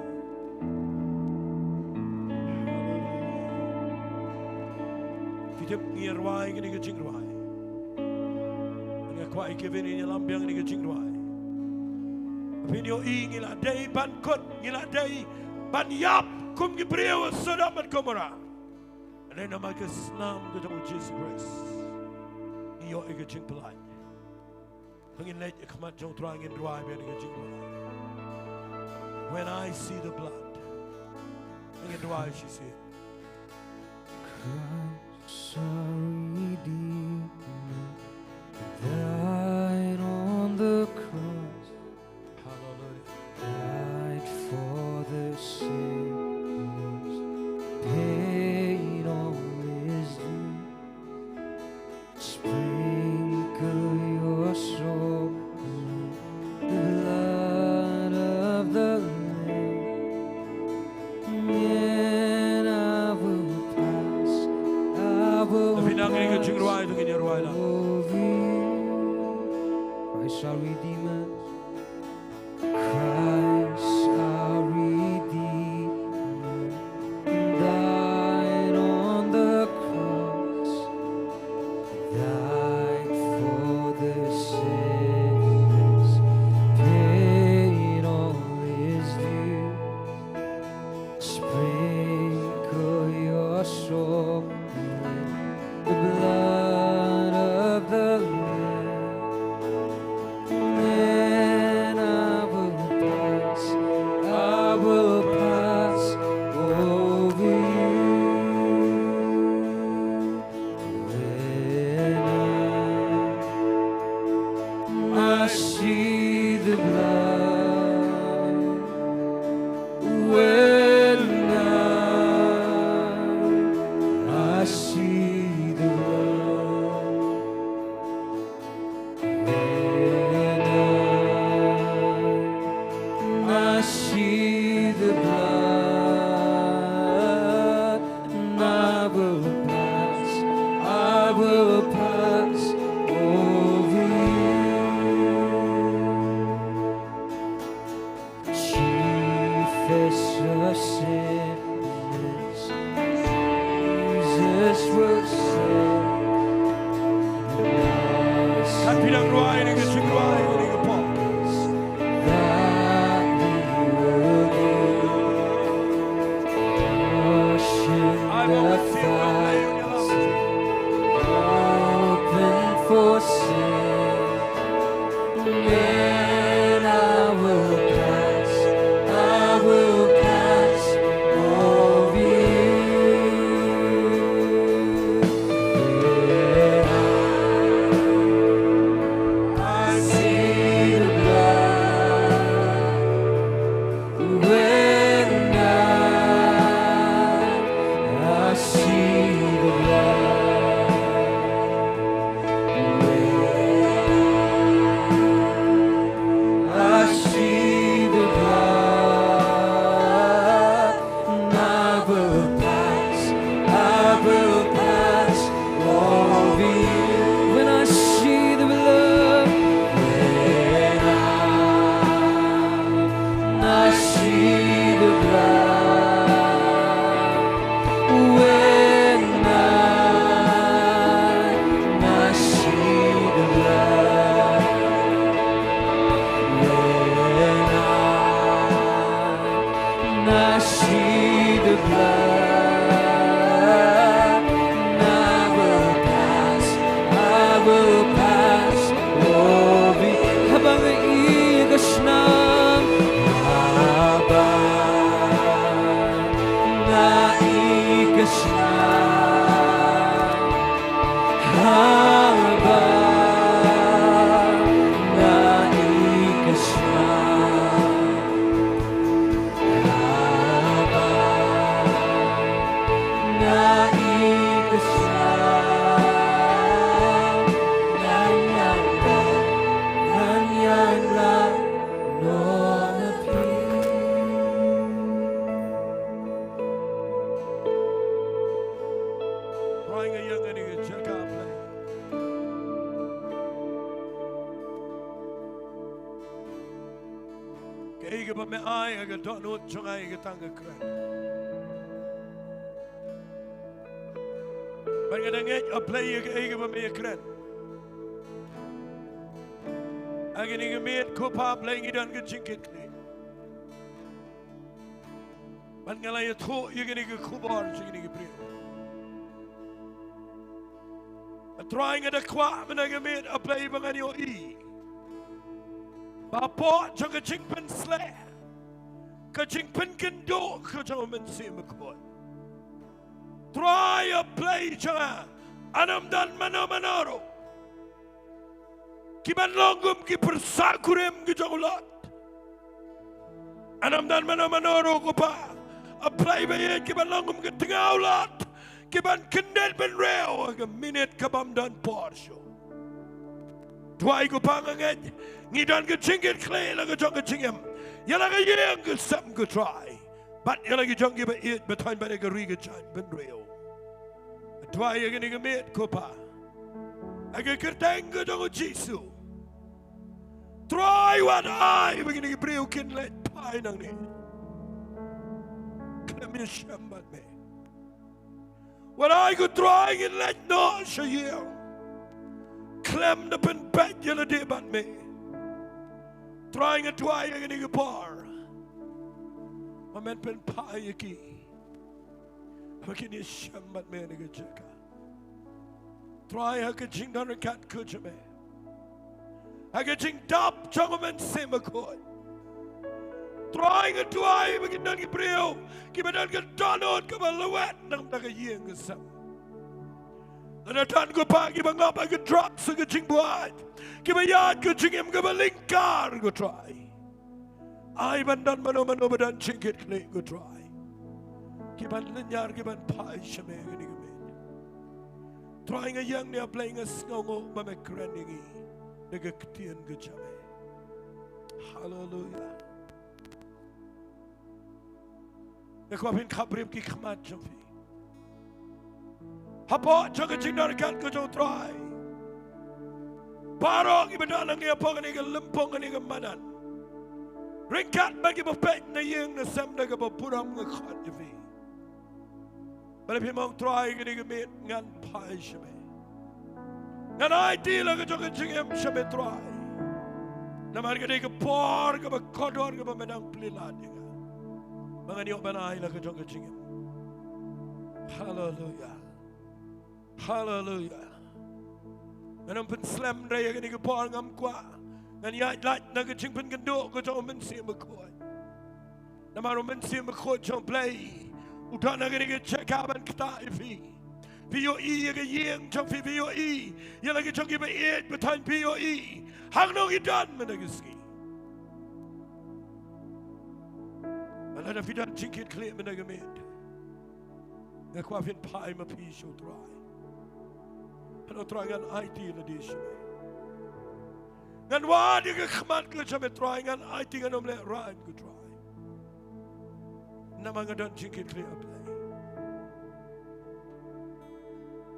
Fitip ngirwai gini gi Jingduwai. Nga kwa ikevin ni lambiang ni gi Jingduwai. Pinyo I ngila day ban kot ngila day ban yap kum gibriyo Sodom at Gomorrah. And then naman kasnam gajang Jesus Christ. Iyo igajing palay. Pangin let ikamat jong trying in drive and igajing palay. When I see the blood, pangin drive she said. Christ redeemed, died on the cross. Died for the sinners, paid all his due. Sprinkle your soul with the blood of the Lamb, and I will pass, I will pass over you. Christ our Redeemer. Christ our Redeemer died on the cross, died for the sinners, paid all his due. Sprinkle your soul with the blood of the Lamb, and I will pass over you. When I see the blood, when I see the blood, when I see the blood, and I will pass over you. Chiefest of sinners, Jesus will save. Kapidang ruai ni gajing ruai ni gapal. That we will wash in the fountain, open for sin, and I will pass over you. When I see the blood, when I see the blood, when I see the blood, and I will pass over you. When I see the blood, when I see the blood, when I see the blood, when I see the blood, and I will pass over Ega ba me ai aga donut chongai ga tanga kren. Banga danget a play ega ba me kren. Aga ni ga me kopa play ngidan ga chinkit ni. Banga la yatho ega ni ga kubar chini ga brio. A trying at a kwa ga me a play banga ni o I. Bapa jangan jingpen slay, kejingpen kynduh kejauh mensi mekoi. Try a play jangan anam dan mana-manaro. Kiban Nonglum ki persakurem kejauh lot. Anam dan mana-manaro kupa a play bayar kiban Nonglum ke tengah lot. Kiban kendet ben reo agak minit kabam dan porsho. Tuai ko panganget ngidan ke cingit clay la ke jong ke cingem yala ke yeng ke sam ke try but yala ke jong ke ba it betain ba ke ri ke chan ben reo tuai ke ni ke met ko pa age kerteng ke jong jisu try what I begini ke breu kin let pai nang ni kami shambat me what I could try and let no shayel Clem the pen bed yellow day but me. Trying a try again in a bar. I meant pen pie a key. How can you sham but me in a Jaka? Try a catching down a cat coach me. I catching top chongman same a court. Trying a try again on the brio. Give it a donut, come a lowet, not like a young son. Na tan ko pa ki bangap ay drop sa Jingduwai ki bayad ko jingem ka balingkar ko try ay bandan mano badan chingit kle ko try ki ban linyar ki ban pai shame ni gamet trying a young ne playing a sngongo ba me krenigi daga ktien ko chame hallelujah ne ko bin khabrib ki khmat chafi Hapa jangan cindarkan ke jauh try. Parong ibadah nang apa ni ke lempong ni ke manan. Ringkat bagi bapet na yang na sam na ke bapuram ke khat jefi. Balik pimong try ke ni ke met ngan pai shame. Ngan ideal ke jangan cingem shame try. Namar ke ni ke por ke bakodor ke bamenang pelilat ni ke. Mangan yok banai lah ke jangan cingem. Hallelujah. Hallelujah. Ngan pen slam raya ke ni ke por ngam kwa. Ngan ya lat na ke jing pen kynduh ke jong men sim koi. Namaro men sim koi jong play. Utana ke ni ke Jaka ban kta ifi. POE ke yeng jong fi POE. Ya lagi jong ke ba it betain POE. Hang no idan men ke ski. Ala da fidan jingkit kle men ke met. Ngan kwa fin pai ma pi show try. Ano trying IT na di siya. Ngan wadi ka khamat ka siya may trying IT nga nomle raan ko try. Na mga dan jingkit kli apply.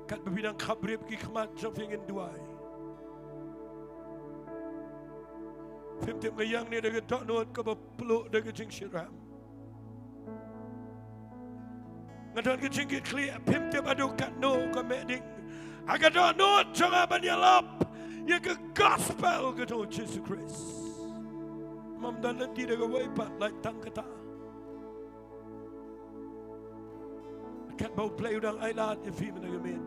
Kat babinang khabrib ki khamat siya fingin duwai. Fimtim nga yang ni daga taknood ka ba pulo daga jing shiram. Nga dan ka jingkit kli fimtim adu kat no ka meding. Agak dah not jangan menyalap ya ke gospel ke tu Jesus Christ. Mam dan nanti dah kau ipat like tang kata. Kat bau play udang ailat if he menagamit.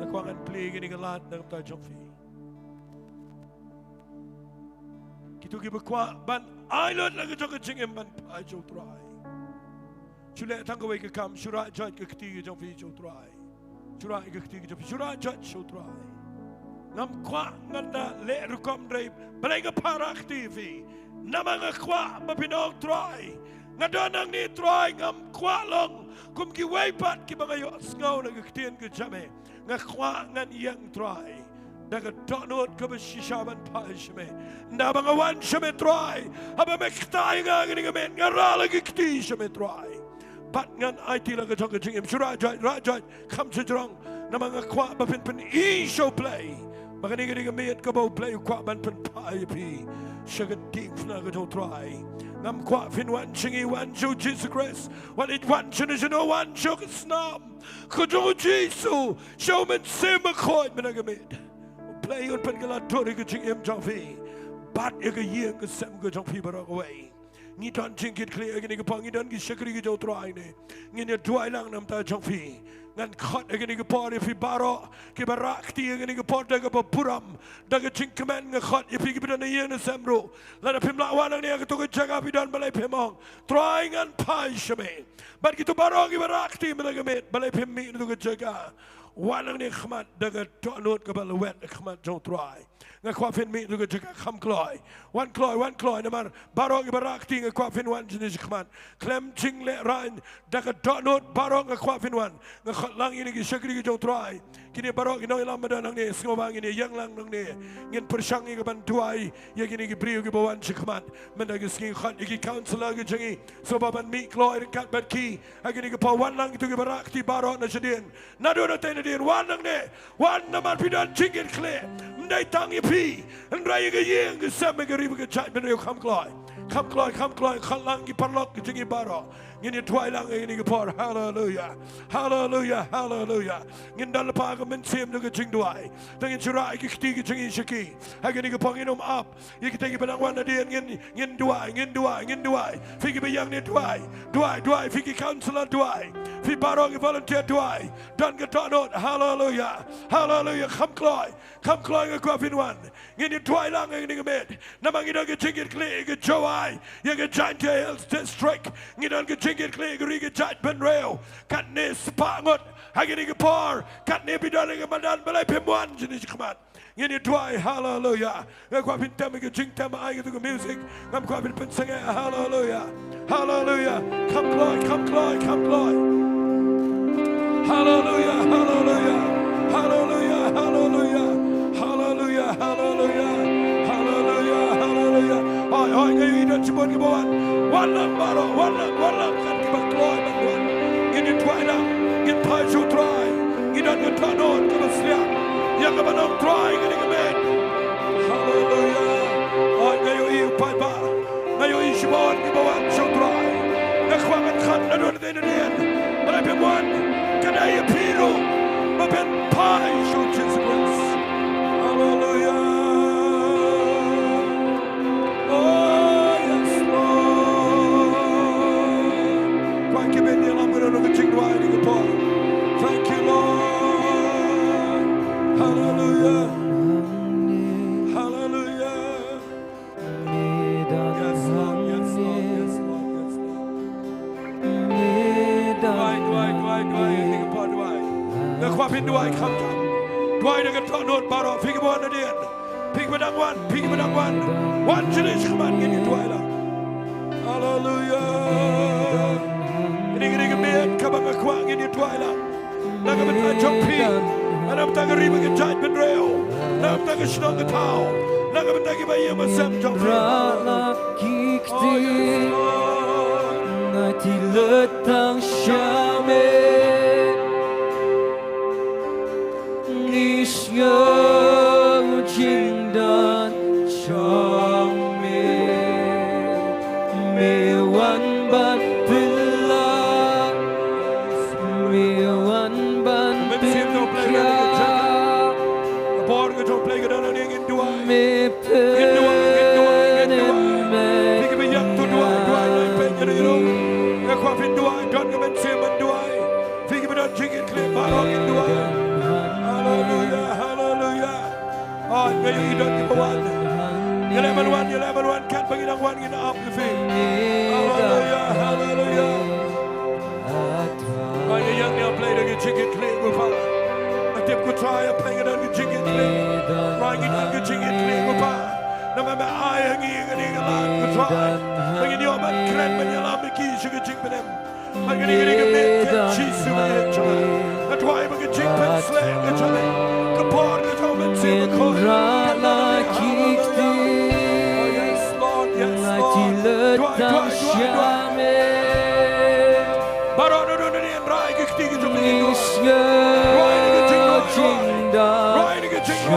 Nak kau akan play gini kelat nak kau jomfi. Kitu kita berkuat ban ailat lagi jangan cingem ban pajau try. Cule tang kau ke kam surat jat ke ketiga jomfi jauh try. Surah ke ketiga jumpa surah jat Sohthri. Ngam kwa nganda le rukom drive belenga parak TV. Nama ngakwa mapinong try. Ngadanang ni try ngam kwa long kum ki waypat ki bangayo asgaw na gaktian ke jame. Ngakwa ngan yang try. Daga donot ka besishaban pa shame. Nabangawan shame try. Haba mektay nga ngamen ngarala gakti shame try. Pat ngan IT la ka jong jingim surah jat rajat kam sejrong na mga kwa bapin pen show play Makanya kita met kau play kuat ban pen pai pi, syagat ting fna kau try. Ngam kuat fin wan Sngi wan jo Jesus Christ, wan it wan chino wan jo snam. Kau jo Jesus, show men sema koi menaga met. Play un pen kala tori kau jing em jong fi, bat ega ye kau sem kau jong fi barak away. Ngi tan jing kit clear ega ni kau pangi dan kau syakri kau jo try ne. Ngi ni dua lang nam ta jong fi. Ngan kat ega ni kau pari fi barak, kau barak ti ega ni kau pari daga puram, daga jing kemen ngan kat ipi kau berdana ye na semro. Lada pim lawan ang niya kau tu Jaka bidan balai pemong, try ngan pai shame. But kita barak kau barak ti menaga met balai pem mi tu Jaka. Wanang ni khmat daga tonut kau balai wet khmat jong try. Nga kwafin mi juga Jaka kham kloy. Wan kloy namar barong ibarak ti nga kwafin wan jenis khmat. Klem ching le rain daga donut barong nga kwafin wan. Nga khotlang ini ki syakri ki jong try. Kini barong ino ilam badan nang ni ngobang ini yang lang nang ni. Ngin persyangi ke bantuai ya kini ki brio ki bawan khmat. Mendag Sngi khot iki counselor ki jangi. So baban mi kloy dekat bad ki. Agini ki pawan lang itu ki barak ti barong na sedin. Nado na tayo na din wan nang ni. Wan namar pidan chingin kle. Mday tangi pi, and raya ke ye, ke sama ke ribu ke chat benrio kam kloy, khalang ki parlok ke jingi baro, ngini tuai lang ngini ke por, hallelujah, hallelujah, hallelujah, ngin dal pa ke mensim ke Jingduwai, dengan cerai ke keti ke Jingiasyllok, agini ke panginum up, ye ke tegi benang wana dia ngin duai, fiki bayang ni duai, fiki counselor duai, fi baro ke volunteer duai, dan ke donut, hallelujah, kam kloy ke kwafin wan, ngini tuai lang ngini ke med, namang ida ke jingit kli ke Jowai, ye ke Giant Hills District, ngidan ke jingit kli ke ri ke Jat Benreo, kat ni sepangut, agini ke por, kat ni bidan ke badan balai pemwan jenis khmat. Ngini tuai, hallelujah. Ngam kwafin tema ke jing tema ai ke tu ke music, ngam kwafin pensenge, hallelujah, hallelujah. Come kloy, hallelujah, hallelujah, hallelujah, hallelujah. Hallelujah, hallelujah, hallelujah, hallelujah. Oi, ngayon ito sibon ke bawah. Walang baro, walang kan kita keluar bantuan. Ini tuai lang, ini pai su try. Ini dan kita non kita siap. Yang kita non try ini kemen. Hallelujah. Oi, ngayon iyo pai ba. Ngayon iyo sibon ke bawah su try. Nakwangan kan nadon din din. Berapa buan kedai piru. Mapen pai su Jesus. Hallelujah. Oh, yes, Lord. Thank you, Ben. I'm going to Jingduwai in the park. Thank you, Lord. Hallelujah. Hallelujah. Yes, Lord. Yes, Lord. Yes, Lord. Yes, Lord. Duai. In the park, Duai. The Kwapin Duai come down. Duai dengan tonut baru, pergi bawa nadian, pergi bedang wan, wan jenis keman ini duai lah. Hallelujah. Ini kemen kabang akuang ini duai lah. Naga betul jompi, nam tak ribu ke Jat Benreo, nam tak Shillong ke tau, naga betul ke bayi masam jompi. Oh yes Lord. Nanti letang syame. Yang cindan trong mewan ban belah mewan ban belah Bor ke jom play ke dalam ni ingin dua Fikir bayang tu dua lain penjara itu Aku afin dua dan ke mensiman dua Fikir bedan jingit klip barang in dua Hallelujah, hallelujah. Oh, ngayon idon di bawan. Yung level 1 kan bagi nang 1 gina up the faith. Hallelujah, hallelujah. Oh, yung niya play lagi jingit klip ko pa. Natip ko try play ka lagi jingit klip. Rangin lagi jingit klip ko pa. Namamay ayang ingin lang ko try. Bagi niyo man kren manyalam ikisyo ka jing panem. Bagi niyo make chisu man try. That's why we get jing pen slang ke chale. Kapor ke jomen se ko. Oh yes Lord, yes Lord. Baru ni rai ke ketiga jomen itu. Rai ke jing.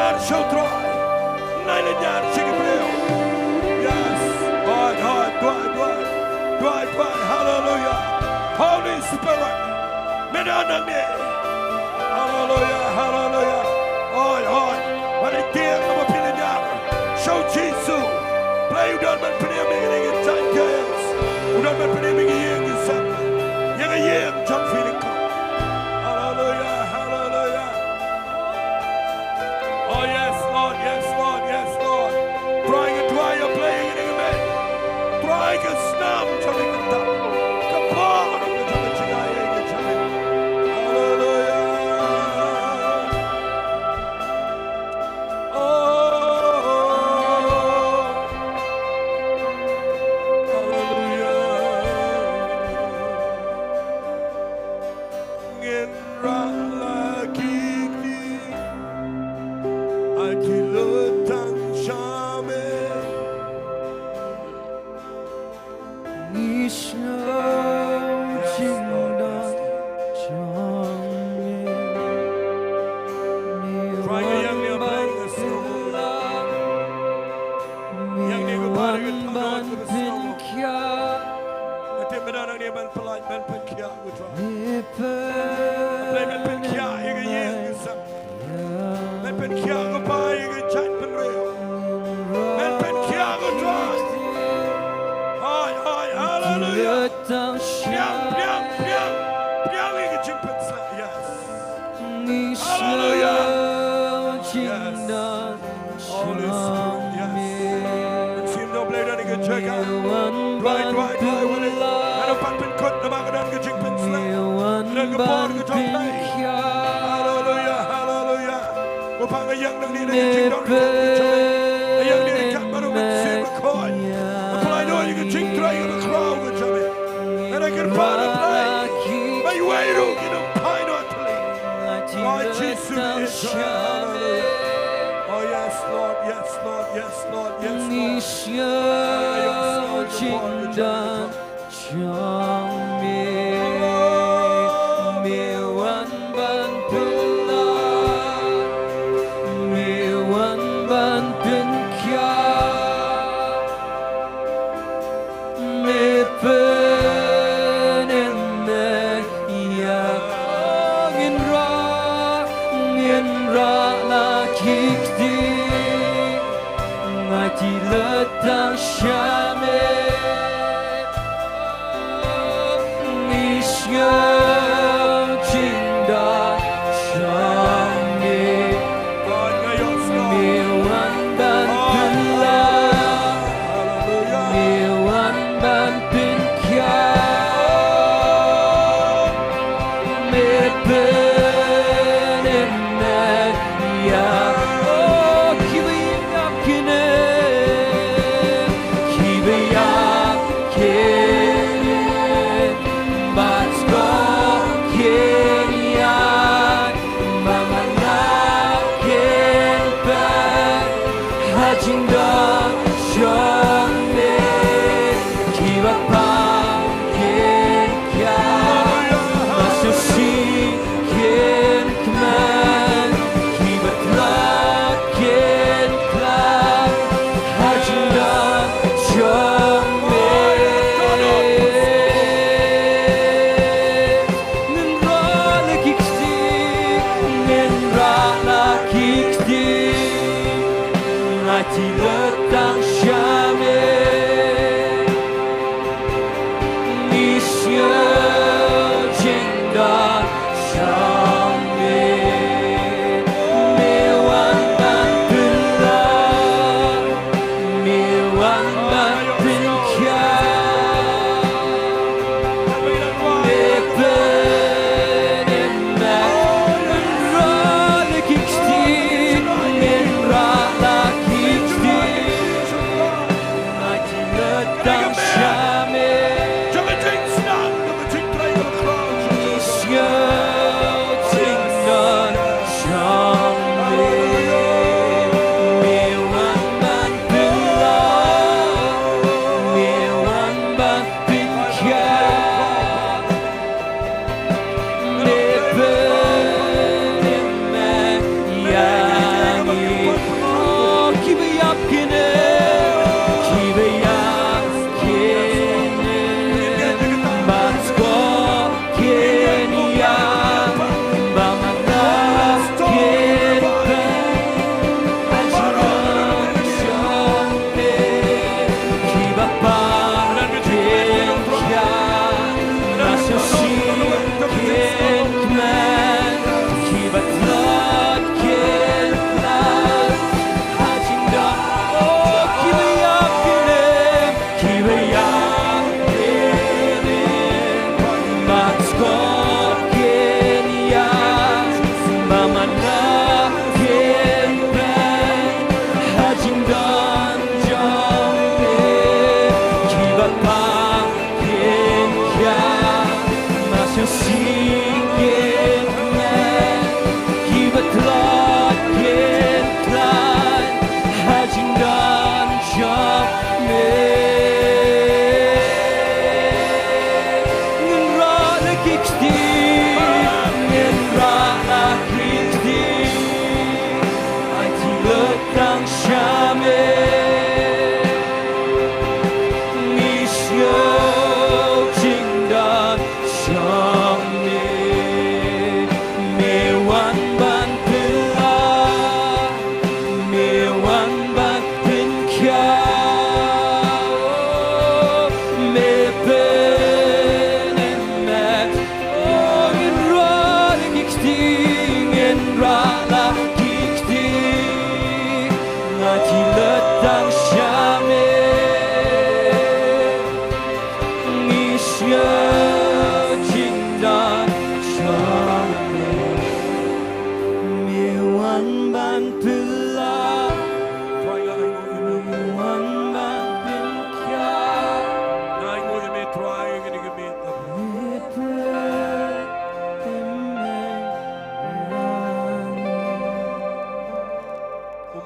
jaar Sohthri. Nine jaar Jingiasyllok. Yes. Dwight. Hallelujah. Holy Spirit. Hangne. Hallelujah. Oi. Wat ik denk om op in jaar. Show Jesus. Play u dan met benediking in zijn keels. U dan met benediking in je zet. Je jump feeling come. Hallelujah. Oh yes, Lord. Trying to try your playing in a man. Trying to snap to make it up. Come on, hallelujah.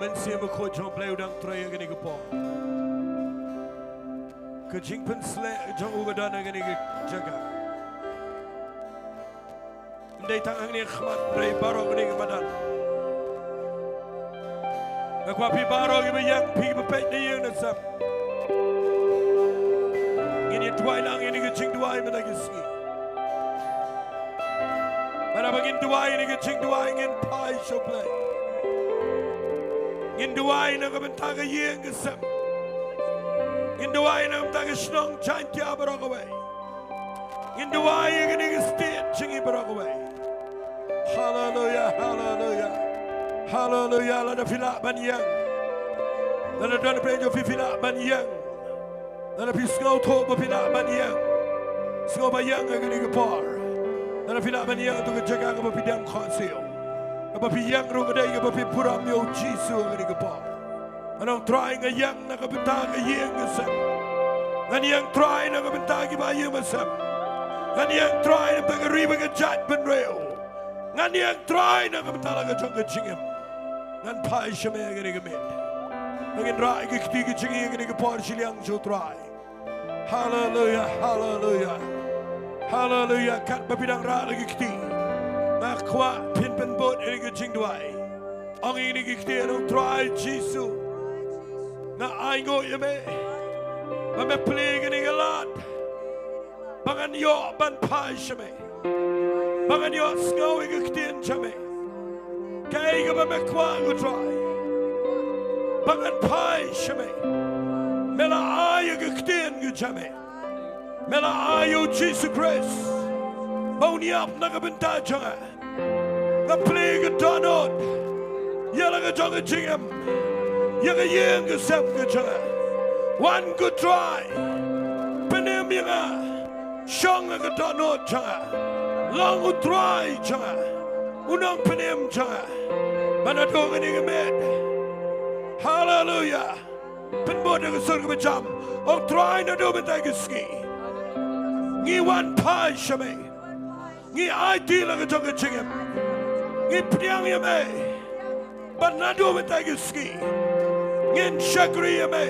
men se me kho jong play udang troy gani ko po ke jing pen sle jong u gadan gani ke Jaka ndai tang hangne khmat rei baro gani ke badan na kwa pi baro ke yang pi be pe ni yang na sam gini twai lang gani ke Jingduwai me da ke Sngi mana bagin Jowai ni ke Jingduwai ngin pai show play Jingduwai na ka Bynta ka yeng ka sam Jingduwai na ka ka Shillong chan kya barok away Jingduwai ka ni ka state chingi barok away hallelujah hallelujah hallelujah la da fila ban yang la da don pre jo fi fila ban yang la da pi snow to ba fila ban yang snow ba yang ka ni ka par la da fila ban yang to ka Jaka ka ba pi dam council Bapi yang rong ada ke bapi puram yo Jisu ngani ke pa. Anong try nga yang na ka Bynta ka yeng ke sam. Ngani yang try na ka Bynta ki ba yeng sam. Ngani yang try na ba Ri-Bhoi ka jat ben reo. Ngani yang try na ka Bynta ka jong ka jingem. Ngan pai shame ngani ke met. Ngin rai ke kti ke jingi ngani ke pa Shillong Sohthri. Hallelujah hallelujah. Hallelujah kat bapi dang ra lagi kti. Makwa pin pen bot ini ke Jingduwai. Ang ini ke kti no try Jisu. Na aingo yeme. Ba me play ngani ke lat. Bangan yo ban pai shame. Bangan yo snow ke kti en chame. Kai ke ba me kwa go try. Bangan pai shame. Mela ay ke kti en ke chame. Mela ayo Jesus Christ. Boni up na ka Bynta changa. Na play ka donot. Yala ka changa chingam. Yaka yeng ka sem ka changa. One good try. Penem yanga. Shong ka donot changa. Long u try changa. Unang penem changa. Manatong ka nga med. Hallelujah. Penbot na ka sur ka bacham. Ong try na do Bynta ka Sngi. Ngi one pie shame. Ngi ID lang ka changa chingam. Ngi pnyang yame. But na do Bynta ka Sngi. Ngin shakri yame.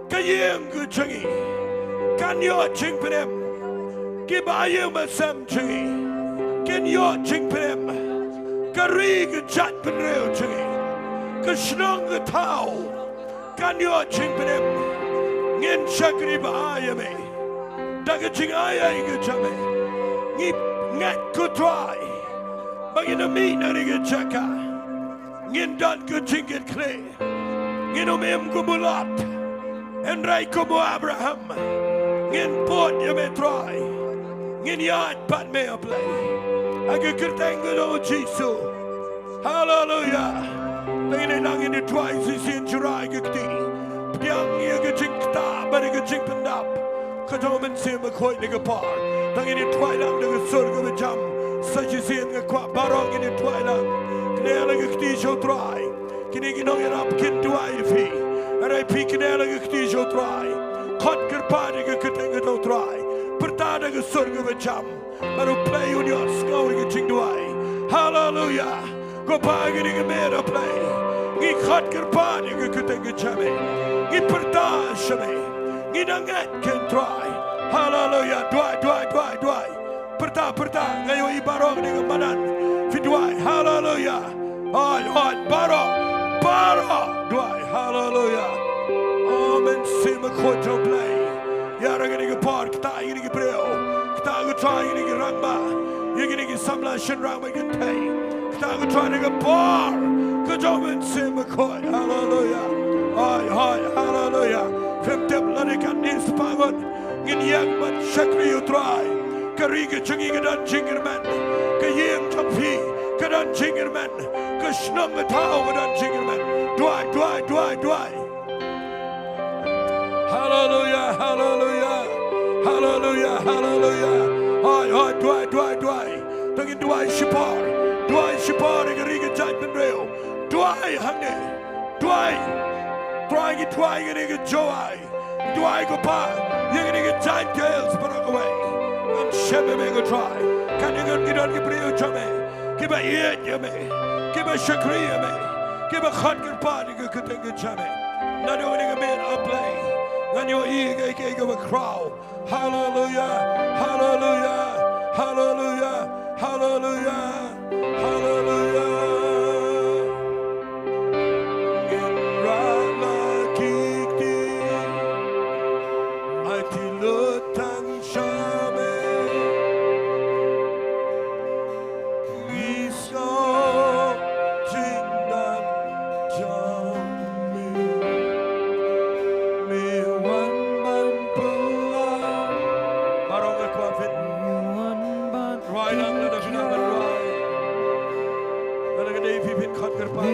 Kayeng ka changi. Kanyo ching penem. Kibayeng masam changi. Kinyo ching penem. Kari ka chat penreo changi. Kashnong ka tao. Kanyo ching penem. Ngin shakri baayame. Daga ching ayay ka chame. Ngi ngat ko try. Bagina mi na ri ka Jaka. Ngin dan ko chingit kle. Ngin umem ko mulat. Enray ko mo Abraham. Ngin pot yame try. Ngin yad pat me a play. Aga kerteng ko Jisu. Hallelujah. Bagina lang ini try sin jurai gakti. Yang ia ka ching ta bari ka ching pendap. Katomen se me khoi ni ka par. Tang ini try lang na ka sur ka jam. Sa chi sin ka kwa barong ini try lang. Knela gakti show try. Kini ginong yarap kynduh fi. Aray pi knela gakti show try. Khot ker pa ni ka keteng ka try. Pertada ka sur ka jam. Baru play union skau ka Jingduwai. Hallelujah. Ko pa gini ka mera play. Ngi khot ker pa ni ka keteng ka chame. Ngi perta shame. Ngi nangat can try. Hallelujah. Dwai. Perta. Ngayon ibarong ni ka manan. Fidwai. Hallelujah. Ay. Baro. Dwai. Hallelujah. Amen. Sima kojo play. Yara gini ka par. Kita gini ka breo. Kita ka try gini ka rangba. Gini ka samla shin rangba ka tay. Kita ka try ni ka par. Kajomen sima koj. Hallelujah. Ay. Hallelujah. Femtep lani ka nis pangon. Ngin yang man shakri you try. Kariga changi ka dan jingirman. Ka yem champi. Ka dan jingirman. Ka shnong ka tao ka dan jingirman. Dwai. Hallelujah. Ay. Dwai. Tangin dwai shipar. Ka riga jat benreo. Dwai hangne. Dwai ka riga Jowai. Dwai ko pa. Yang riga jat girls parang away. And shebe me go try. Kan you get on the breo chame. Kiba yet yame. Kiba shakri yame. Give a cut good party, good thing, good jammy. Not only a man a play. When you're eager, give a crowd. Hallelujah, hallelujah, hallelujah, hallelujah, hallelujah. In Rana Kikti, I tilutang shame. Iso jingdan jami. Me one man pula. Marong ako afit. Right ang na sinaman right. Talaga day pipin cut kerpa.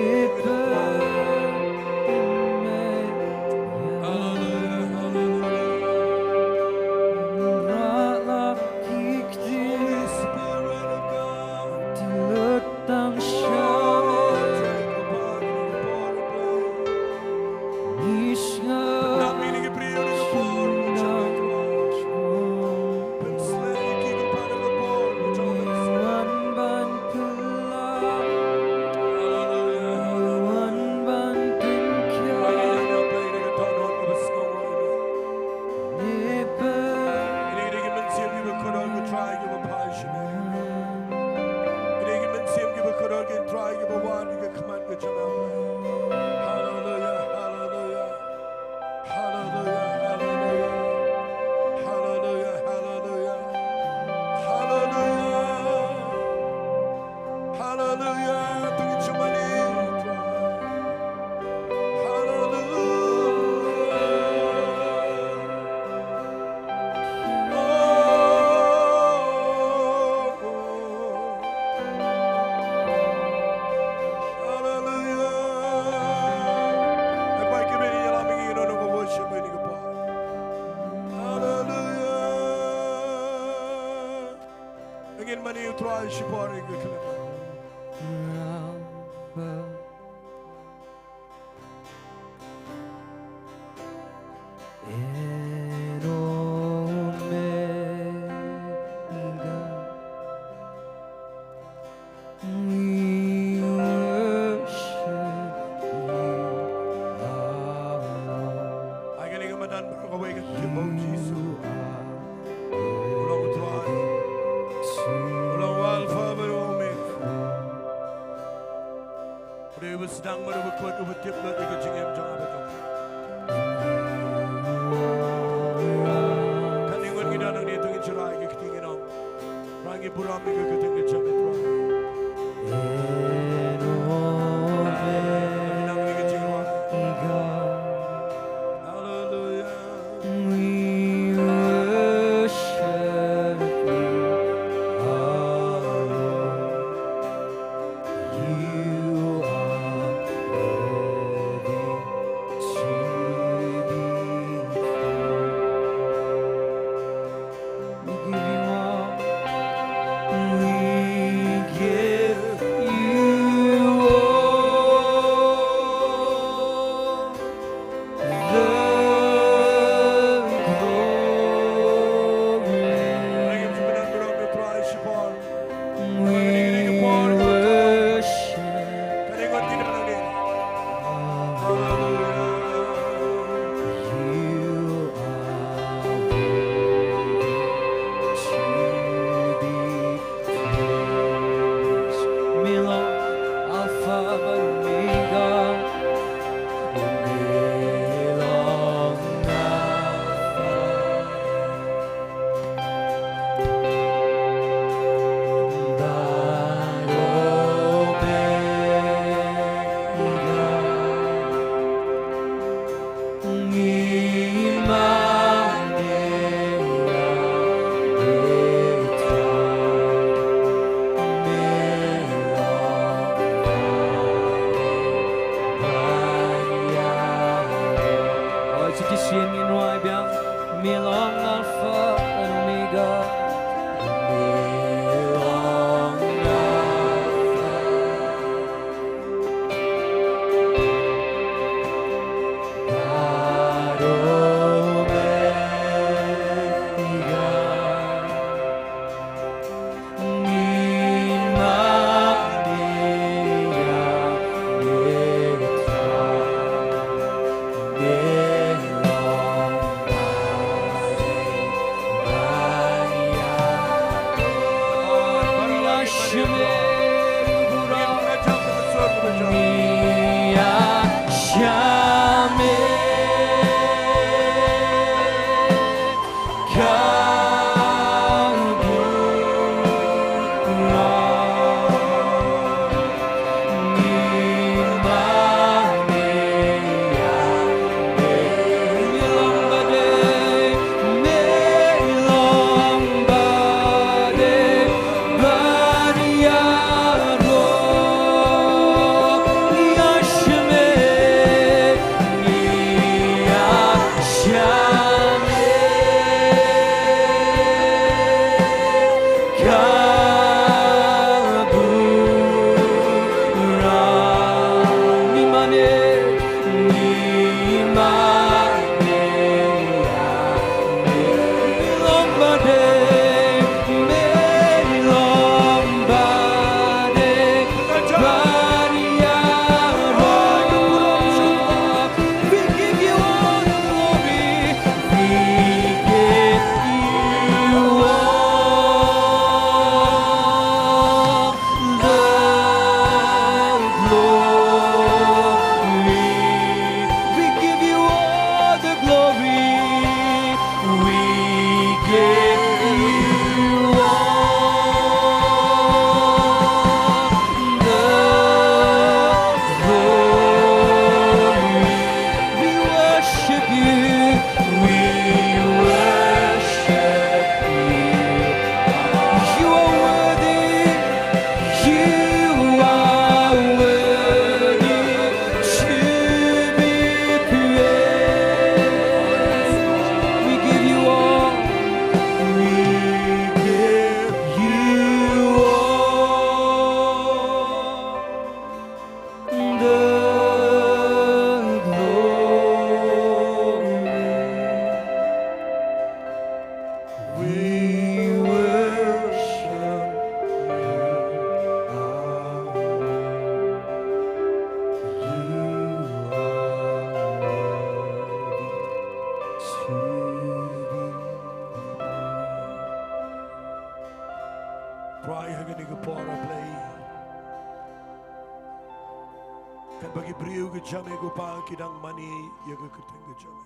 Kan bagi beriu ke jame ko pa kidang mani ya ke keteng ke jame.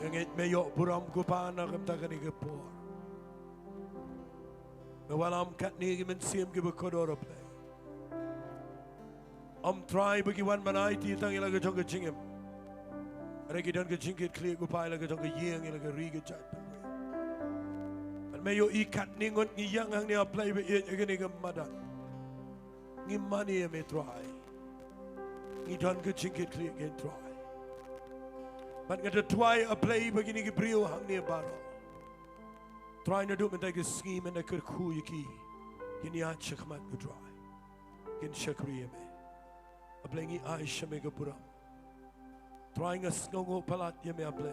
Yang me yo buram ko pa na kam ta kan ke por. Walam kat ni men sim ke bekodor play. Try bagi wan manai ti tang ila ke jong ke jingem. Regi dan ke jingkit kli ko pa ila ke jong ke yeng ila ke ri ke chat. May yo ikat ningot ni yang hang ni apply be ye ke ni ke madan. Ni mani me try. Ni dan ke jingkit kli ke try. But ngata try apply bagi ni ke brio hang ni baro. Try na do mentai ke Sngi men ke khu yiki. Kini a chakmat ke try. Kin shakri me. Apply ni Aisha me ke puram. Try nga snongo palat ye me apply.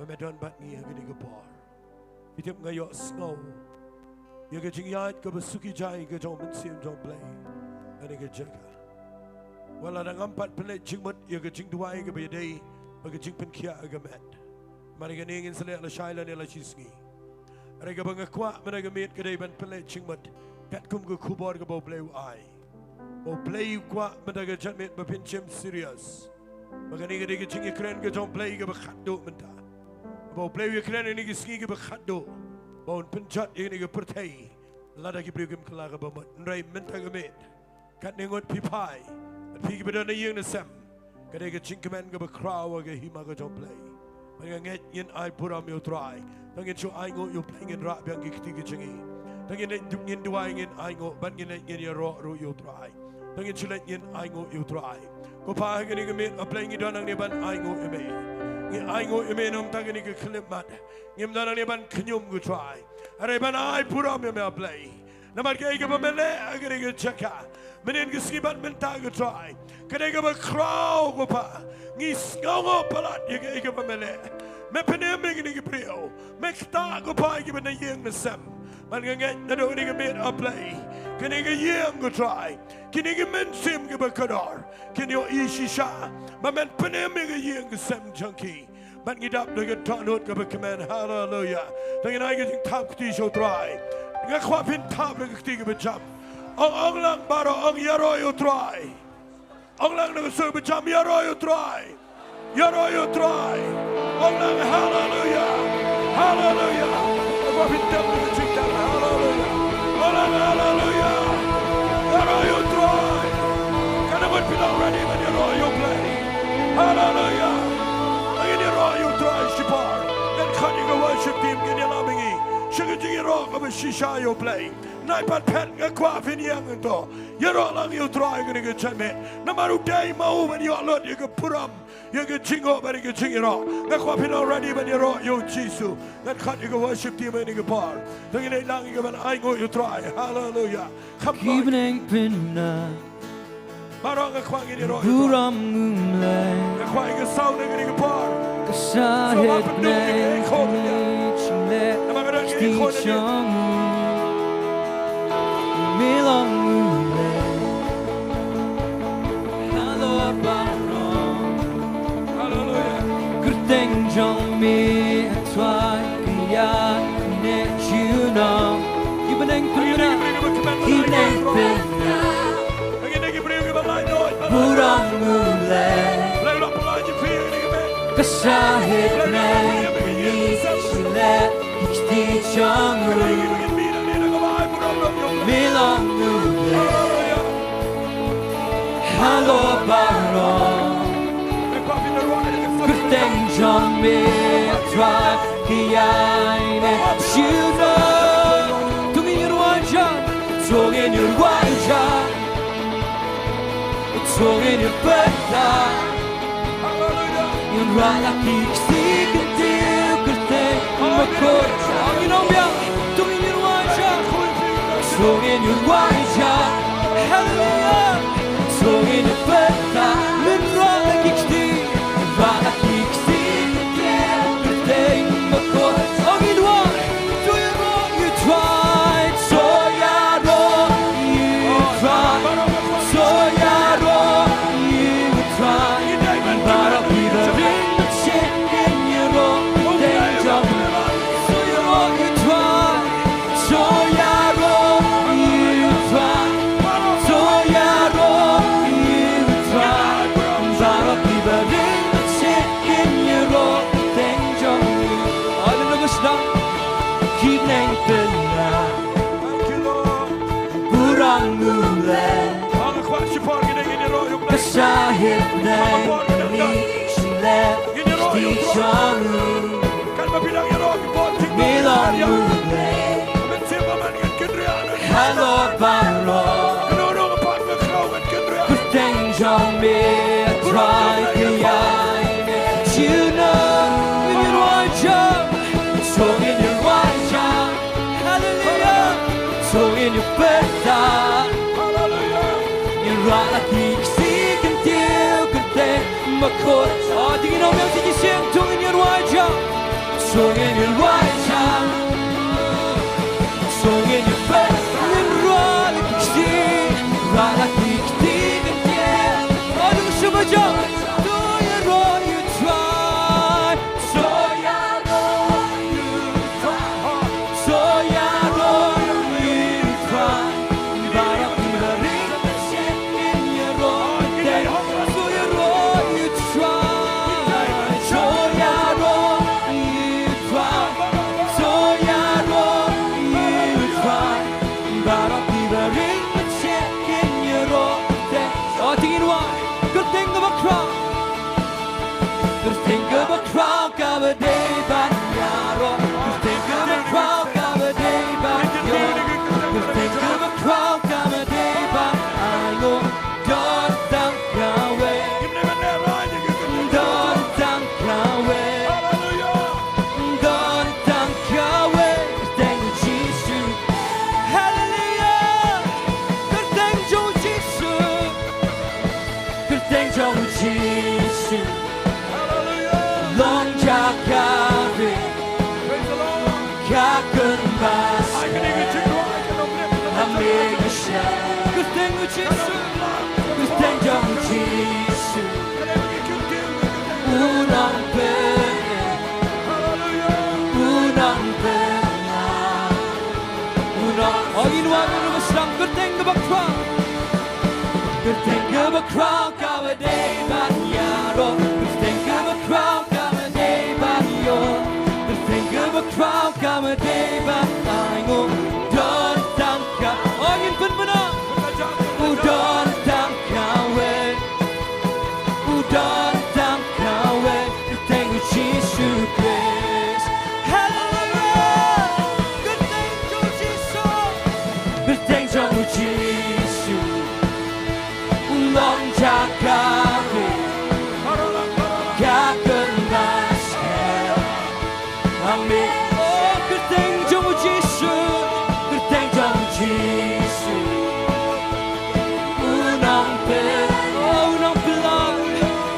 Me don bat ni hang ni ke par. Itip ngayo snow. Ya ke Jingiasyllok ke besuki jai ke jong mensim jong play. Ani ke Jaka. Wala nang ampat pelet jingmut ya ke Jingduwai ke bedai ke jingpen kia ke met. Mari ke ningin selek la shaila ni la Sngi. Ari ke bangakwa mari ke met ke dai ban pelet jingmut. Kat kum ke kubor ke bau play ai. Bau play kwa mari ke jatmet bepinchim serious. Maka ni ke dai ke jingi keren ke jong play ke bekhaduk menta. Bau play ye keren ini ke Sngi ke bekhaduk. Bau penjat ini ke pertai. Lada ke beriu ke kelar ke bamut. Nrai menta ke met. Kat ningot pipai. Pi ke bedana yang nasam. Kadai ke jingkemen ke bekraw ke hima ke jong play. Maka nget yin ai puram yo try. Tangin chu ai ngo yo play ngin rak biang ke keti ke jingi. Tangin yin duai ngin ai ngo ban ngin ya ro ro yo try. Tangin chu yin ai ngo yo try. Ko pa ke ni ke met a play ngi danang ni ban ai ngo eme. Ngi ai ngo eme nom tangin ni ke klip mat. Ngim danang ni ban knyum ke try. Are ban ai puram me a play. Namar ke ke pemele agak ke Jaka. Menin ke skibat Bynta ke try. Kadai ke bekraw ko pa. Ngi sngongo palat ye ke pemele. Me penem ni ke brio. Me kta ko pa ke ben yeng nasam. Man nget na do ni ke met a play. Kini ke yeng ko try. Kini ke mensim ke bekadar. Kini yo ishisha. Man penem ke yeng ke sam junkie. Man ngidap do ke tanut ke bekemen hallelujah. Tangin ai ke tap kti show try. Nga kwa pin tap ke kti ke bejam. Ong lang baro ong yaro yo try. Ong lang nang so bejam yaro yo try. Yaro yo try. Ong lang hallelujah. Hallelujah. Kwa pin tap ke chita hallelujah. Ong lang hallelujah. Yaro yo try. Kana mo pin already when yaro yo play. Hallelujah. Ang yaro yo try shipar. Then kan you worship team gini lamingi. Sugar Jingiasyllok of a shisha yo play. Naipat pen nga kwa fin yang ito. Yaro lang yo try nga nga chame. Namaru day mau when you lot you puram. You get jingo but you Jingiasyllok. Nga kwa fin already when you yo Jisu. That cut you worship team in the bar. Tangin lang you man I go you try. Hallelujah. Come on. Kibeneng pinna. Marang nga kwa ngini ro. Puram ngumlay. Nga kwa nga sound nga nga bar. Kasahit na chile. Stichang. Milang ngumlay. Hello barong. Hallelujah. Kurteng jong mi atwai kiyan ne chunam. Kibeneng pinna. Kibeneng pinna. Puram ngumlay. Kasahit na chile. Stichang. Milang ngumlay. Hello barong. Kurteng jong mi atwai kiyan ne chunam. Tungin your wajan. Tungin your wajan. Tungin your Bynta. Yung rala kiksi kentil kurteng makot. Angin om yang tungin your wajan. Tungin your wajan. Hallelujah. Tungin your Bynta. Min rala kiksi. Rala kiksi kentil kurteng makot. Angin wang. Do you know you tried? So ya know you tried. So ya know you tried. But I'll be the ring that shit in your own danger. So you know you tried. So ya know you tried. sahib dai ni sile di jamu milang mule hello balo kuteng jong me try kiyai you know in your white job so in your white job hallelujah so in your Bynta in Raki seeking deal good day my court oh do you know music you sing to in your white job so in your white job so in your Bynta in Raki seeking seeking deal oh do you my job Good thing of a crown, come a day, but yaro. Good thing of a crown, come a day, but yo. Good thing of a crown, come a day, but I know. Don't think oh, you put me up. Who don't think away? Who don't think away? Good thing of Jesus grace. Hallelujah. Good thing of Jesus. Good thing of Jesus. Long Jaka, Kakan Basket. Amen. Oh, good thing, John Jesus. Good thing, John Jesus. Unang Belang, Unang Belang,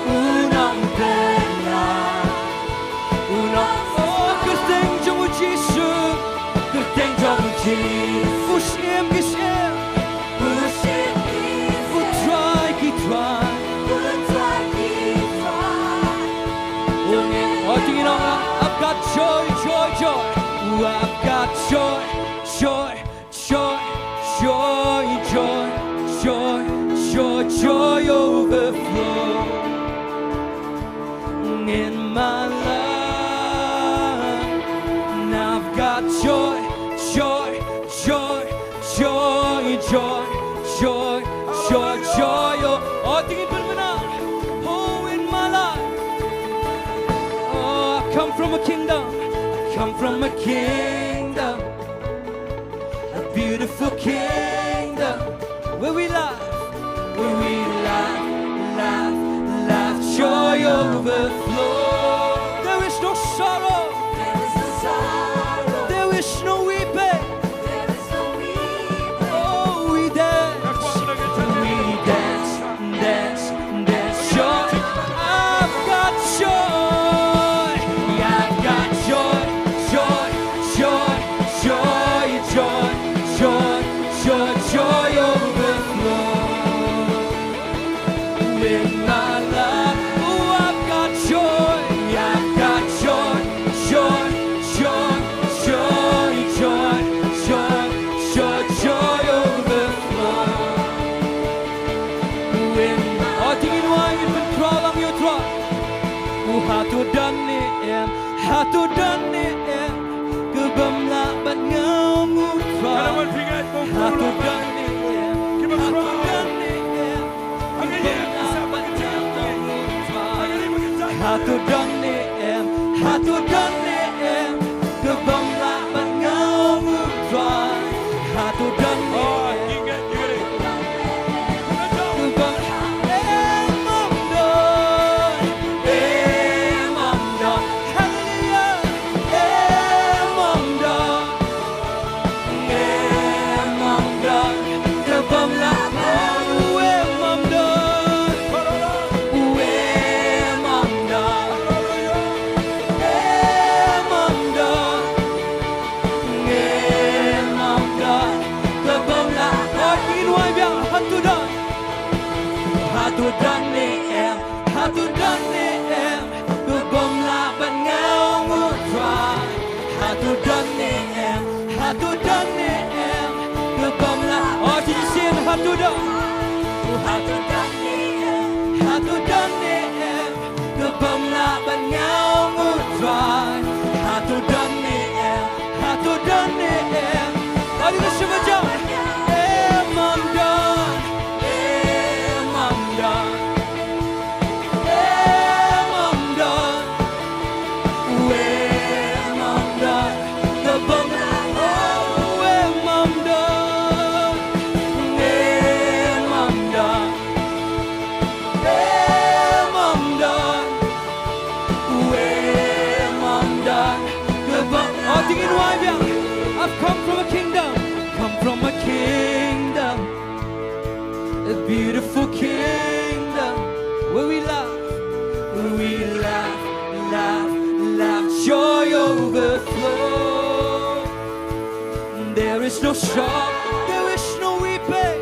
Unang Belang, Unang. Oh, good thing, John Jesus. Good thing, John Jesus. Fushim, Gishim, Fushim. I've got joy, joy, joy. Ooh, I've got joy, joy, joy, joy, joy, joy, joy, joy overflow in my life. Now I've got joy, joy, joy, joy, joy, joy, joy, joy. Oh, tingin pa naman na. Oh, in my life. Oh, I come from a kingdom. I come from a kingdom. A beautiful kingdom. Where we laugh. Where we laugh, laugh, laugh. Joy overflow. There is no sorrow. There is no sorrow. There is no weeping. There is no weeping. Oh, we dance. We dance, dance, dance. Joy. I've got joy. Yeah, I've got joy, joy, joy, joy, joy, joy, joy, joy overflow in my life. Oh, I've got joy. Yeah, I've got joy, joy, joy, joy, joy, joy, joy, joy overflow in my life. Oh, Jingduwai, you can crawl on your truck. Oh, how to done it, how to done it. Kebamla bat ngamutra. How to done it, how to done it. Kebamla hatu dan em hatu dan em ke bangla bangau utrai hatu dan hatu dan em hatu dan em ke bangla bangau utrai hatu dan em hatu dan em ke bangla oh cincin hatu dan em hatu dan em ke bangla bangau utrai hatu dan em hatu dan em oh kita semua jauh I've come from a kingdom, a beautiful kingdom, where we laugh, joy overflow. There is no shock, there is no weeping,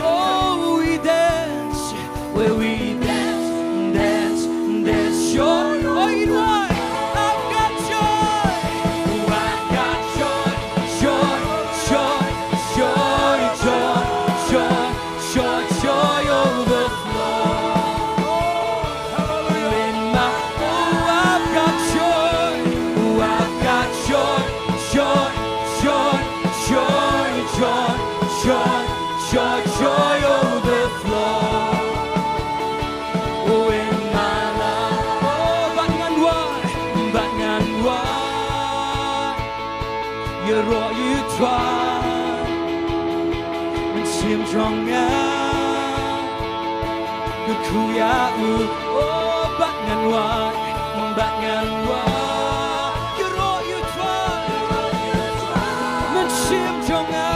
oh, we dance, where we dance, joy, oh, you know why? Joy overflow. Oh, in my life. Oh, bạn ngàn hoa. You roar, you try. Mình xiêm trong ngã. Cứ khu ya u. Oh, bạn ngàn hoa. You roar, you try. Mình xiêm trong ngã.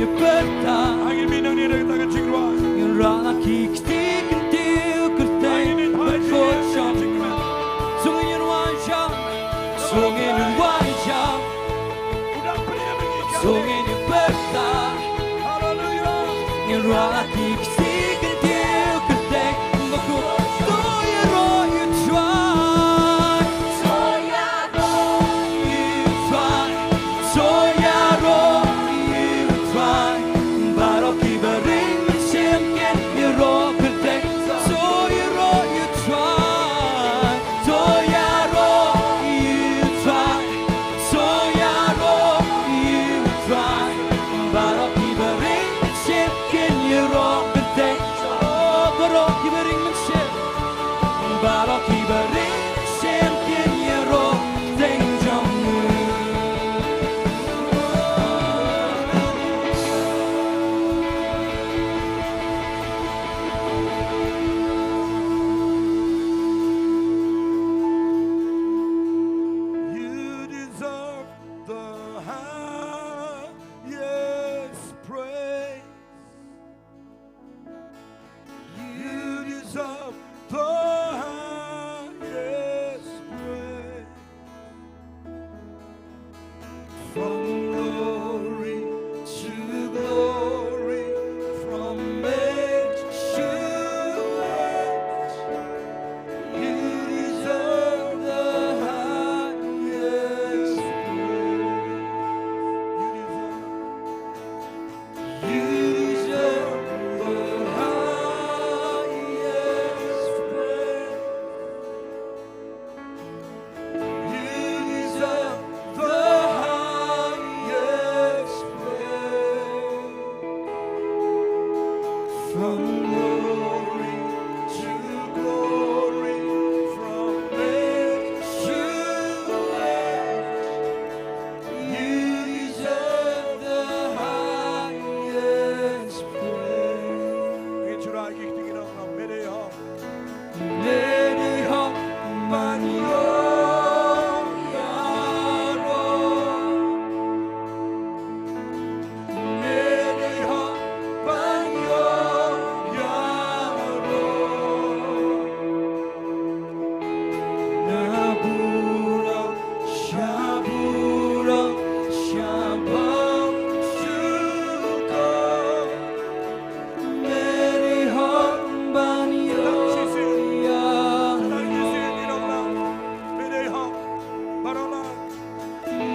Bynta Angin minang ni dari tangan Jingduwai. Yang raki ketikin tiu kerteng berkocang Sungin wajang Sungin wajang Sungin Bynta Yang raki ketikin tiu kerteng berkocang from glory to glory, from age to age. You deserve the highest praise. You deserve the highest praise. You deserve the highest praise. From glory to glory, from age to age, you deserve the highest praise. Get your eye kicking it on, Many hop, Manyo, Yaro. Many hop, Manyo, Yaro. Nabura, Shabura, Shabam, Shuko. Many hop, Manyo, Yaro.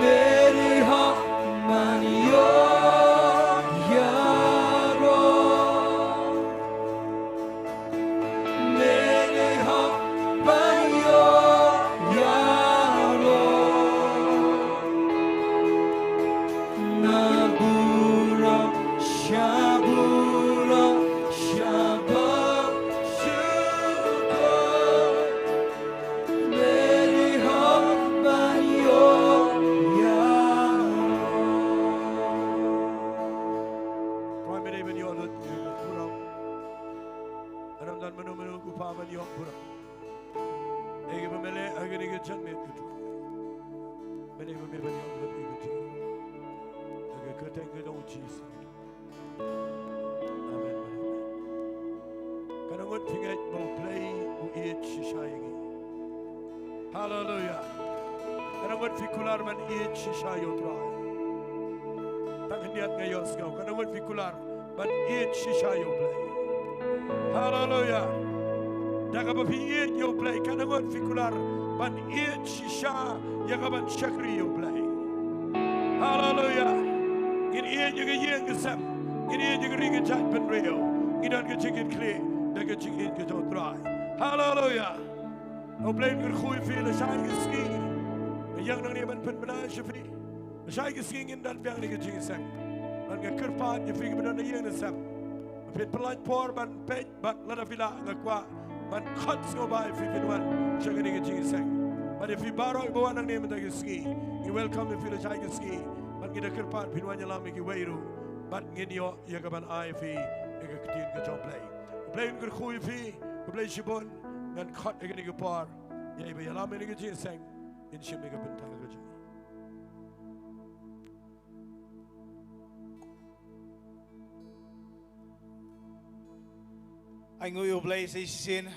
Many hop, Manyo, Yaro. Many hop, Manyo, Yaro. Nabura, Shabura, Shabam, Shuko. Many hop, Manyo, Yaro. Prime Minister Yolot, Burang. Aram dan menu kupaman yok burang. Ege pemele agak ege canmet gitu. Mene pemele yok lebih gitu. Agak kereta ege ucis. Amen. Karena ngot pingat mau play uiet shishayengi. Hallelujah. Karena ngot fikular man iet shishayo try. Tak niat ngayos kau. Karena ngot fikular man iet shishayo play. Hallelujah. Daga bapi iet yo play. Karena ngot fikular man iet shisha yagaban shakri yo play. Hallelujah. In iet juga yang kesam. In iet juga ringan cat penrio. Idan kecingin kli. Daga cingin kejauh try. Hallelujah. Nou blijven er goede vele zijn geschieven. En yang nang nemen punt benadje vri. Zijn geschieven in dat biang nige jing sem. Dan ge kerpaat je vri bedan yang sem. Pit pelan por ban pet bat lada vila ngakwa. Ban khats go by fi finwan. Changa nige jing sem. But if you borrow ibo nang nemen da geski. You welcome if you zijn geski. Ban gida kerpaat finwan yalam ki weiru. Bat nginyo yagaban ai fi ege ketien ge job play. Blijven er goede vri. Blijf je bon. Dan kat ik niet gepaar. Jij bij je laat me niet gezien zijn. In je mega Bynta gezien. Anh ngồi ở play say xin.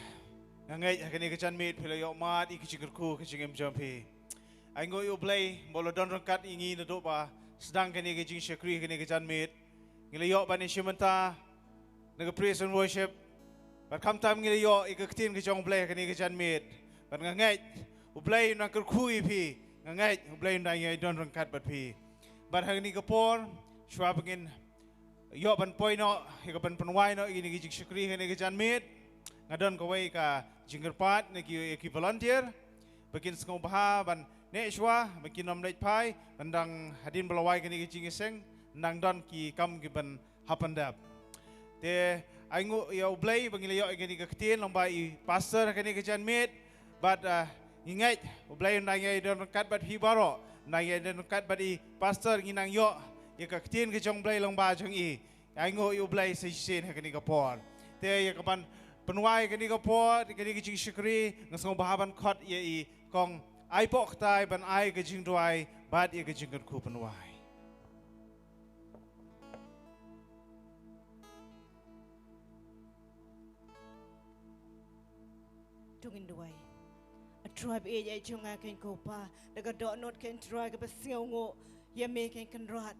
Ngay cái này cái chân mệt phải là yọ mát ý cái chuyện khu cái chuyện em jump hi. Anh ngồi ở play bolo don rong kat ingi na do ba. Sedang cái này cái chuyện shakri cái này cái chân mệt. Ngay là yọ ban ni Bynta. Naga praise and worship. But come time ngila yo ikaktin ke jong play kani ke jan mid. But ngangai u play na kerkhui pi ngangai u play na ngai don rangkat bat pi. But hang ni kapor shwa bangin yo ban poi no hika ban panwai no ini ki shikri kani ke jan mid. Ngadon ko wai ka jingerpat ne ki volunteer. Bakin skong baha ban ne shwa bakin nom leit pai bandang hadin belawai kani ke jingiseng nang don ki kam ki ban hapandap. Te anh ngồi yêu play bằng người yêu cái này cái tiền lòng bài pastor cái này cái chân mệt, but ngay play này ngay đơn cắt bắt hi baro này đơn cắt bắt đi pastor như nàng yêu cái tiền cái trong play lòng bài trong ý anh ngồi yêu play xây xây cái này cái por, thế cái bạn penwai cái này cái por cái này cái chinh shikri ngang song bahaban khot ye kong ai pok tai ban ai cái Jingduwai bat ye cái jingan ku penwai. Jingduwai. A tribe age chunga ken kopa daga do not ken try ka pasingo ya making kan rat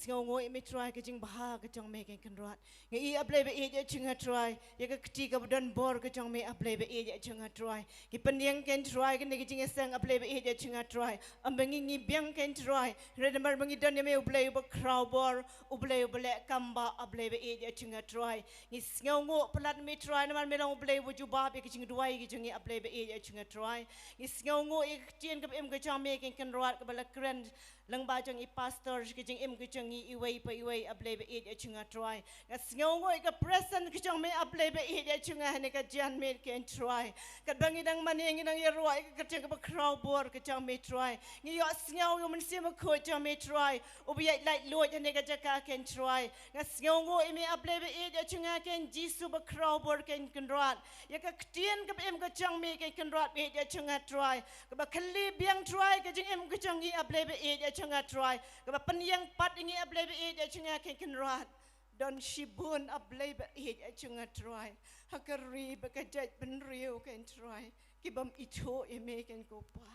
ngau ngoi me try ke jing bah ke jong making kan rat ngi ablay be e chinga try ya ke kti ka budan bor ke jong me ablay be e chinga try ki panyang ken try ke ngi jing sang ablay be e chinga try ambangi ngi biang ken try redamar bangi dan me ablay be crow bor ablay kamba ablay be e chinga try ngi ngau ngo pelat me try namar me long ablay bu juba be ke Jingduwai ke jing ablay be e chinga try ngi ngau ngo e tien ke em ke jong making kan rat ke bala kren lang ba jong I pastor ke jing em ke jong I iway pa iway ablay be e chinga try ngas ngau ngoi ka present ke jong me ablay be e chinga ne ka jan me ken try kat bangi dang mani ngi dang yeroi ka jing ka crow bor ke jong me try ngi yo ngau yo men sim ko jong me try u bi like lo ne ka Jaka ken try ngas ngau ngoi me ablay be e chinga ken jisu ba crow bor ken rat ya ka ktien ka em ka jong me ken rat be chinga try ka ba khali biang try ka jing em ka jong I ablay be e chinga try ka ba panyang pat ngi ablay be e chinga ken rat don shibun ablay be e chinga try hakari ba ka jaj ben riu ken try ki bam ito e me ken ko pa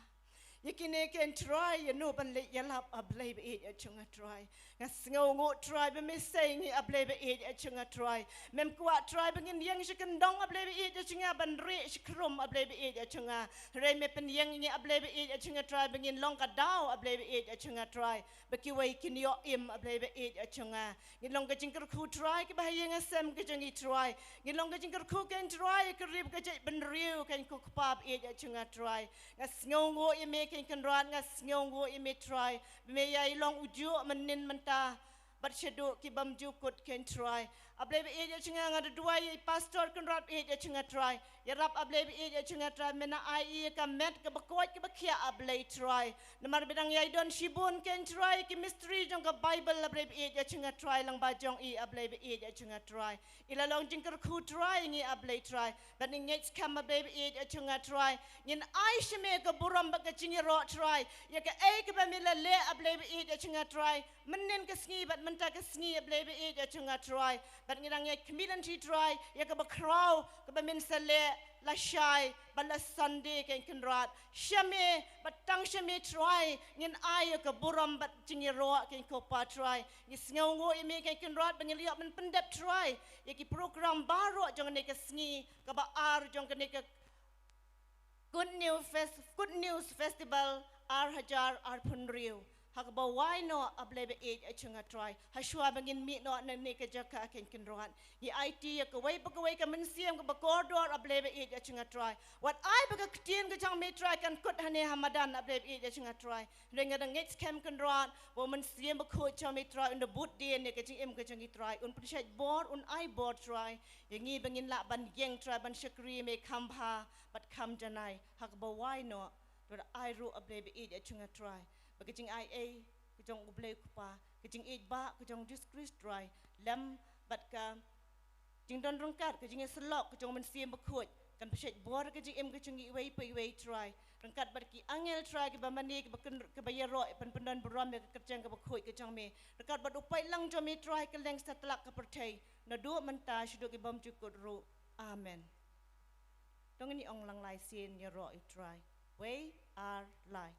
yakine ken try you know ban le yalap ablay be e chinga try ngas ngau ngo try be me saying ablay be e chinga try mem kwa try bangin yang shikan dong ablay be e chinga ban re shkrum ablay be e chinga re me pen yang ni ablay be e chinga try bangin long ka daw ablay be e chinga try baki wai kin yo im ablay be e chinga ngin long ka jingkar khu try ki ba yang asam ka jangi try ngin long ka jingkar khu ken try ka rib ka jai ban riu ken ko pap e chinga try ngas ngau ngo e me ken kan ran ngas ngau ngo e me try me yai long uju menin menta bat shedo ki bam jukut ken try ablay be e chinga ngada duai pastor kan rat e chinga try ya rap ablay be e chinga try mena ai ka met ka bakwat ka bakhia ablay try namar bidang yai don shibun ken try ki mystery jong ka bible ablay be e chinga try lang ba jong I ablay be e chinga try ila long jingkar khu try ngi ablay try but ni ngets kam ablay be e chinga try ngin ai shme ka buram ba ka chingi ro try ya ka e ka ba mila le ablay be e chinga try menin ka sngi bat menta ka sngi ablay be e chinga try but ngirang ya community try ya ka ba crow ka ba min sale la shai bala Sunday ken kenrat shame batang shame try ngin ay ka buram bat jingiro ken ko pa try ngis ngau imi ken kenrat bangiliap men pendap try yaki program baru jong ne ka sngi ka ba ar jong ne ka good news festival ar hajar ar punriu hakba why no ablay be e chinga try hashwa bangin mi no na ne ka Jaka ken kenrat I IT ka way ka men siam ka ba corridor ablay be e chinga try what I ba ka ktien ka jang me try kan kut hane hamadan ablay be e chinga try renga dang next camp kenrat wo men siam ba ko jang me try in the boot day ne ka jing em ka jang I try un prishat board un I board try yangi bangin la ban yeng try ban shakri me kambha but kam janai hakba why no but I ru ablay be e chinga try bagajing IA kejong ublay kupa kejing ba kejong discreet dry lam bat ka jingdon rangkat kejing selok kejong mensiam bekut kan pesyat bor kejing em kejong iway pa iway try rangkat bat ki angel try ke bamani ke bayaro pendan beram ke kerjang ke bekut kejong me rangkat bat upai lang jom me try ke leng setelak ke pertai na do menta syuduk ke bam cukut ru amen dong ni ong lang lai sin ya ro I try way are lie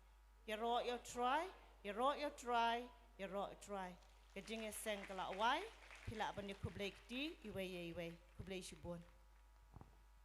you roll your try, you roll your try, you roll your try. Kejing eseng kelak wai, pilak bani kublai kti, iwe kublai shibun.